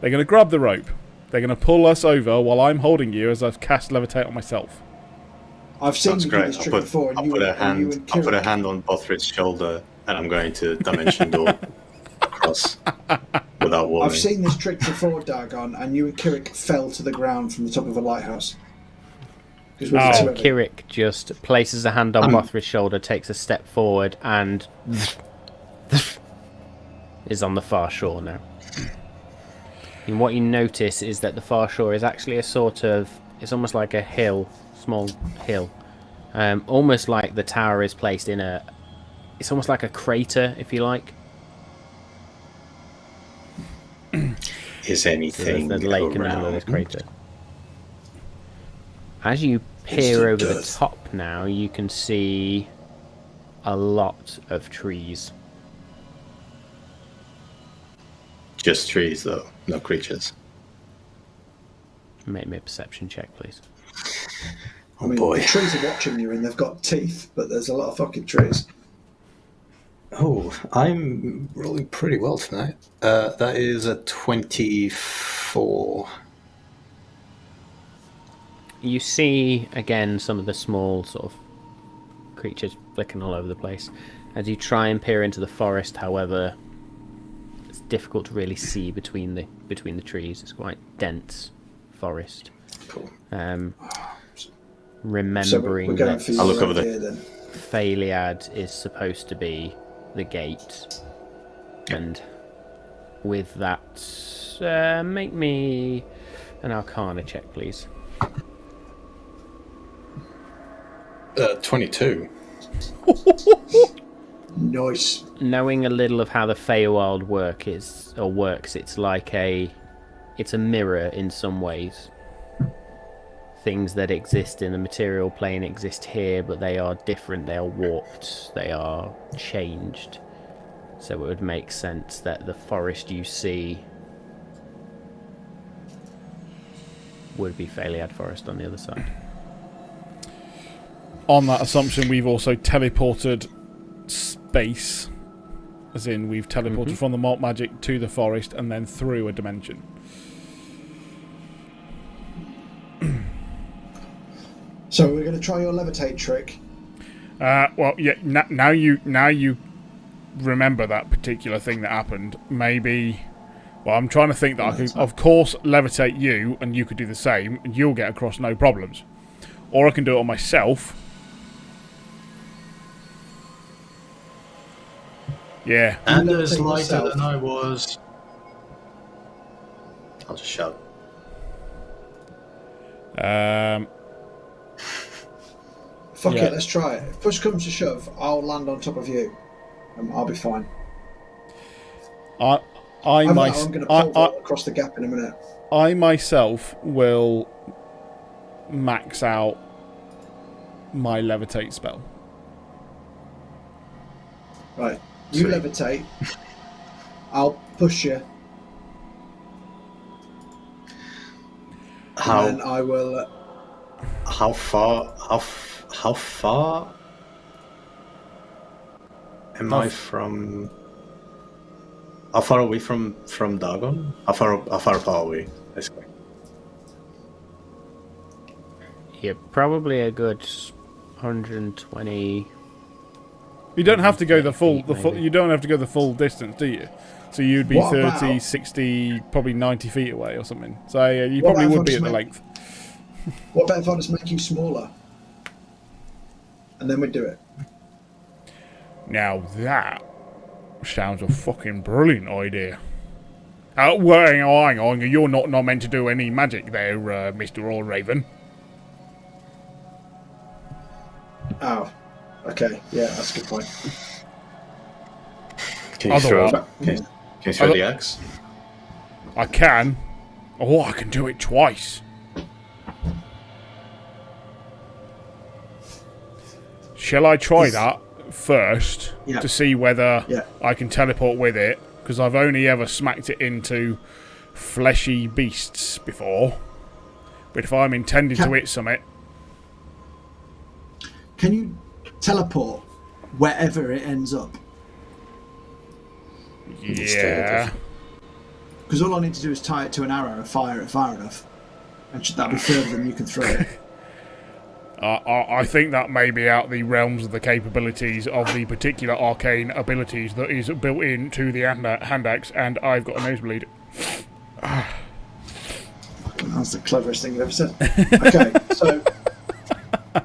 B: They're going to grab the rope. They're going to pull us over while I'm holding you as I've cast Levitate on myself.
C: I've seen
D: That's
C: you do
D: great.
C: this trick before.
D: I'll put a hand on Bothrid's shoulder, and I'm going to dimension door across without warning.
C: I've seen this trick before, Dagon, and you and Kirik fell to the ground from the top of a lighthouse.
A: Kirik just places a hand on Bothrid's shoulder, takes a step forward, and is on the far shore now. And what you notice is that the far shore is actually a sort of... It's almost like a hill, small hill. Almost like the tower is placed in a... It's almost like a crater, if you like.
D: Is anything
A: There's the lake in the middle of this crater. As you peer over the top now, you can see a lot of trees.
D: Just trees, though. No creatures.
A: Make me a perception check, please.
D: Oh, boy.
C: The trees are watching you and they've got teeth, but there's a lot of fucking trees.
D: Oh, I'm rolling pretty well tonight. That is a 24.
A: You see, again, some of the small sort of creatures flicking all over the place. As you try and peer into the forest, however, it's difficult to really see between the trees. It's quite dense forest.
D: Cool.
A: Remembering
C: so
A: that
D: I'll look over there.
C: here, then.
A: Feywild is supposed to be the gate, and with that, make me an Arcana check, please.
D: 22.
C: Nice.
A: Knowing a little of how the Feywild works, it's like it's a mirror in some ways. Things that exist in the material plane exist here, but they are different, they are warped, they are changed. So it would make sense that the forest you see would be Feywild Forest on the other side.
B: On that assumption, we've also teleported space. As in, we've teleported from the Malt magic to the forest and then through a dimension.
C: So we're going to try your levitate trick.
B: Well, yeah. Now you remember that particular thing that happened. Maybe. Well, I'm trying to think that I could, of course, levitate you, and you could do the same, and you'll get across no problems. Or I can do it on myself. Yeah.
D: Anders lighter than I was. I'll just shout.
C: Fuck it, let's try it. If push comes to shove, I'll land on top of you. I'll be fine. I'm going to pole vault across the gap in a minute.
B: I myself will max out my levitate spell.
C: Right, you
D: Sweet.
C: levitate. I'll push you.
D: How?
C: And then I will.
D: How far? How far am I from? How far are we from Dagon? How far apart are we, basically?
A: You're probably a good 120.
B: You don't have to go the full.
A: Maybe.
B: You don't have to go the full distance, do you? So you'd be
C: What
B: 30,
C: about-
B: 60, probably 90 feet away or something. So yeah, you
C: What
B: probably
C: about
B: would be
C: if
B: at
C: I
B: the
C: just
B: length.
C: What about if I just make you smaller? And then we do it.
B: Now that sounds a fucking brilliant idea. Well, hang on. You're not meant to do any magic there, Mr. Allraven.
C: Oh, okay. Yeah, that's a good point.
D: Can you throw?
B: Otherwise-
D: Can you throw the axe?
B: I can. Oh, I can do it twice. Shall I try that first
C: Yeah.
B: to see whether
C: Yeah.
B: I can teleport with it? Because I've only ever smacked it into fleshy beasts before. But if I'm intending to hit something,
C: Can you teleport wherever it ends up?
B: yeah.
C: Because all I need to do is tie it to an arrow and fire it far enough. And should that be further than you can throw it?
B: I think that may be out the realms of the capabilities of the particular arcane abilities that is built into the hand axe, and I've got a nosebleed.
C: That's the cleverest thing you've ever said. Okay, so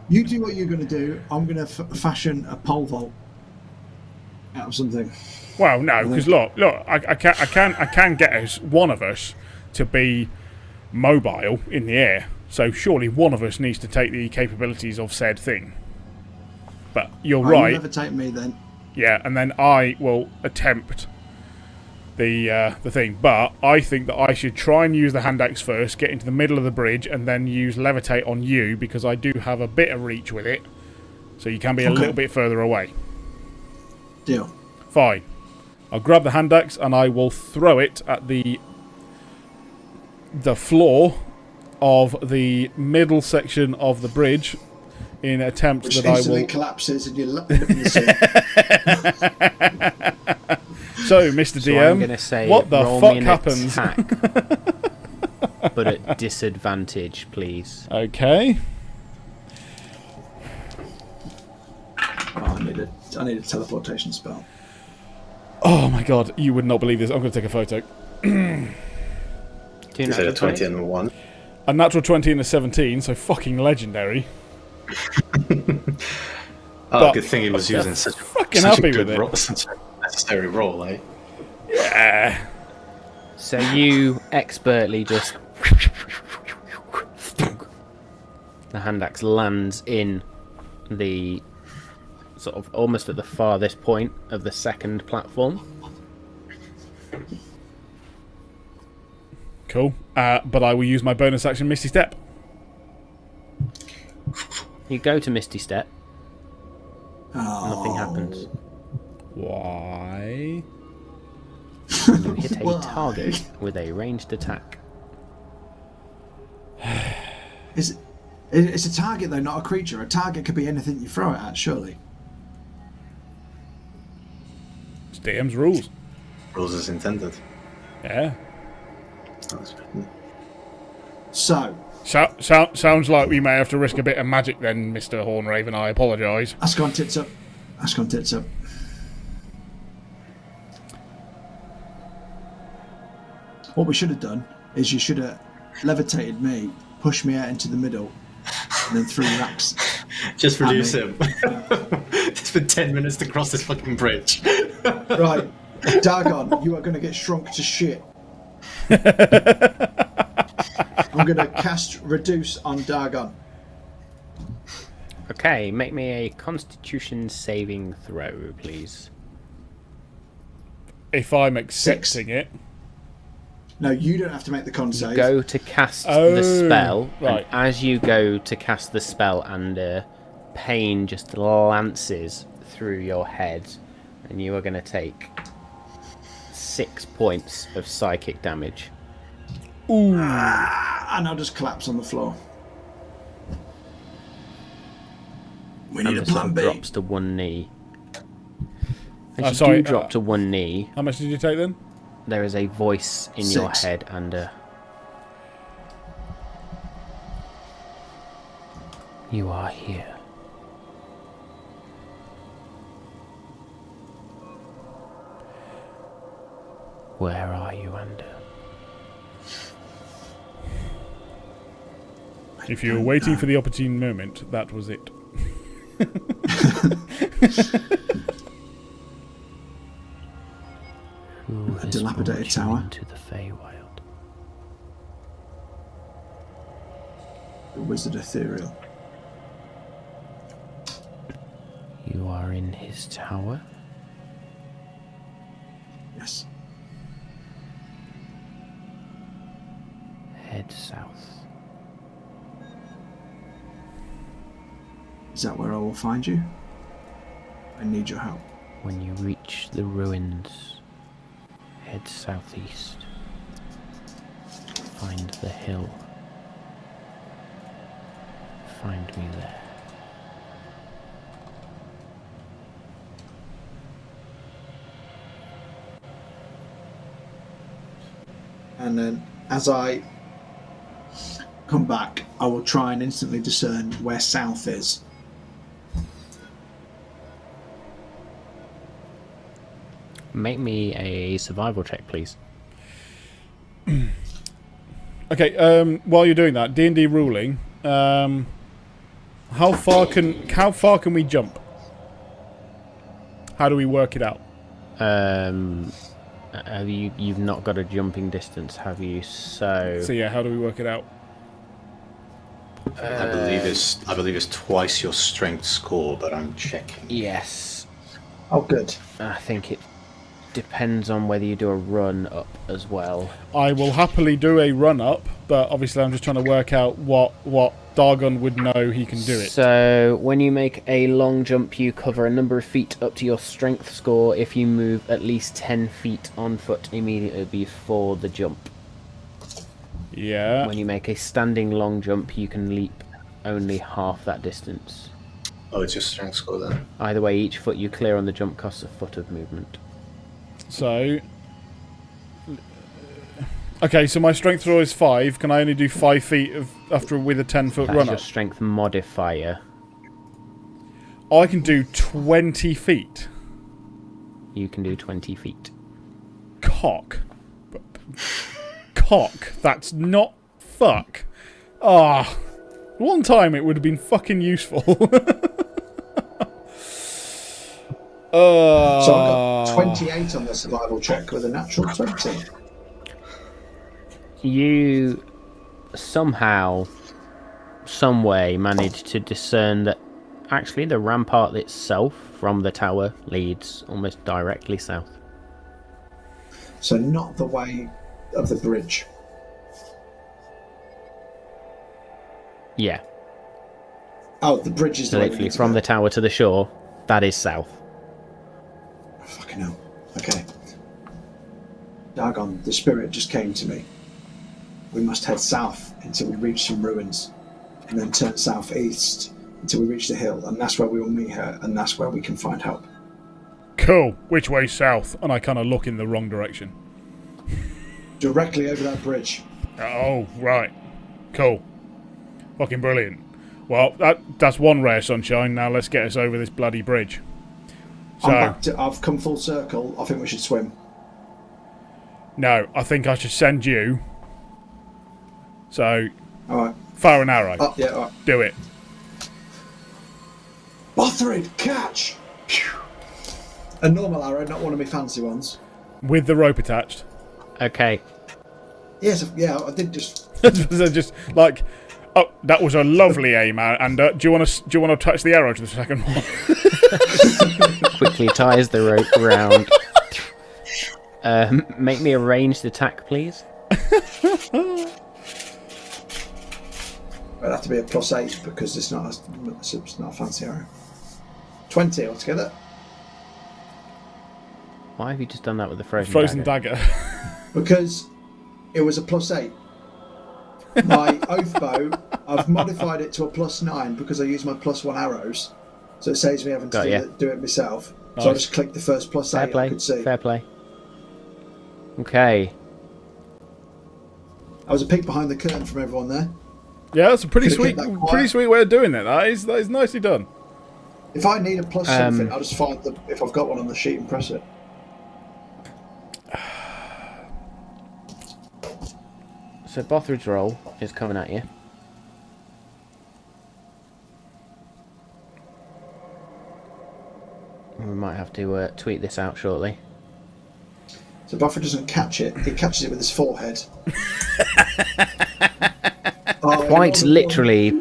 C: you do what you're going to do. I'm going to fashion a pole vault. out of something.
B: Well, no, because look, I can get one of us to be mobile in the air. So surely one of us needs to take the capabilities of said thing. But you're right.
C: You'll levitate me then.
B: Yeah, and then I will attempt the thing. But I think that I should try and use the hand axe first, get into the middle of the bridge, and then use levitate on you because I do have a bit of reach with it. So you can be a little bit further away.
C: Deal.
B: Fine. I'll grab the hand axe and I will throw it at the floor of the middle section of the bridge in an attempt
C: Which
B: that I
C: instantly
B: will
C: collapses and you end up in the sea.
B: So, Mr.
A: So
B: DM,
A: I'm gonna say,
B: what the
A: roll
B: fuck
A: me an
B: happens?
A: Attack, but at disadvantage, please.
B: Okay.
C: Oh, I need a teleportation spell.
B: Oh my god, you would not believe this. I'm going to take a photo.
A: Two
D: Is it a
A: natural
D: 20
A: 20s?
D: and a 1?
B: A natural 20 and a 17, so fucking legendary.
D: Oh, good thing he was using such
B: fucking
D: a
B: happy
D: good
B: with it.
D: roll, such a necessary roll, eh?
B: Yeah.
A: So you expertly just... The hand axe lands in the sort of almost at the farthest point of the second platform.
B: Cool. But I will use my bonus action Misty Step.
A: You go to Misty Step,
C: Oh.
A: nothing happens.
B: Why?
A: You hit a
C: Why?
A: target with a ranged attack.
C: It's a target, though, not a creature. A target could be anything you throw it at, surely.
B: It's DM's rules.
D: Rules as intended.
B: Yeah.
C: So,
B: Sounds like we may have to risk a bit of magic then, Mr. Hornraven. I apologise.
C: Ascon tits up. Ascon tits up. What we should have done is you should have levitated me, pushed me out into the middle, and then threw your axe.
D: Just reduce him. It's been 10 minutes to cross this fucking bridge.
C: Right, Dagon, you are going to get shrunk to shit. I'm going to cast Reduce on Dagon.
A: Okay, make me a Constitution saving throw, please.
B: If I'm accepting it.
C: No, you don't have to make the con save.
A: Go to cast
B: Oh,
A: the spell,
B: right.
A: and as you go to cast the spell, and pain just lances through your head, and you are going to take 6 points of psychic damage.
B: Ooh.
C: And I'll just collapse on the floor. We need a
A: And the
C: plan
A: sword
C: B.
A: drops to one knee. As you
B: sorry,
A: do drop to one knee,
B: How much did you take then?
A: there is a voice in your
C: 6.
A: head, and you are here. Where are you, Ander?
B: If you were waiting for the opportune moment, that was it.
A: Who has
C: dilapidated
A: brought you
C: tower.
A: into the Feywild?
C: The Wizard Ethereal.
A: You are in his tower.
C: Yes.
A: Head south.
C: Is that where I will find you? I need your help.
A: When you reach the ruins, head southeast. Find the hill. Find me there.
C: And then, as I come back, I will try and instantly discern where south is.
A: Make me a survival check, please.
B: Okay, while you're doing that, D&D ruling, how far can we jump? How do we work it out?
A: Have you've not got a jumping distance, have you? So
B: yeah, how do we work it out?
D: I believe it's twice your strength score, but I'm checking.
A: yes,
C: Oh, good.
A: I think it depends on whether you do a run up as well.
B: I will happily do a run up, but obviously I'm just trying to work out what Dargon would know he can do it.
A: So when you make a long jump, you cover a number of feet up to your strength score. If you move at least 10 feet on foot immediately before the jump.
B: Yeah.
A: When you make a standing long jump, you can leap only half that distance.
D: Oh, it's your strength score then.
A: Either way, each foot you clear on the jump costs a foot of movement.
B: So... Okay, so my strength throw is 5. Can I only do 5 feet with a 10-foot
A: That's
B: run
A: your
B: up?
A: strength modifier.
B: I can do 20 feet.
A: You can do 20 feet.
B: Cock. Cock. That's not fuck. Ah. One time it would have been fucking useful.
C: So I got 28 on the survival check with a natural 20.
A: You somehow, some way, managed to discern that actually the rampart itself from the tower leads almost directly south.
C: So not the way of the bridge.
A: Yeah.
C: Oh, the bridge is
A: So
C: the way we
A: literally
C: need to
A: from
C: go.
A: the tower to the shore, that is south.
C: Fucking hell. Okay. Dagon, the spirit just came to me. We must head south until we reach some ruins, and then turn southeast until we reach the hill, and that's where we will meet her, and that's where we can find help.
B: Cool. Which way south? And I kind of look in the wrong direction.
C: Directly over that bridge.
B: Oh, right. Cool. Fucking brilliant. Well, that's one ray of sunshine. Now let's get us over this bloody bridge. So,
C: I've come full circle. I think we should swim.
B: no, I think I should send you. So,
C: Alright.
B: fire an arrow.
C: Oh, yeah, alright.
B: Do it.
C: Bothrid, catch! Phew. A normal arrow, not one of my fancy ones.
B: With the rope attached.
A: Okay.
C: Yes, yeah, I did just...
B: So just like, oh, that was a lovely aim, and do you want to attach the arrow to the second one?
A: Quickly ties the rope around. Make me a ranged attack, please.
C: It'll have to be a +8 because it's not a fancy arrow. 20 altogether.
A: Why have you just done that with the frozen
B: Dagger.
C: Because it was a +8. My oath bow, I've modified it to a +9 because I use my +1 arrows, so it saves me having to do it myself.
B: Nice.
C: So I just clicked the first +8
A: Fair play.
C: I could see.
A: Fair play. Okay.
C: I was a peek behind the curtain from everyone there.
B: Yeah, that's a pretty
C: Could've
B: sweet,
C: kept that quiet.
B: pretty sweet way of doing it. That is nicely done.
C: If I need a plus something, I'll just find if I've got one on the sheet and press it.
A: So Bothrid's roll is coming at you. We might have to tweet this out shortly.
C: So Buffer doesn't catch it; he catches it with his forehead.
A: Quite literally,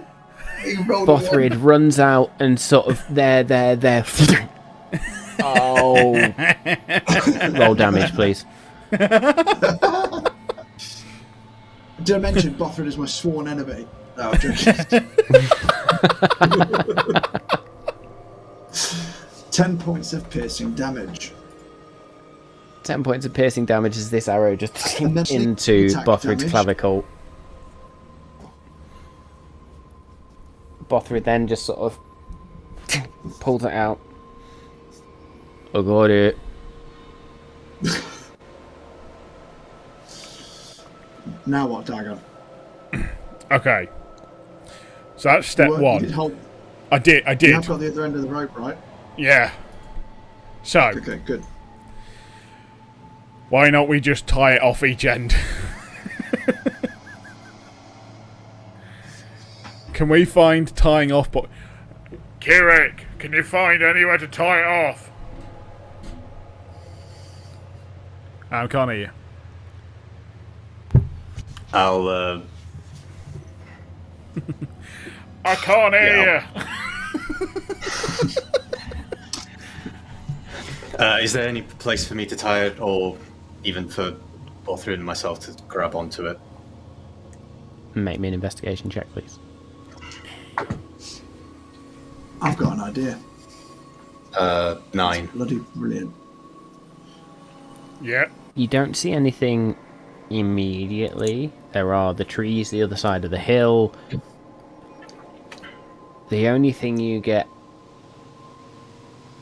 A: Bothrid runs out and sort of there. Oh. Roll damage, please.
C: Did I mention Bothrid is my sworn enemy? No, I'm joking. 10 points of piercing damage.
A: 10 points of piercing damage as this arrow just
C: And then
A: into
C: attack
A: Bothrid's
C: damage.
A: clavicle. Bothrid then just sort of pulls it out. I got it.
C: Now what, Dagon?
B: Okay. So that's step
C: You
B: one.
C: did hold,
B: I did.
C: you have got the other end of the rope, right?
B: Yeah. So,
C: Okay, good.
B: why not we just tie it off each end? Can we find tying off? But Kirik, can you find anywhere to tie it off? I can't hear you.
D: I'll.
B: I can't hear you.
D: Is there any place for me to tie it, or even for Bothrid and myself to grab onto it?
A: Make me an investigation check, please.
C: I've got an idea.
D: 9.
C: Bloody brilliant.
B: Yeah.
A: You don't see anything immediately. There are the trees the other side of the hill. The only thing you get,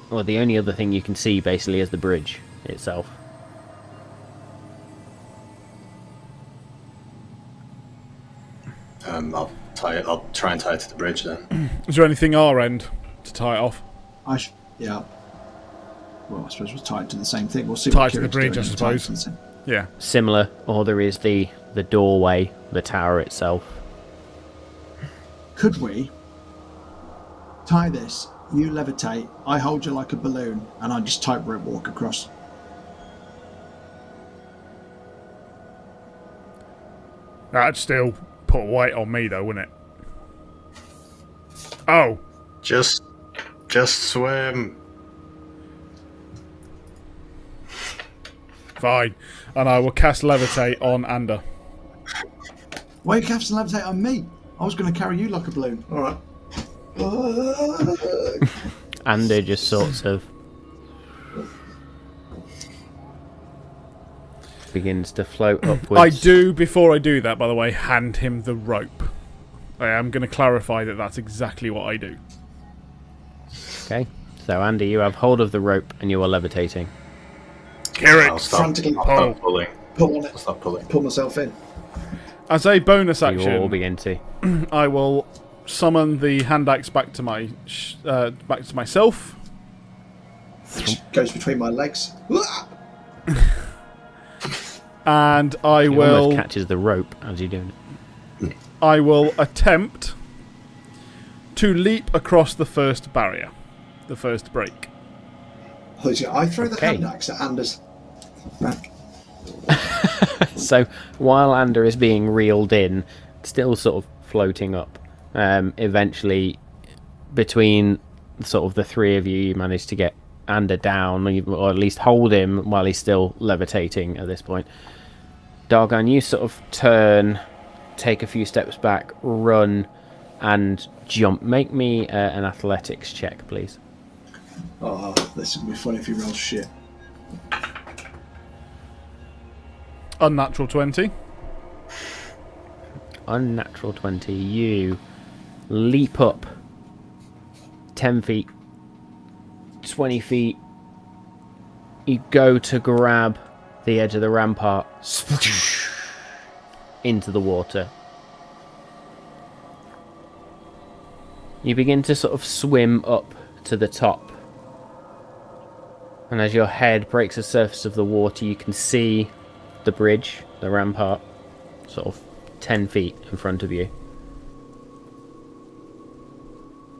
A: or the only other thing you can see basically is the bridge itself.
D: I'll tie it. I'll try and tie it to the bridge then.
B: Is there anything our end to tie it off?
C: Yeah. Well, I suppose we'll tie it to the same thing. We'll see
B: Tie
C: what
B: it to the
C: Kieran's
B: bridge, I
C: doing and tie it
B: suppose.
C: to the same-
B: Yeah.
A: Similar, or there is the doorway, the tower itself.
C: Could we tie this? You levitate. I hold you like a balloon, and I just tightrope walk across.
B: That'd still put weight on me, though, wouldn't it? Oh.
D: Just swim.
B: Fine. And I will cast Levitate on Ander.
C: Why are you casting levitate on me? I was going to carry you like a balloon. All right.
A: And they just sorts of begins to float upwards.
B: I do, before I do that, by the way, hand him the rope. I am going to clarify that that's exactly what I do.
A: Okay, so Andy, you have hold of the rope and you are levitating.
B: Kieran,
D: I'll stop
C: frantically
D: stop pulling.
C: pull on it.
D: I'll stop pulling.
C: Pull myself in.
B: as a bonus
A: You all
B: action,
A: begin to.
B: I will summon the hand axe back to myself.
C: Which goes between my legs.
B: And I
A: He
B: will
A: almost catches the rope as you're doing it.
B: I will attempt to leap across the first barrier, the first break.
C: I throw the
A: Okay.
C: hand axe at Anders' back.
A: So while Ander is being reeled in, still sort of floating up, eventually between sort of the three of you, you manage to get Ander down, or at least hold him while he's still levitating at this point. Dargon, you sort of turn, take a few steps back, run, and jump. Make me an athletics check, please.
C: Oh, this is going to be funny if he rolls shit.
B: Unnatural 20.
A: Unnatural 20. You leap up 10 feet, 20 feet. You go to grab the edge of the rampart into the water. You begin to sort of swim up to the top. And as your head breaks the surface of the water, you can see the bridge, the rampart, sort of 10 feet in front of you.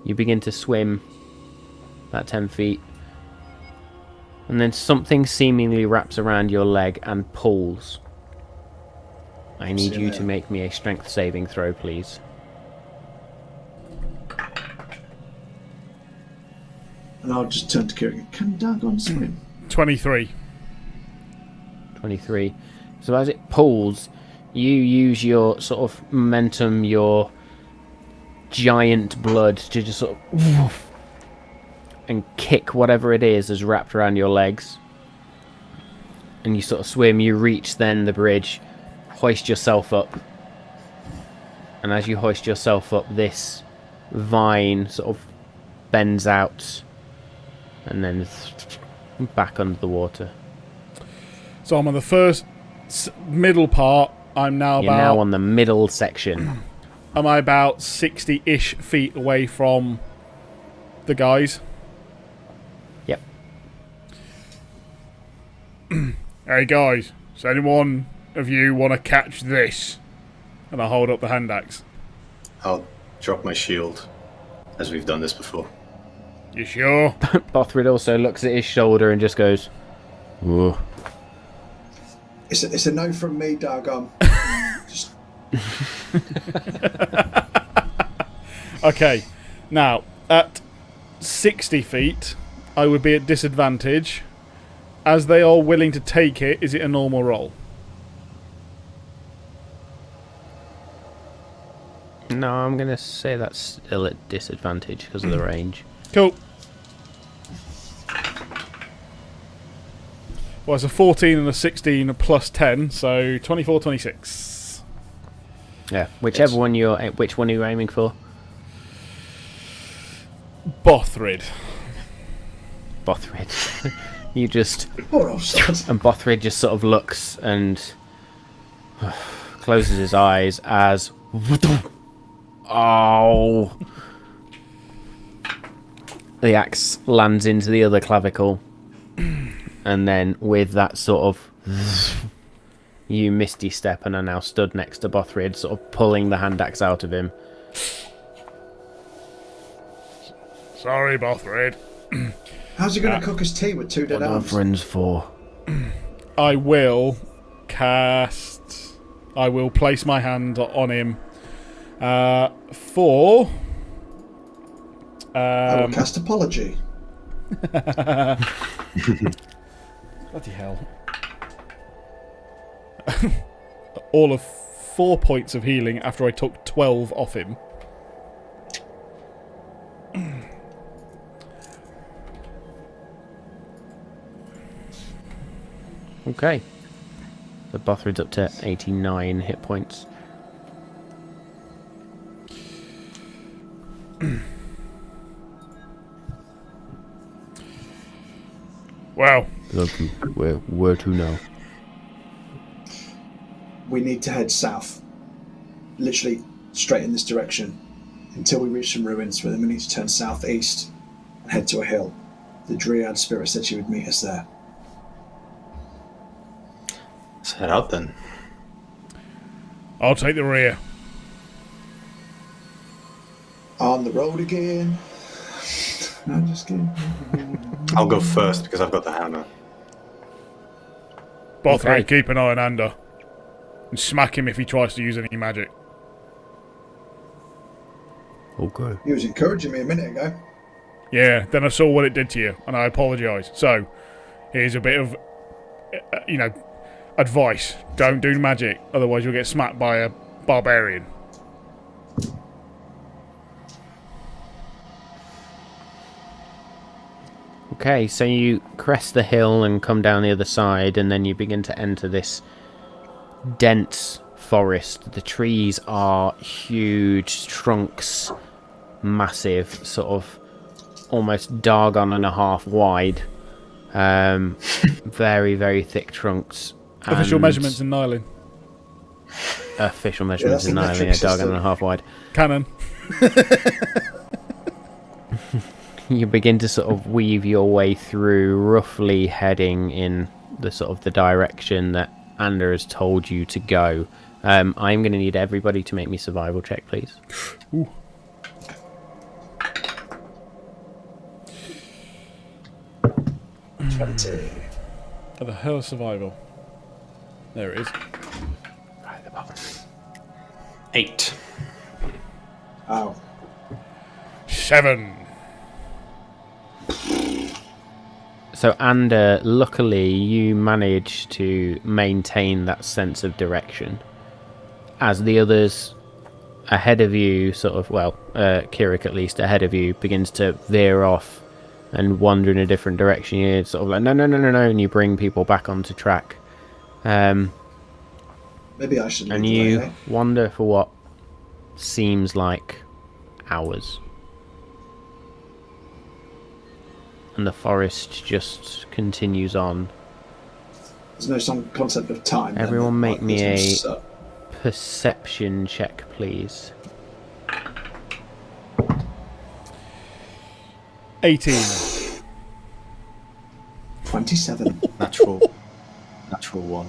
A: You begin to swim that 10 feet. And then something seemingly wraps around your leg and pulls. I need you to make me a strength saving throw, please.
C: And I'll just turn to Kieran. Can Dargon swim?
B: 23.
A: 23. So as it pulls, you use your sort of momentum, your giant blood to just sort of woof, and kick whatever it is wrapped around your legs. And you sort of swim, you reach then the bridge, hoist yourself up. And as you hoist yourself up, this vine sort of bends out and then back under the water.
B: So I'm on the first middle part. I'm now
A: You're
B: about.
A: now on the middle section.
B: Am I about 60-ish feet away from the guys?
A: Yep.
B: Hey guys, does anyone of you want to catch this? And I hold up the hand axe.
D: I'll drop my shield, as we've done this before.
B: You sure?
A: Bothrid also looks at his shoulder and just goes, "Whoa."
C: It's a no from me, Dargon. Just
B: Okay, now at 60 feet, I would be at disadvantage. As they are willing to take it, is it a normal roll?
A: No, I'm going to say that's still at disadvantage because of the range.
B: Cool. Well, it's a 14 and a 16 plus 10, so 24, 26.
A: Yeah, which one are you aiming for?
B: Bothrid.
A: Bothrid. You just...
C: poor old sod.
A: And Bothrid just sort of looks and closes his eyes as... Oh! The axe lands into the other clavicle. And then with that sort of... You misty step and are now stood next to Bothrid, sort of pulling the hand axe out of him.
B: Sorry, Bothrid.
C: How's he going to cook his tea with 2 dead
A: What are
C: arms?
A: friends for?
B: I will cast... I will place my hand on him for...
C: I will cast apology.
B: Bloody hell. All of 4 points of healing after I took 12 off him.
A: Okay. So Bothrid's up to 89 hit points.
B: Wow.
A: Look, where to now?
C: We need to head south. Literally straight in this direction until we reach some ruins, where then we need to turn southeast and head to a hill. The Dryad spirit said she would meet us there.
D: Let's head out then.
B: I'll take the rear.
C: On the road again. I'm just kidding.
D: I'll go first because I've got the hammer.
B: Bothrid,
A: Okay.
B: keep an eye on Ander. And smack him if he tries to use any magic.
A: Okay.
C: He was encouraging me a minute ago.
B: Yeah, then I saw what it did to you, and I apologise. So, here's a bit of, advice. Don't do magic, otherwise you'll get smacked by a barbarian.
A: Okay, so you crest the hill and come down the other side, and then you begin to enter this dense forest. The trees are huge trunks, massive, sort of almost Dargon and a half wide. Very, very thick trunks.
B: Official
A: and
B: measurements in Nylon.
A: Official measurements
C: that's
A: in
C: the
A: Nylon,
C: metric
A: yeah,
C: system.
A: Dargon and a half wide.
B: Cannon.
A: You begin to sort of weave your way through, roughly heading in the sort of the direction that Ander has told you to go. I'm going to need everybody to make me survival check, please.
B: Ooh. At the hell of survival. There it is.
A: Right at the bottom.
D: 8.
C: Ow.
B: 7.
A: So, Ander, luckily you manage to maintain that sense of direction. As the others ahead of you, sort of, Kirik at least ahead of you, begins to veer off and wander in a different direction. You're sort of like, no, and you bring people back onto track.
C: Maybe I should lead
A: And
C: the
A: you
C: way, eh?
A: wander for what seems like hours. And the forest just continues on.
C: There's no some concept of time. then,
A: Everyone
C: that,
A: make
C: like,
A: me
C: there's no
A: a perception check, please.
B: 18.
C: 27.
D: Natural 1.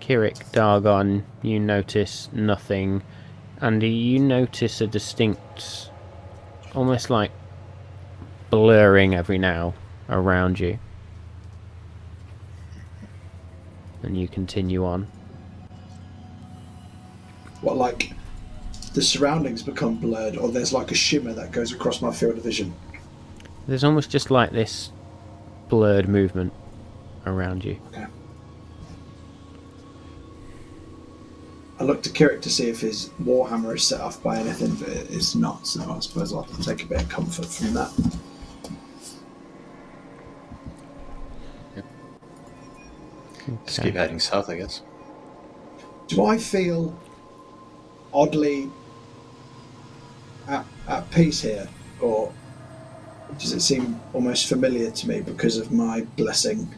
A: Kirik, Dargon, you notice nothing. Andy, you notice a distinct, almost like blurring every now around you. and you continue on.
C: What, like the surroundings become blurred, or there's like a shimmer that goes across my field of vision?
A: There's almost just like this blurred movement around you.
C: Okay. I look to Kirik to see if his warhammer is set off by anything, but it's not, so I suppose I'll have to take a bit of comfort from that.
D: Just keep heading south, I guess.
C: Do I feel oddly at peace here, or does it seem almost familiar to me because of my blessing?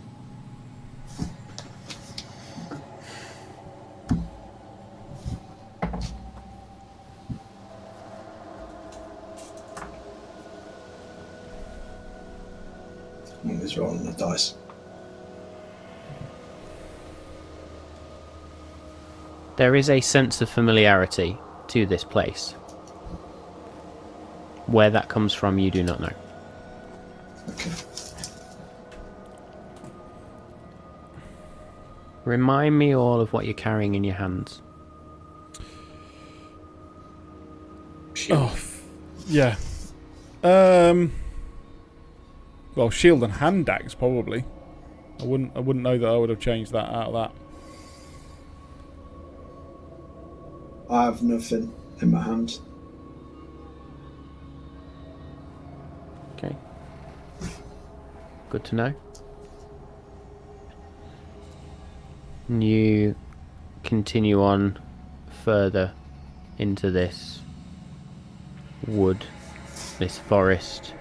C: I'm just rolling the dice.
A: There is a sense of familiarity to this place. Where that comes from, you do not know.
C: Okay.
A: Remind me all of what you're carrying in your hands.
B: Oh, yeah. Well, shield and hand axe probably. I wouldn't know that I would have changed that out of that.
C: I have nothing in my hand.
A: Okay. Good to know. And you continue on further into this wood, this forest.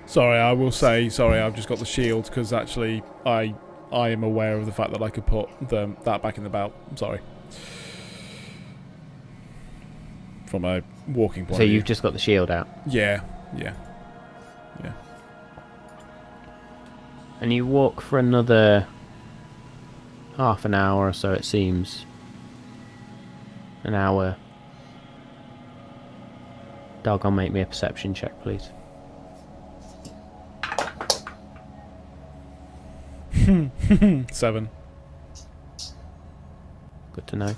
B: Sorry, I will say, I've just got the shield because actually I am aware of the fact that I could put that back in the belt. I'm sorry. From a walking point
A: So
B: of view.
A: you've just got the shield out.
B: Yeah.
A: And you walk for another half an hour or so, it seems. An hour. Doggone, make me a perception check, please.
B: 7.
A: Good to know.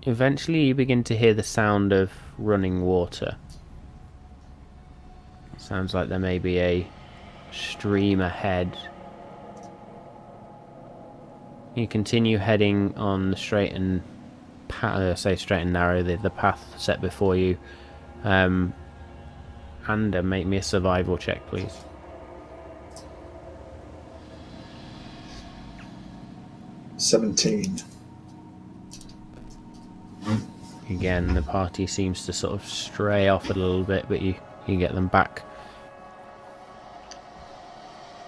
A: Eventually you begin to hear the sound of running water. Sounds like there may be a stream ahead. You continue heading on the straight and straight and narrow, the path set before you. And make me a survival check, please.
C: $17.
A: Again, the party seems to sort of stray off a little bit, but you get them back.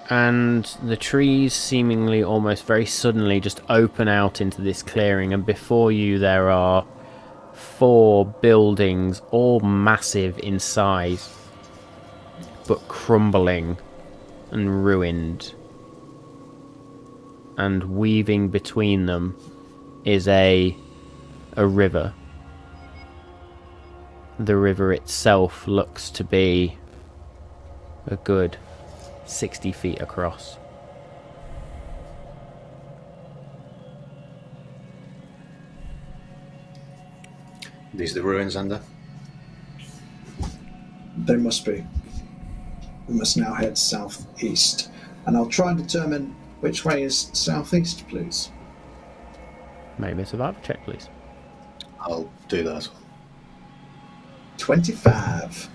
A: And the trees seemingly almost very suddenly just open out into this clearing, and before you there are 4 buildings, all massive in size, but crumbling and ruined. And weaving between them is a river. The river itself looks to be a good 60 feet across.
D: These the ruins, Xander?
C: They must be. We must now head southeast. And I'll try and determine which way is southeast, please.
A: Maybe a survival check, please.
D: I'll do that as well.
C: 25.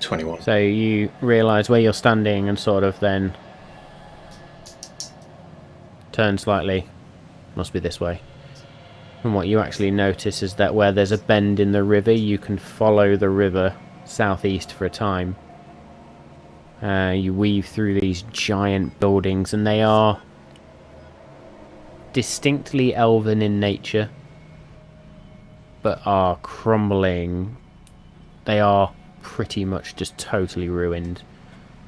D: 21.
A: So you realise where you're standing and sort of then turn slightly. Must be this way. And what you actually notice is that where there's a bend in the river, you can follow the river southeast for a time. You weave through these giant buildings, and they are distinctly elven in nature, but are crumbling. They are pretty much just totally ruined.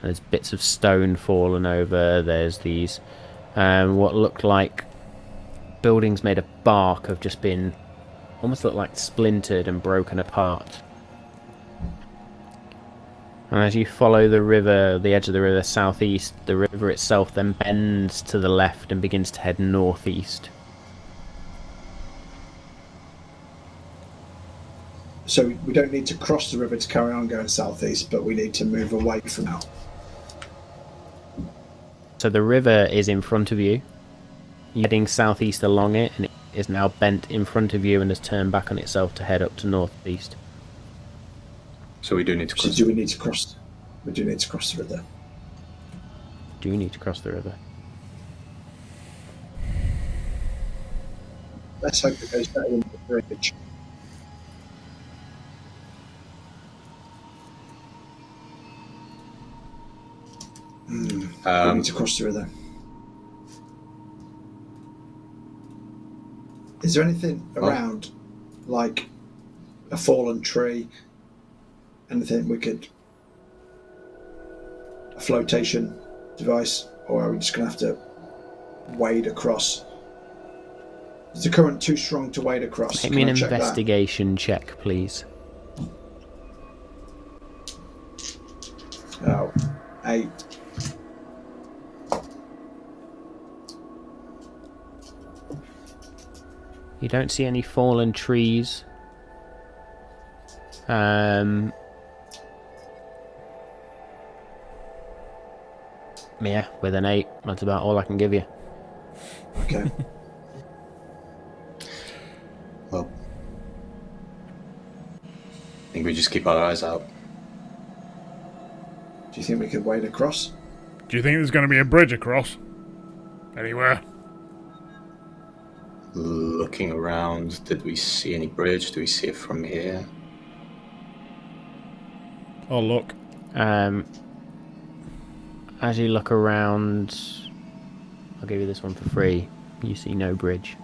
A: There's bits of stone fallen over. There's these what look like buildings made of bark have just been almost look like splintered and broken apart. And as you follow the river, the edge of the river southeast, the river itself then bends to the left and begins to head northeast.
C: So we don't need to cross the river to carry on going southeast, but we need to move away from now.
A: So the river is in front of you. You're heading southeast along it, and it is now bent in front of you and has turned back on itself to head up to northeast.
D: So we do need to
C: So
D: cross.
C: do we need to cross? We do need to cross the river.
A: Do you need to cross the river?
C: Let's hope it goes better than the bridge. We need to cross the river. Is there anything around, like a fallen tree? Anything we could... a flotation device? Or are we just going to have to wade across? Is the current too strong to wade across?
A: Make me an
C: Can I check that?
A: investigation check, please.
C: Oh, 8.
A: You don't see any fallen trees. Yeah, with an 8, that's about all I can give you.
C: Okay.
D: Well, I think we just keep our eyes out.
C: Do you think we could wade across?
B: Do you think there's going to be a bridge across? Anywhere?
D: Looking around, did we see any bridge? Do we see it from here?
B: Oh, look.
A: As you look around, I'll give you this one for free. You see no bridge.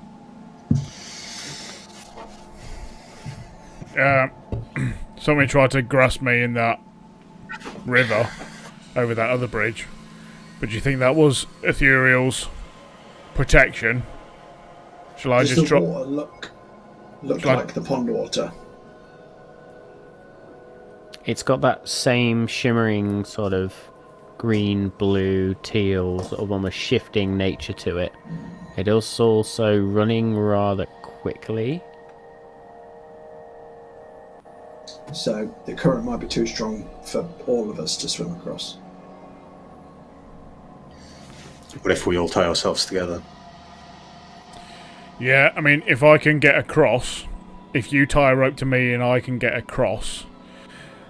B: Somebody tried to grasp me in that river over that other bridge. But do you think that was Ethereal's protection? Shall I
C: Does
B: just
C: the
B: try?
C: water look
B: Shall I-
C: like the pond water?
A: It's got that same shimmering sort of green, blue, teal, sort of almost shifting nature to it. It is also running rather quickly.
C: So the current might be too strong for all of us to swim across.
D: What if we all tie ourselves together?
B: Yeah, I mean, if I can get across, if you tie a rope to me and I can get across,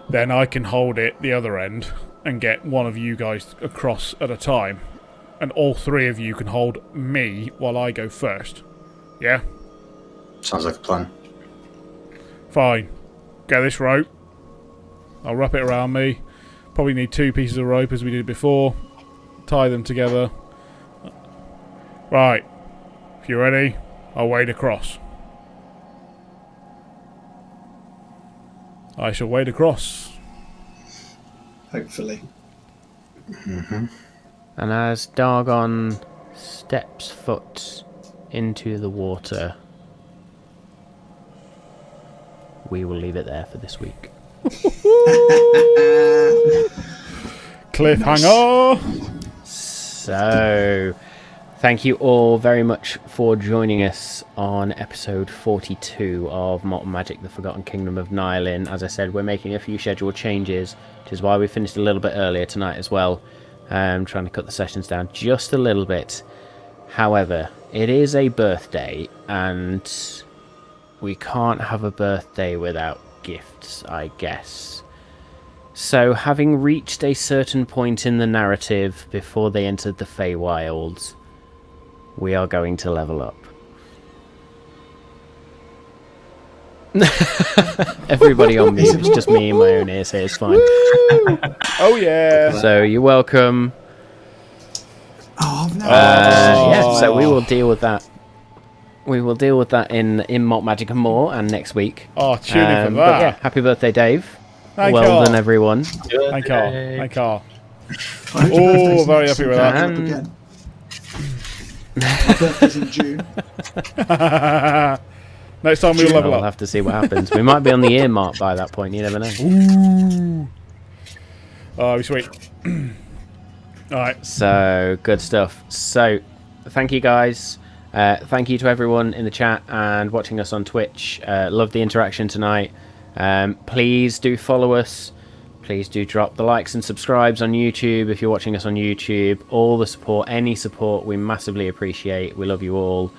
B: then I can hold it the other end and get one of you guys across at a time. And all three of you can hold me while I go first. Yeah?
D: Sounds like a plan.
B: Fine. Get this rope. I'll wrap it around me. Probably need 2 pieces of rope as we did before. Tie them together. Right. If you're ready, I'll wade across. I shall wade across.
C: Hopefully.
A: And as Dargon steps foot into the water, we will leave it there for this week.
B: Cliffhanger!
A: So, thank you all very much for joining us on episode 42 of Malt and Magic: The Forgotten Kingdom of Nylin. As I said, we're making a few schedule changes, which is why we finished a little bit earlier tonight as well. Trying to cut the sessions down just a little bit. However, it is a birthday, and we can't have a birthday without gifts, I guess. So, having reached a certain point in the narrative before they entered the Feywilds, we are going to level up. Everybody on mute. It's just me in my own ear, so it's fine.
B: Oh yeah!
A: So, you're welcome.
C: Oh, I've never.
A: Yeah, so we will deal with that. We will deal with that in Malt Magic and more, and next week.
B: Oh, tune in for
A: But
B: that.
A: yeah, happy birthday, Dave.
B: Thank
A: Well
B: you.
A: done, everyone.
B: Thank you. Thank you.
C: I hope your
B: Oh,
C: birthday's
B: very
C: next
B: happy with
C: week.
B: that.
C: Up again. My birthday's in June.
B: Next time we'll
A: Well,
B: level
A: we'll
B: up.
A: have to see what happens. We might be on the ear mark by that point. You never know.
B: Ooh. Oh, sweet. All right.
A: So, good stuff. So, thank you guys. Thank you to everyone in the chat and watching us on Twitch. Love the interaction tonight. Please do follow us. Please do drop the likes and subscribes on YouTube if you're watching us on YouTube. All the support, any support, we massively appreciate. We love you all.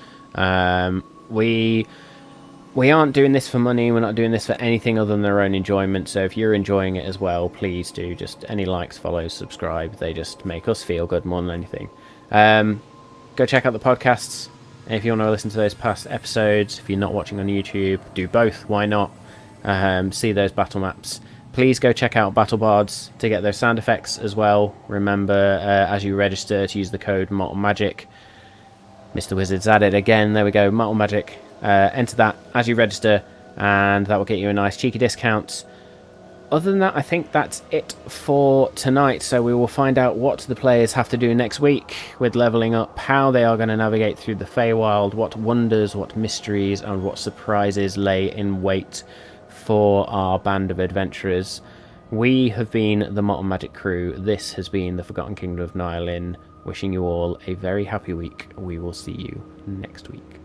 A: We aren't doing this for money. We're not doing this for anything other than their own enjoyment. So if you're enjoying it as well, please do just any likes, follows, subscribe. They just make us feel good more than anything. Go check out the podcasts. And if you want to listen to those past episodes, if you're not watching on YouTube, do both. Why not? See those battle maps. Please go check out Battle Bards to get those sound effects as well. Remember, as you register, to use the code MortalMagic. Mr. Wizard's added again. There we go, MortalMagic. Enter that as you register, and that will get you a nice cheeky discount. Other than that, I think that's it for tonight. So we will find out what the players have to do next week with leveling up, how they are going to navigate through the Feywild, what wonders, what mysteries, and what surprises lay in wait for our band of adventurers. We have been the Malt and Magic crew. This has been the Forgotten Kingdom of Nylin. Wishing you all a very happy week. We will see you next week.